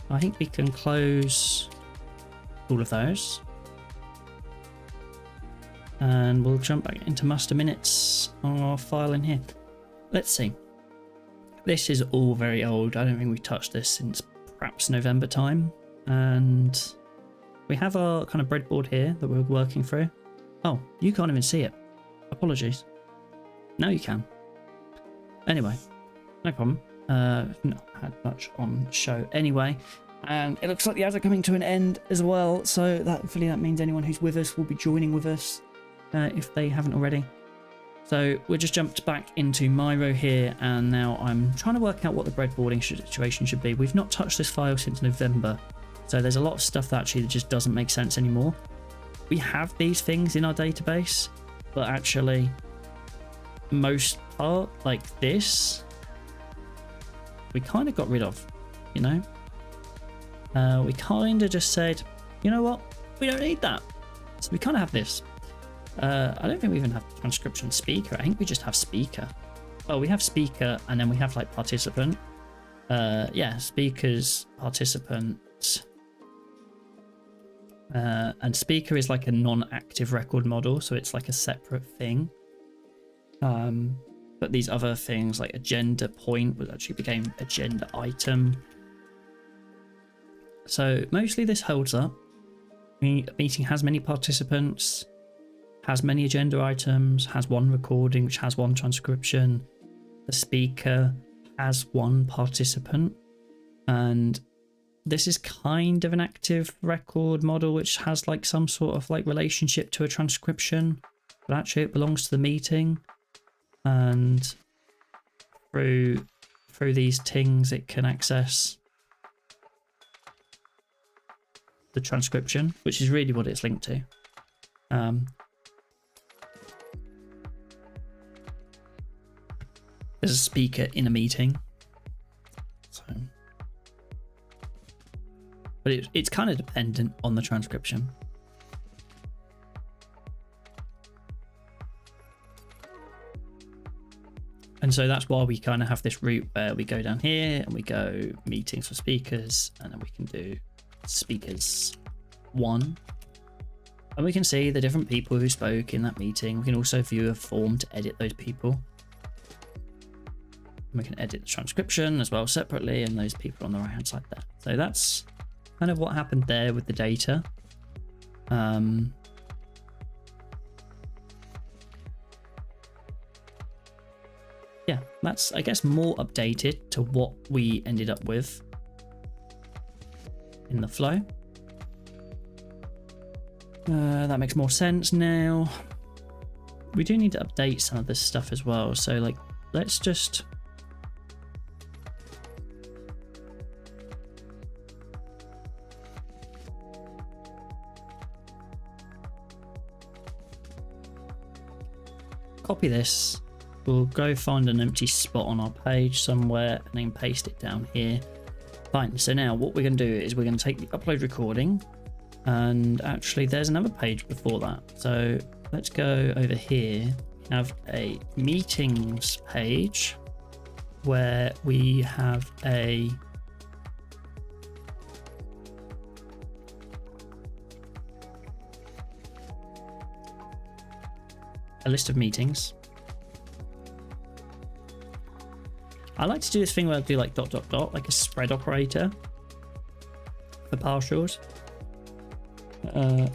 I think we can close all of those. And we'll jump back into master minutes on our file in here. Let's see. This is all very old. I don't think we've touched this since perhaps November time. And we have our kind of breadboard here that we're working through. Oh, you can't even see it. Apologies. Now you can. Anyway, no problem. Not had much on show anyway. And it looks like the ads are coming to an end as well. So that hopefully that means anyone who's with us will be joining with us if they haven't already. So we just jumped back into Miro here, and now I'm trying to work out what the breadboarding situation should be. We've not touched this file since November, so there's a lot of stuff that actually just doesn't make sense anymore. We have these things in our database, but actually most part, like this, we kind of got rid of, you know? We kind of just said, you know what, we don't need that. So we kind of have this. I don't think we even have transcription speaker. I think we just have speaker. Oh, we have speaker, and then we have like participant. Yeah, speakers, participant. And speaker is like a non-active record model, so it's like a separate thing. But these other things like agenda point was actually became agenda item. So mostly this holds up. A meeting has many participants, has many agenda items, has one recording which has one transcription. The speaker has one participant, and this is kind of an active record model, which has like some sort of like relationship to a transcription, but actually it belongs to the meeting, and through these things it can access the transcription, which is really what it's linked to. There's a speaker in a meeting, so, but it's kind of dependent on the transcription. And so that's why we kind of have this route where we go down here and we go meetings for speakers, and then we can do speakers 1, and we can see the different people who spoke in that meeting. We can also view a form to edit those people. And we can edit the transcription as well separately, and those people on the right hand side there. So that's kind of what happened there with the data. Yeah, that's, I guess, more updated to what we ended up with in the flow. That makes more sense now. We do need to update some of this stuff as well. So like, let's just copy this. We'll go find an empty spot on our page somewhere and then paste it down here. Fine. So now what we're going to do is we're going to take the upload recording, and actually there's another page before that. So let's go over here. We have a meetings page where we have a list of meetings. I like to do this thing where I do like ... like a spread operator for partials. And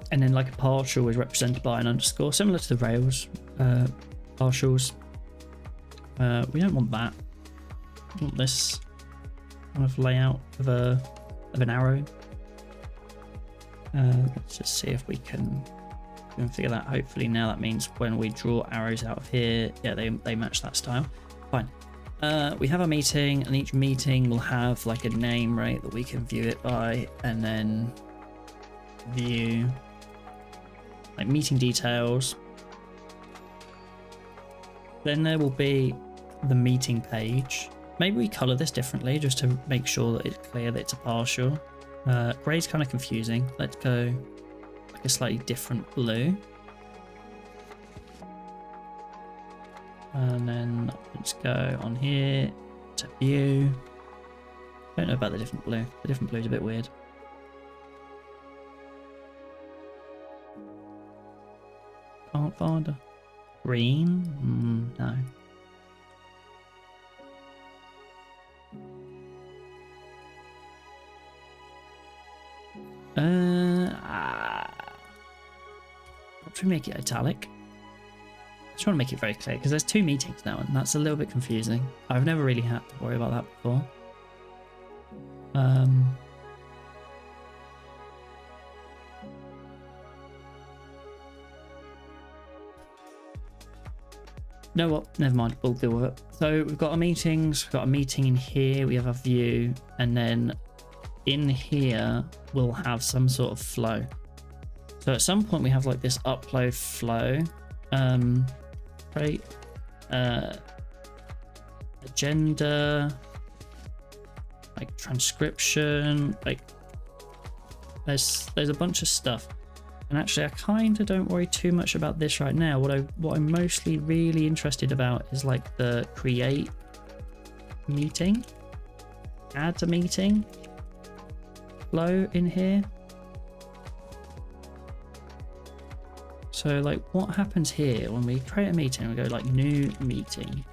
then like a partial is represented by an underscore, similar to the Rails partials. We don't want that. We want this kind of layout of an arrow. Let's just see if we can figure that. Hopefully now that means when we draw arrows out of here, yeah, they match that style. Fine. We have a meeting, and each meeting will have like a name, right, that we can view it by, and then view like meeting details. Then there will be the meeting page. Maybe we color this differently just to make sure that it's clear that it's a partial. Gray's kind of confusing. Let's go like a slightly different blue. And then let's go on here to view. Don't know about the different blue. The different blue is a bit weird. Can't find a green. No. Should we make it italic? I just want to make it very clear because there's 2 meetings now, and that's a little bit confusing. I've never really had to worry about that before. No, what? Never mind. We'll deal with it. So we've got our meetings. We've got a meeting in here. We have a view, and then in here we'll have some sort of flow. So at some point we have like this upload flow, right? Agenda, like transcription, like there's a bunch of stuff. And actually I kind of don't worry too much about this right now. What I'm mostly really interested about is like the create meeting, add to meeting flow in here. So like what happens here when we create a meeting, we go like new meeting.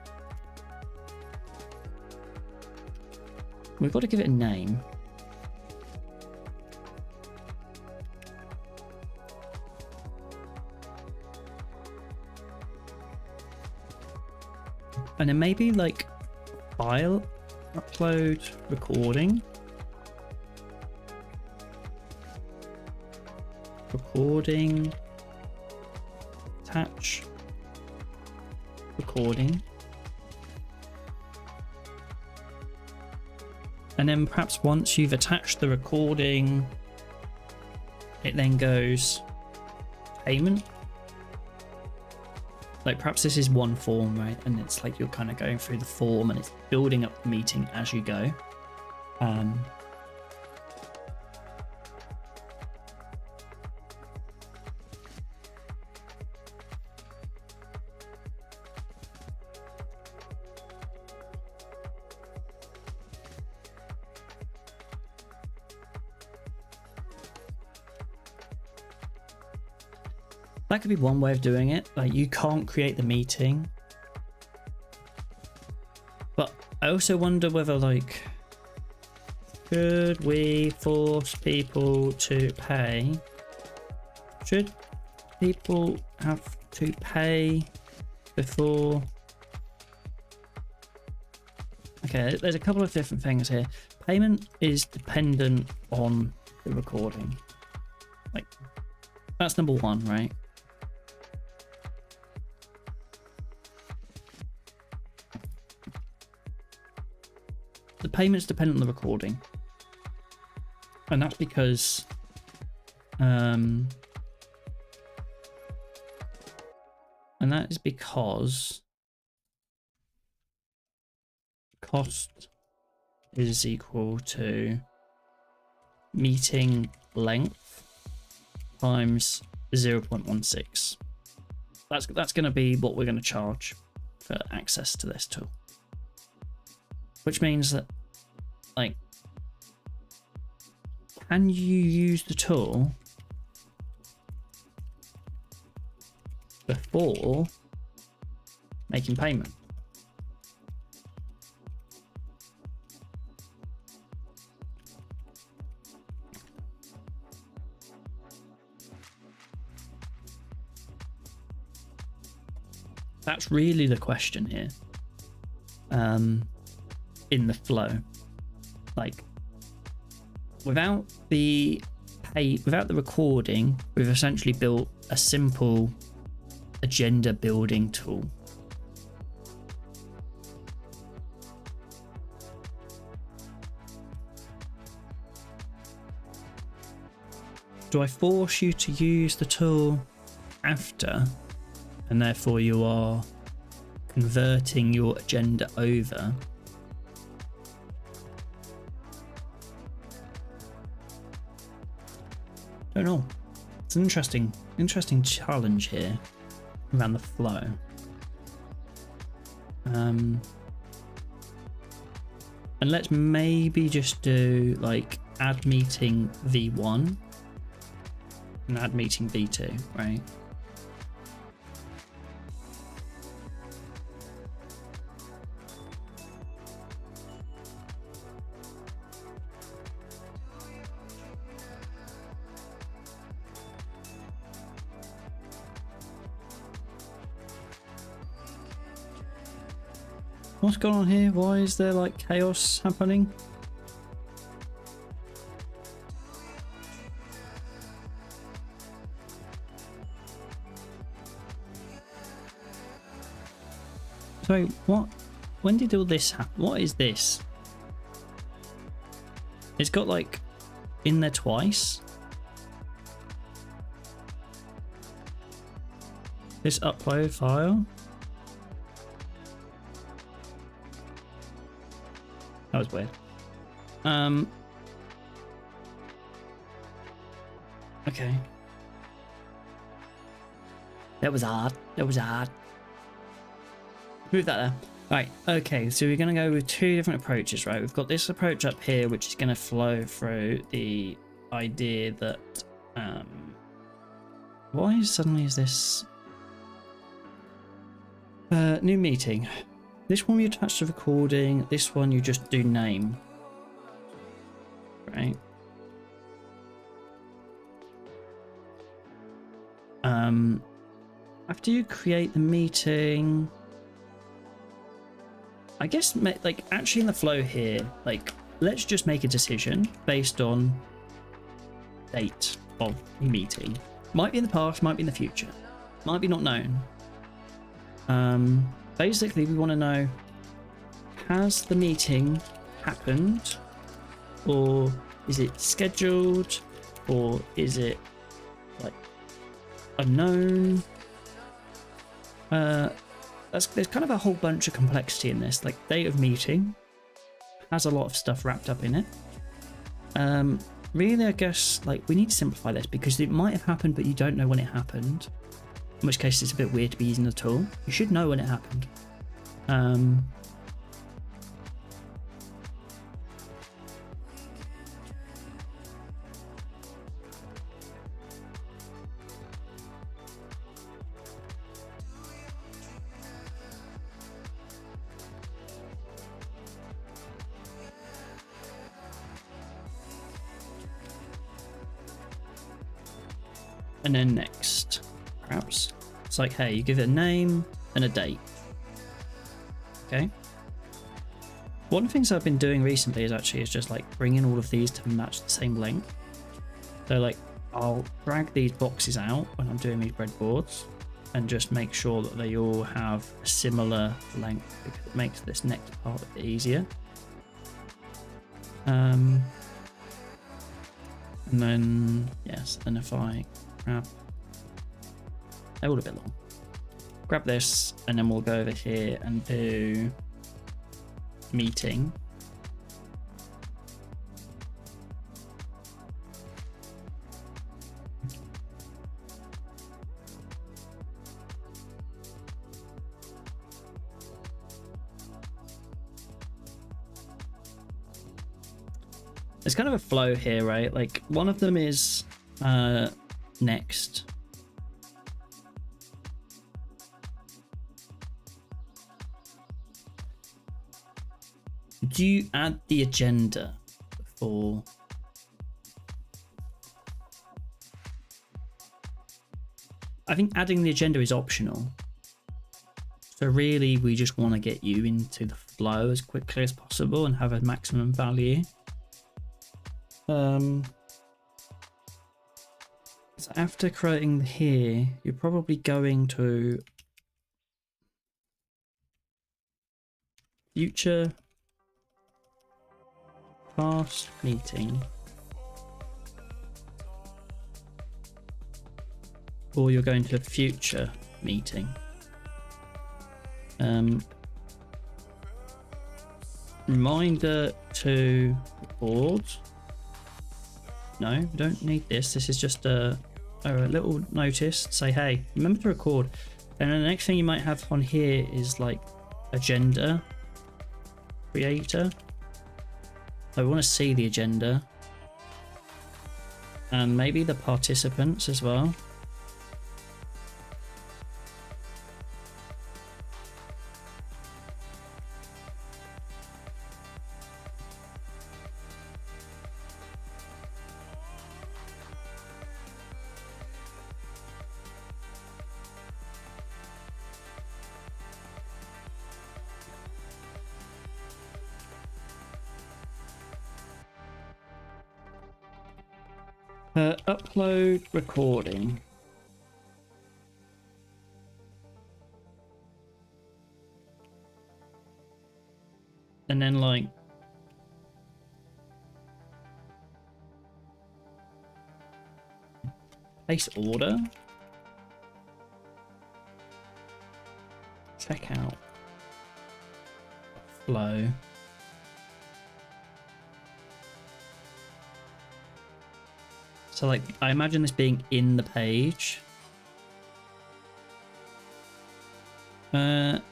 We've got to give it a name. And then maybe like file, upload recording, attach recording, and then perhaps once you've attached the recording, it then goes payment. Like perhaps this is one form, right? And it's like you're kind of going through the form and it's building up the meeting as you go. That could be one way of doing it. Like you can't create the meeting. But I also wonder whether like, should we force people to pay? Should people have to pay before? Okay, there's a couple of different things here. Payment is dependent on the recording. Like that's number one, right? The payment's dependent on the recording, and that's because cost is equal to meeting length times 0.16. That's going to be what we're going to charge for access to this tool. Which means that, like, can you use the tool before making payment? That's really the question here. In the flow, like without the recording, we've essentially built a simple agenda building tool. Do I force you to use the tool after, and therefore you are converting your agenda over? I don't know. It's an interesting challenge here around the flow. And let's maybe just do like add meeting v1 and add meeting v2, right? What's going on here? Why is there like chaos happening? So what? When did all this happen? What is this? It's got like in there twice. This upload file. That was weird. Okay. That was odd. Move that there. Right, okay, so we're going to go with two different approaches, right? We've got this approach up here, which is going to flow through the idea that... why suddenly is this... new meeting. This one we attach to recording, this one you just do name. Right? After you create the meeting... I guess like actually in the flow here, like let's just make a decision based on date of meeting. Might be in the past, might be in the future, might be not known. Basically we want to know, has the meeting happened, or is it scheduled, or is it like unknown? There's kind of a whole bunch of complexity in this. Like date of meeting has a lot of stuff wrapped up in it. Really, I guess like we need to simplify this because it might have happened, but you don't know when it happened. In which case, it's a bit weird to be using the tool. You should know when it happened. And then next, perhaps it's like, hey, you give it a name and a date. Okay. One of the things I've been doing recently is just like bringing all of these to match the same length. So like I'll drag these boxes out when I'm doing these breadboards and just make sure that they all have a similar length because it makes this next part a bit easier. And then yes, and if I grab, they're all a bit long. Grab this, and then we'll go over here and do meeting. There's kind of a flow here, right? Like one of them is next. Do you add the agenda before? I think adding the agenda is optional. So really we just want to get you into the flow as quickly as possible and have a maximum value. So after creating here, you're probably going to future past meeting, or you're going to future meeting. Reminder to record. No, we don't need this. This is just a little notice to say, hey, remember to record. And then the next thing you might have on here is like agenda creator. I want to see the agenda and maybe the participants as well. Upload recording. And then like place order. Check out flow. So like, I imagine this being in the page. I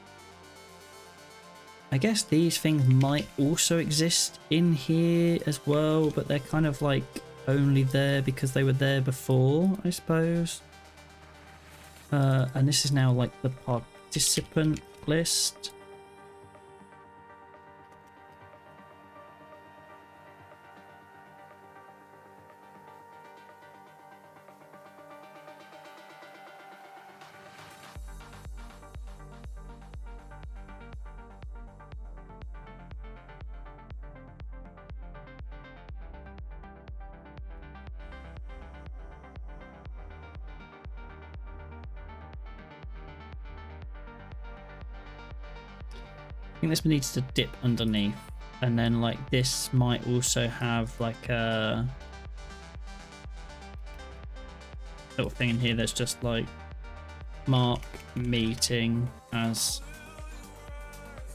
guess these things might also exist in here as well, but they're kind of like only there because they were there before, I suppose. And this is now like the participant list. think this needs to dip underneath, and then like this might also have like a little thing in here that's just like mark meeting as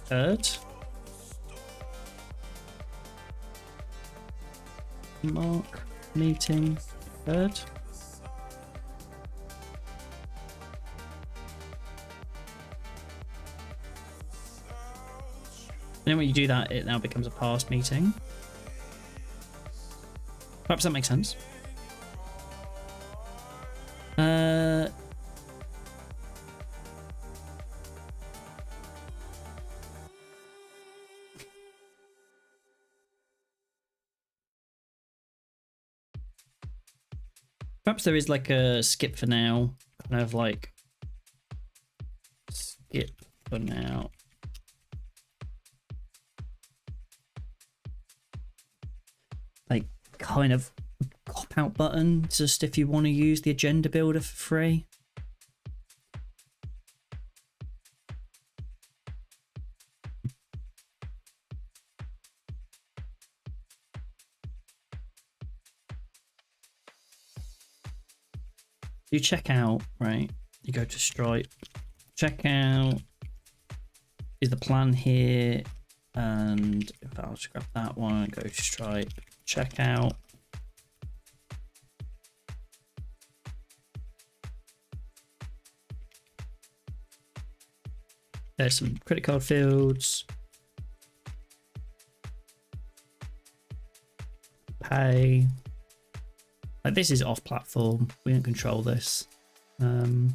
heard. Mark meeting heard. Then when you do that, it now becomes a past meeting. Perhaps that makes sense. Perhaps there is like a skip for now, kind of like skip for now. Like kind of cop out button just if you want to use the agenda builder for free. You check out, right? You go to Stripe, check out is the plan here, and if I'll just grab that one, go to Stripe, check out. There's some credit card fields, pay. Like this is off platform, we don't control this. And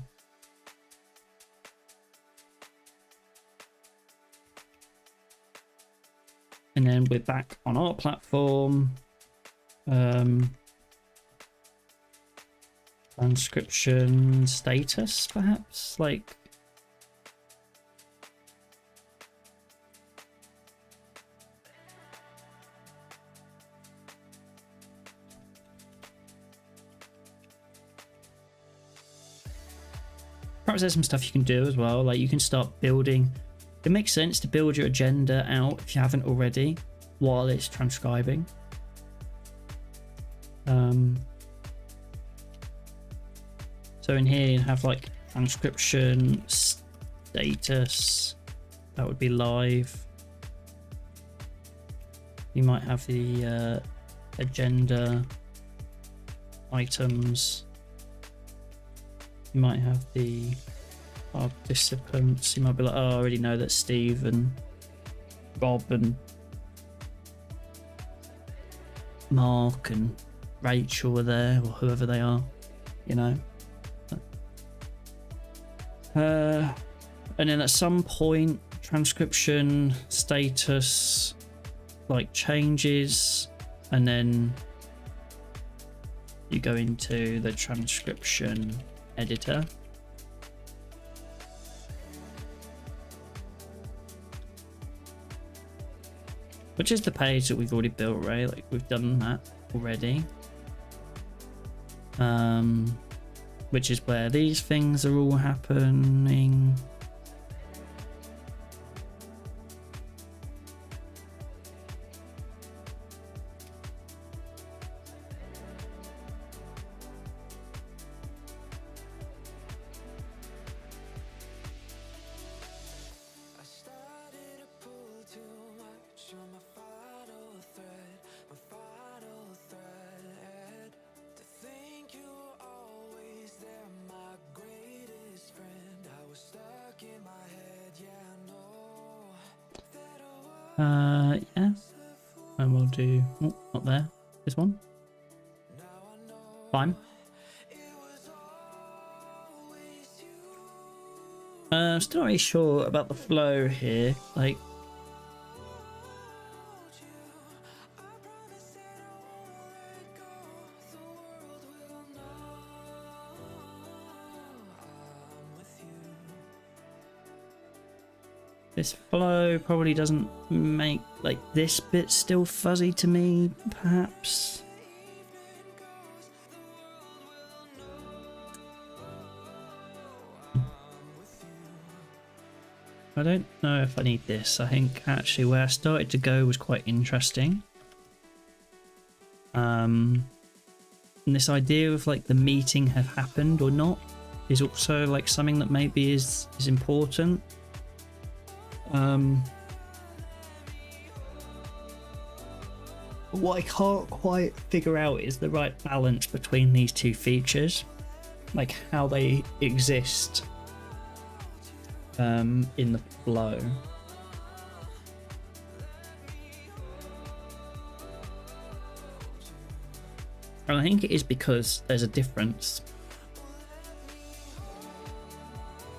then we're back on our platform. Transcription status, perhaps, like. Perhaps there's some stuff you can do as well, like you can start building. It makes sense to build your agenda out if you haven't already while it's transcribing. So in here you have like transcription status, that would be live. You might have the agenda items. You might have the participants. You might be like, oh, I already know that Steve and Bob and Mark and Rachel are there, or whoever they are, you know. And then at some point, transcription status like changes, and then you go into the transcription editor. Which is the page that we've already built, right? Like we've done that already. Which is where these things are all happening. Yeah, and we'll do, oh, not there, this one, fine. I'm still not really sure about the flow here, like, this flow probably doesn't make, like, this bit still fuzzy to me, perhaps. I don't know if I need this. I think actually where I started to go was quite interesting. And this idea of like the meeting have happened or not is also like something that maybe is important. What I can't quite figure out is the right balance between these two features, like how they exist in the flow. And I think it is because there's a difference.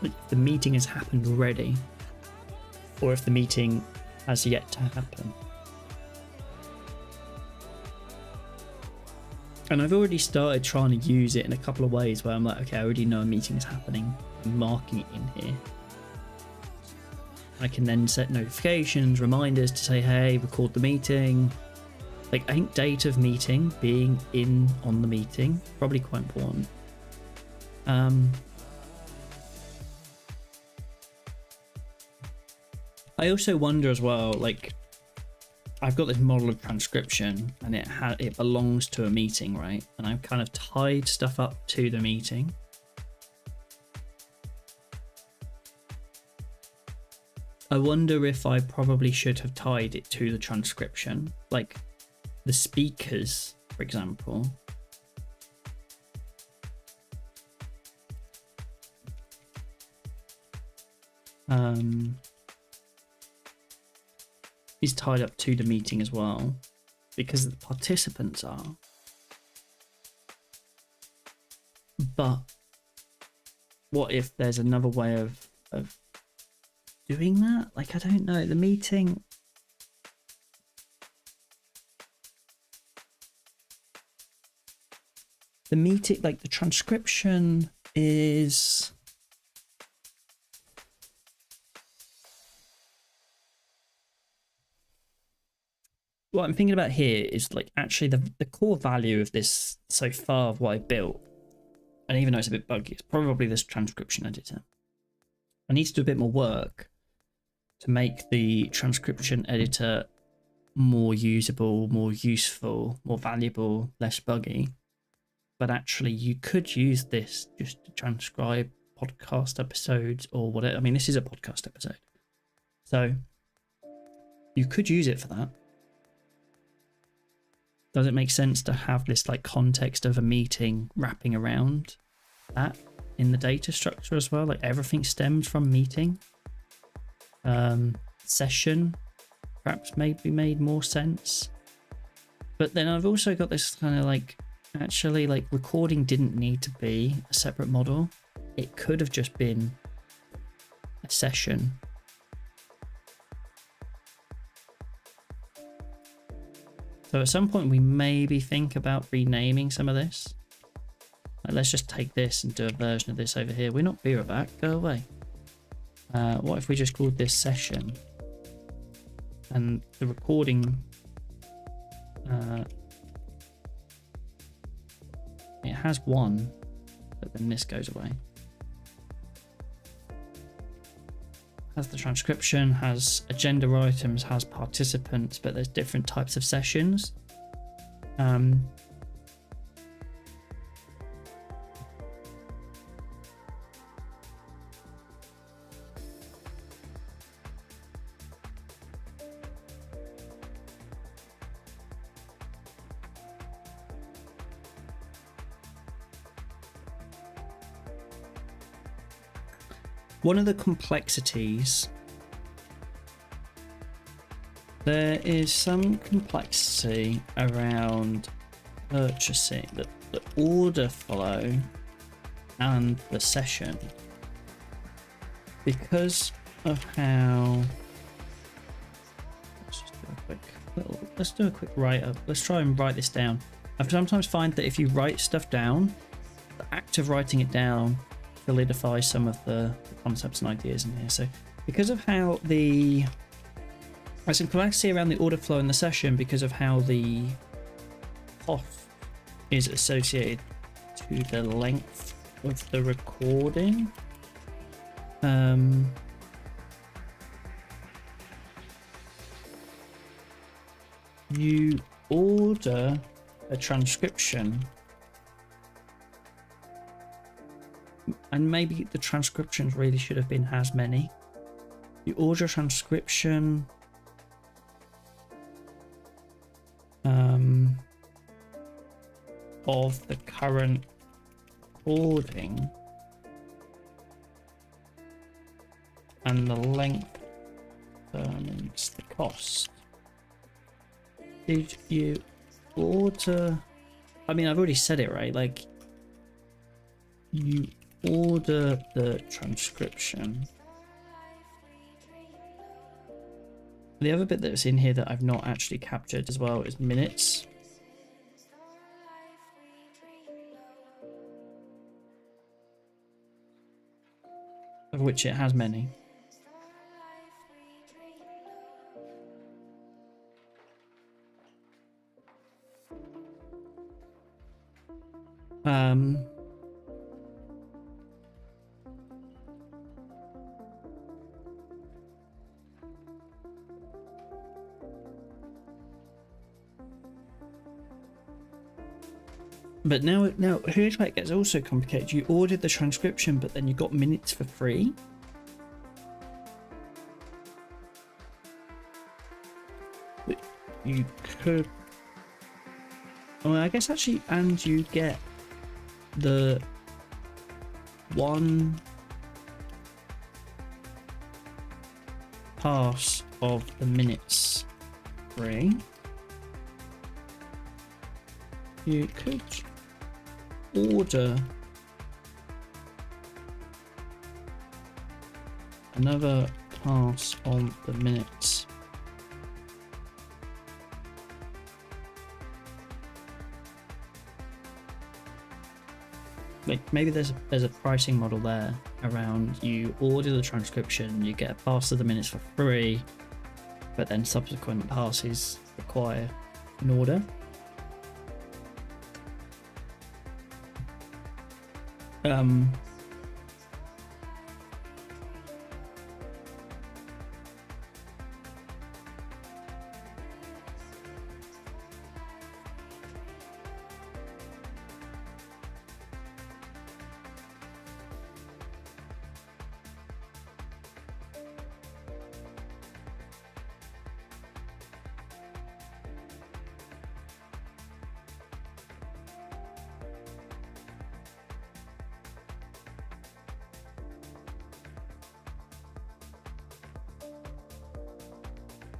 Like if the meeting has happened already, or if the meeting has yet to happen. And I've already started trying to use it in a couple of ways where I'm like, okay, I already know a meeting is happening. I'm marking it in here. I can then set notifications, reminders to say, hey, record the meeting. Like, I think date of meeting, being in on the meeting, probably quite important. I also wonder as well, like, I've got this model of transcription and it belongs to a meeting, right? And I've kind of tied stuff up to the meeting. I wonder if I probably should have tied it to the transcription, like the speakers, for example. Is tied up to the meeting as well, because the participants are. But what if there's another way of doing that? Like, I don't know. The meeting. Like the transcription is. What I'm thinking about here is like actually the core value of this so far of what I built, and even though it's a bit buggy, it's probably this transcription editor. I need to do a bit more work to make the transcription editor more usable, more useful, more valuable, less buggy. But actually you could use this just to transcribe podcast episodes or whatever. I mean, this is a podcast episode, so you could use it for that. Does it make sense to have this like context of a meeting wrapping around that in the data structure as well? Like everything stems from meeting. Session perhaps maybe made more sense. But then I've also got this kind of like, actually like recording didn't need to be a separate model. It could have just been a session. So at some point we maybe think about renaming some of this. Like, let's just take this and do a version of this over here. We're not beer back, go away. What if we just called this session? And the recording, it has one, but then this goes away. Has the transcription, has agenda items, has participants, but there's different types of sessions. One of the complexities, there is some complexity around purchasing, the order flow and the session, because of how, let's do a quick write up. Let's try and write this down. I sometimes find that if you write stuff down, the act of writing it down solidifies some of the concepts and ideas in here. So because of how there's some complexity around the order flow in the session, because of how the cost is associated to the length of the recording. you order a transcription, and maybe the transcriptions really should have been has many. You order a transcription of the current recording, and the length determines the cost. Did you order? I mean, I've already said it, right? Like, you order the transcription. The other bit that's in here that I've not actually captured as well is minutes. Of which it has many. But now here's where it gets also complicated. You ordered the transcription, but then you got minutes for free. But you could. Well, I guess actually, and you get the one pass of the minutes free. You could order another pass on the minutes. Like maybe there's a pricing model there around you order the transcription, you get a pass of the minutes for free, but then subsequent passes require an order.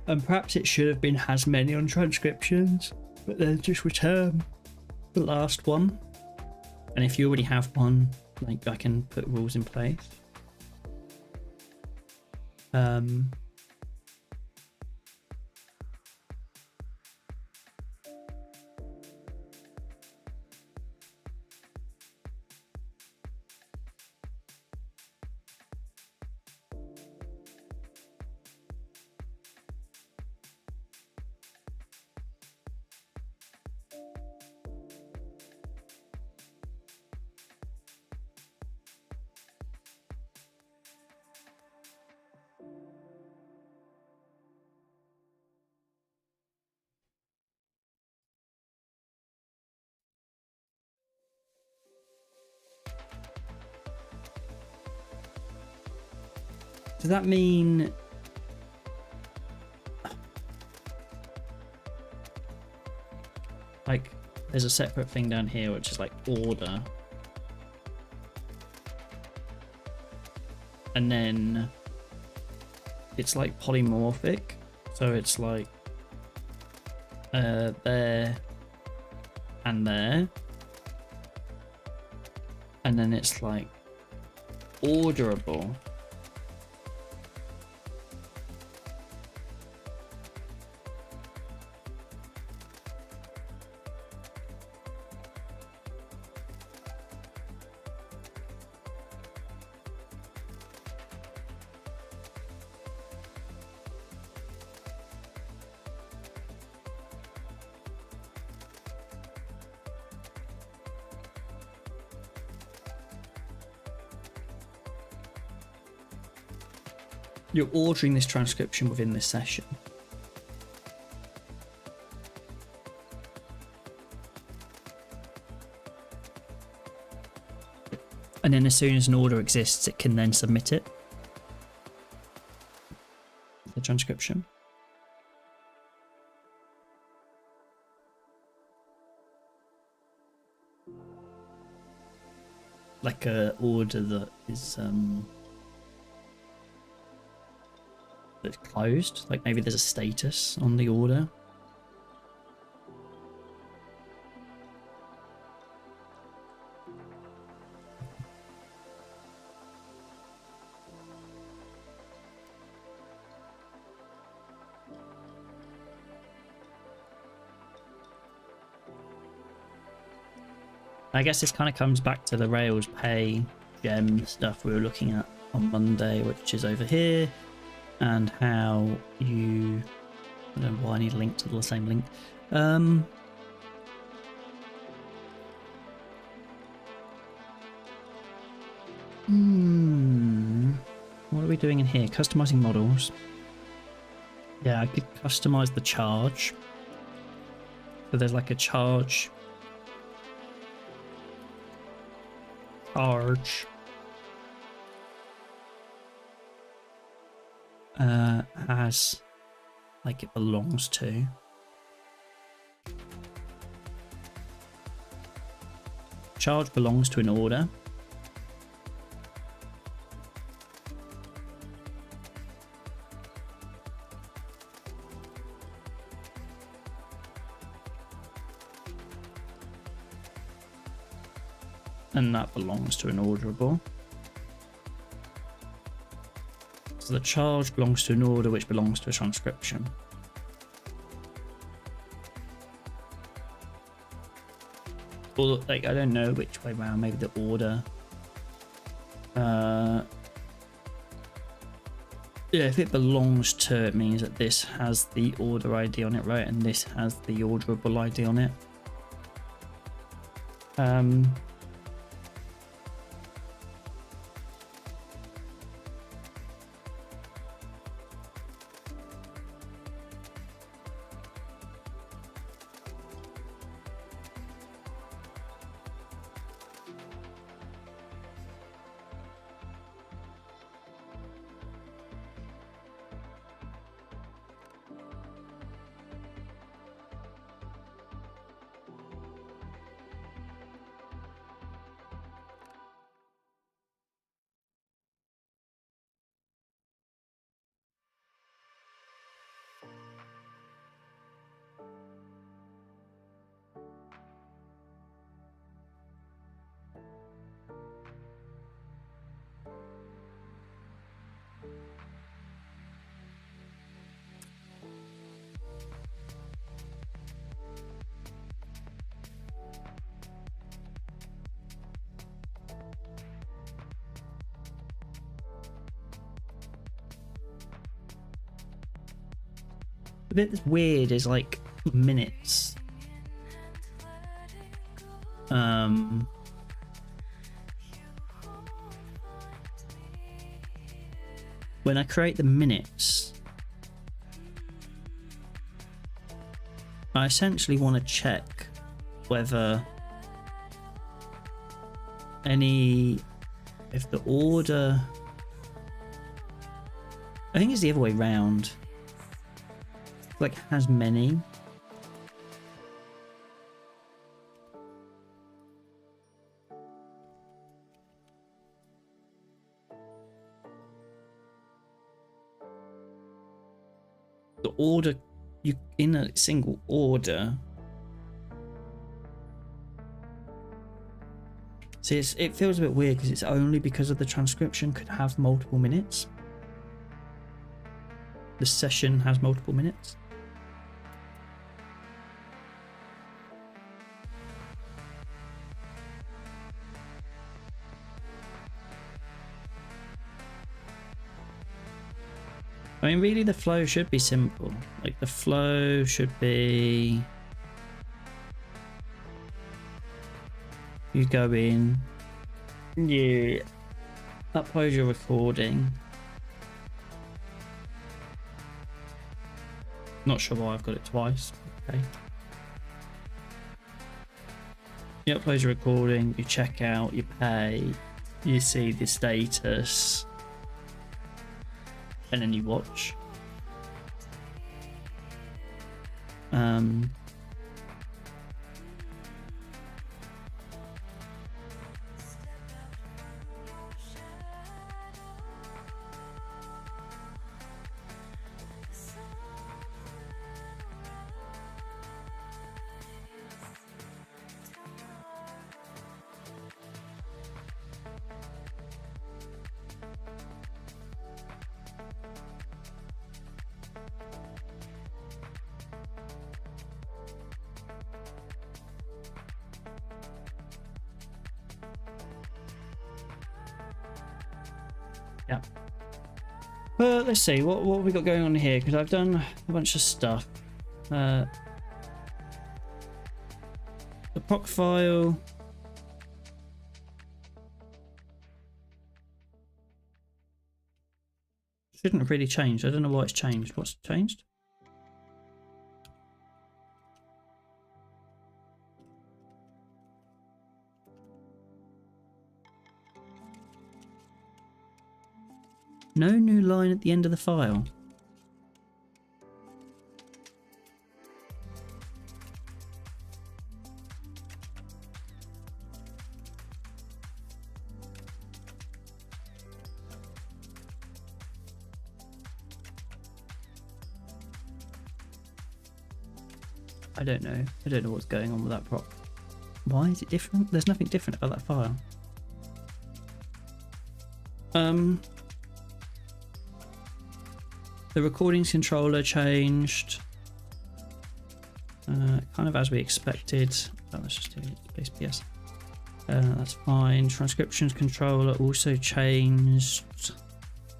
And perhaps it should have been has many on transcriptions, but then just return the last one. And if you already have one, like I can put rules in place. Does that mean like there's a separate thing down here which is like order, and then it's like polymorphic, so it's like there and there, and then it's like orderable. You're ordering this transcription within this session. And then as soon as an order exists, it can then submit it. The transcription. Like a order that is that's closed. Like maybe there's a status on the order. I guess this kind of comes back to the Rails pay gem stuff we were looking at on Monday, which is over here, and how you... I don't know why I need a link to the same link. What are we doing in here? Customizing models. Yeah, I could customize the charge. So there's like a charge... has like it belongs to. Charge belongs to an order. And that belongs to an orderable. So the charge belongs to an order which belongs to a transcription. Or like I don't know which way around, maybe the order. Yeah, if it belongs to, it means that this has the order ID on it, right? And this has the orderable ID on it. The bit that's weird is like minutes. When I create the minutes, I essentially want to check whether if the order, I think it's the other way round, like has many. The order, you in a single order. See, it feels a bit weird because it's only because of the transcription could have multiple minutes. The session has multiple minutes. I mean, really, the flow should be simple. Like, the flow should be... You go in, you upload your recording. Not sure why I've got it twice. Okay. You upload your recording, you check out, you pay, you see the status, and then you watch. Yeah. But let's see, what have we got going on here? Because I've done a bunch of stuff. The proc file. Shouldn't have really changed. I don't know why it's changed. What's changed? No new line at the end of the file. I don't know. I don't know what's going on with that prop. Why is it different? There's nothing different about that file. The recordings controller changed. Kind of as we expected. Oh, let's just do space PS. That's fine. Transcriptions controller also changed.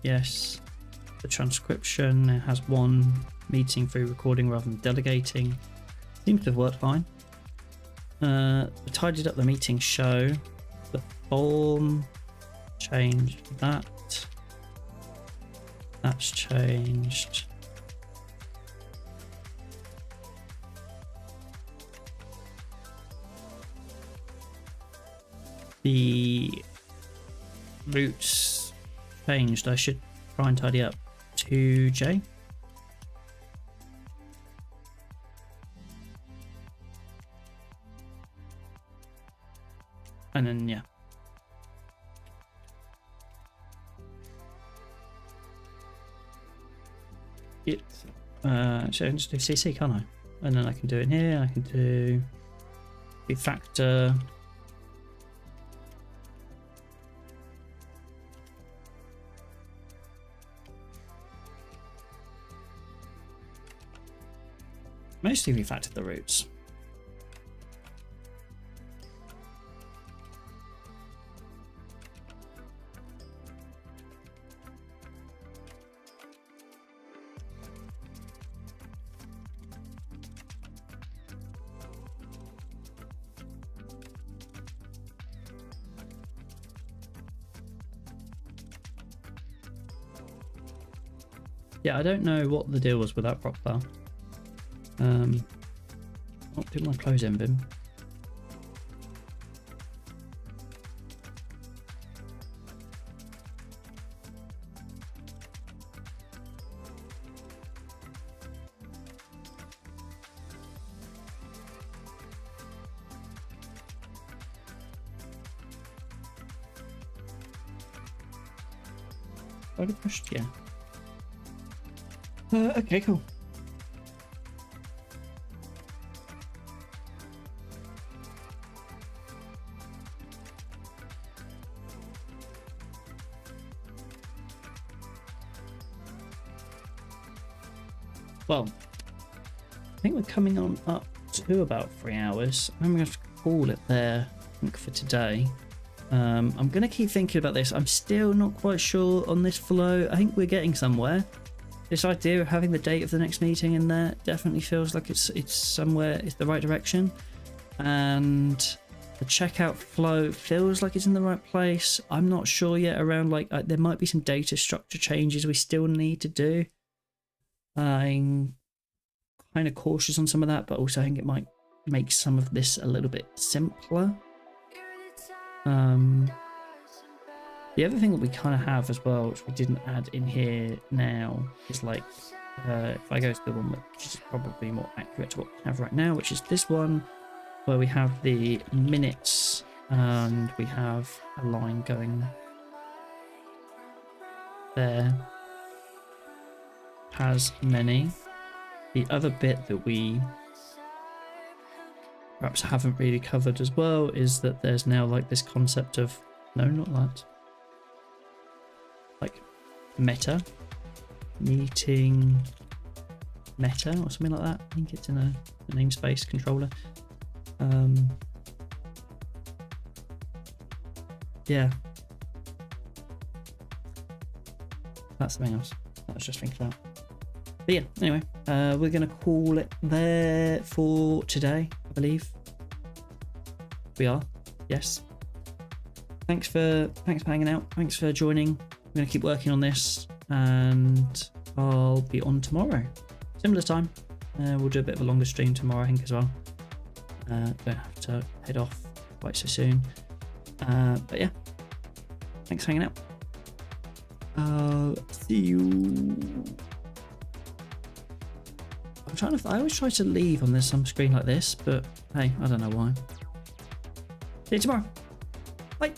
Yes. The transcription has one meeting through recording rather than delegating. Seems to have worked fine. We tidied up the meeting show. The form changed that. That's changed. The routes changed. I should try and tidy up 2J. And then, yeah. So I can just do CC, can't I? And then I can do it in here. I can do factor. Mostly refactored the routes. Yeah, I don't know what the deal was with that prop file. What did my close in bin? Already pushed, yeah. Okay, cool. Well, I think we're coming on up to about 3 hours. I'm going to have to call it there, I think, for today. I'm going to keep thinking about this. I'm still not quite sure on this flow. I think we're getting somewhere. This idea of having the date of the next meeting in there definitely feels like it's somewhere, it's the right direction. And the checkout flow feels like it's in the right place. I'm not sure yet around, like, there might be some data structure changes we still need to do. I'm kind of cautious on some of that, but also I think it might make some of this a little bit simpler. The other thing that we kind of have as well, which we didn't add in here now, is like, if I go to the one which is probably more accurate to what we have right now, which is this one, where we have the minutes and we have a line going there. Has many. The other bit that we perhaps haven't really covered as well is that there's now like this concept of, no, not that, like meta, meeting meta or something like that. I think it's in a namespace controller. Yeah, that's something else I was just thinking about. But yeah, anyway, we're going to call it there for today, I believe. We are, yes. Thanks for hanging out. Thanks for joining. I'm going to keep working on this, and I'll be on tomorrow. Similar time. We'll do a bit of a longer stream tomorrow, I think, as well. Don't have to head off quite so soon. But yeah, thanks for hanging out. See you. I always try to leave on some screen like this, but hey, I don't know why. See you tomorrow. Bye.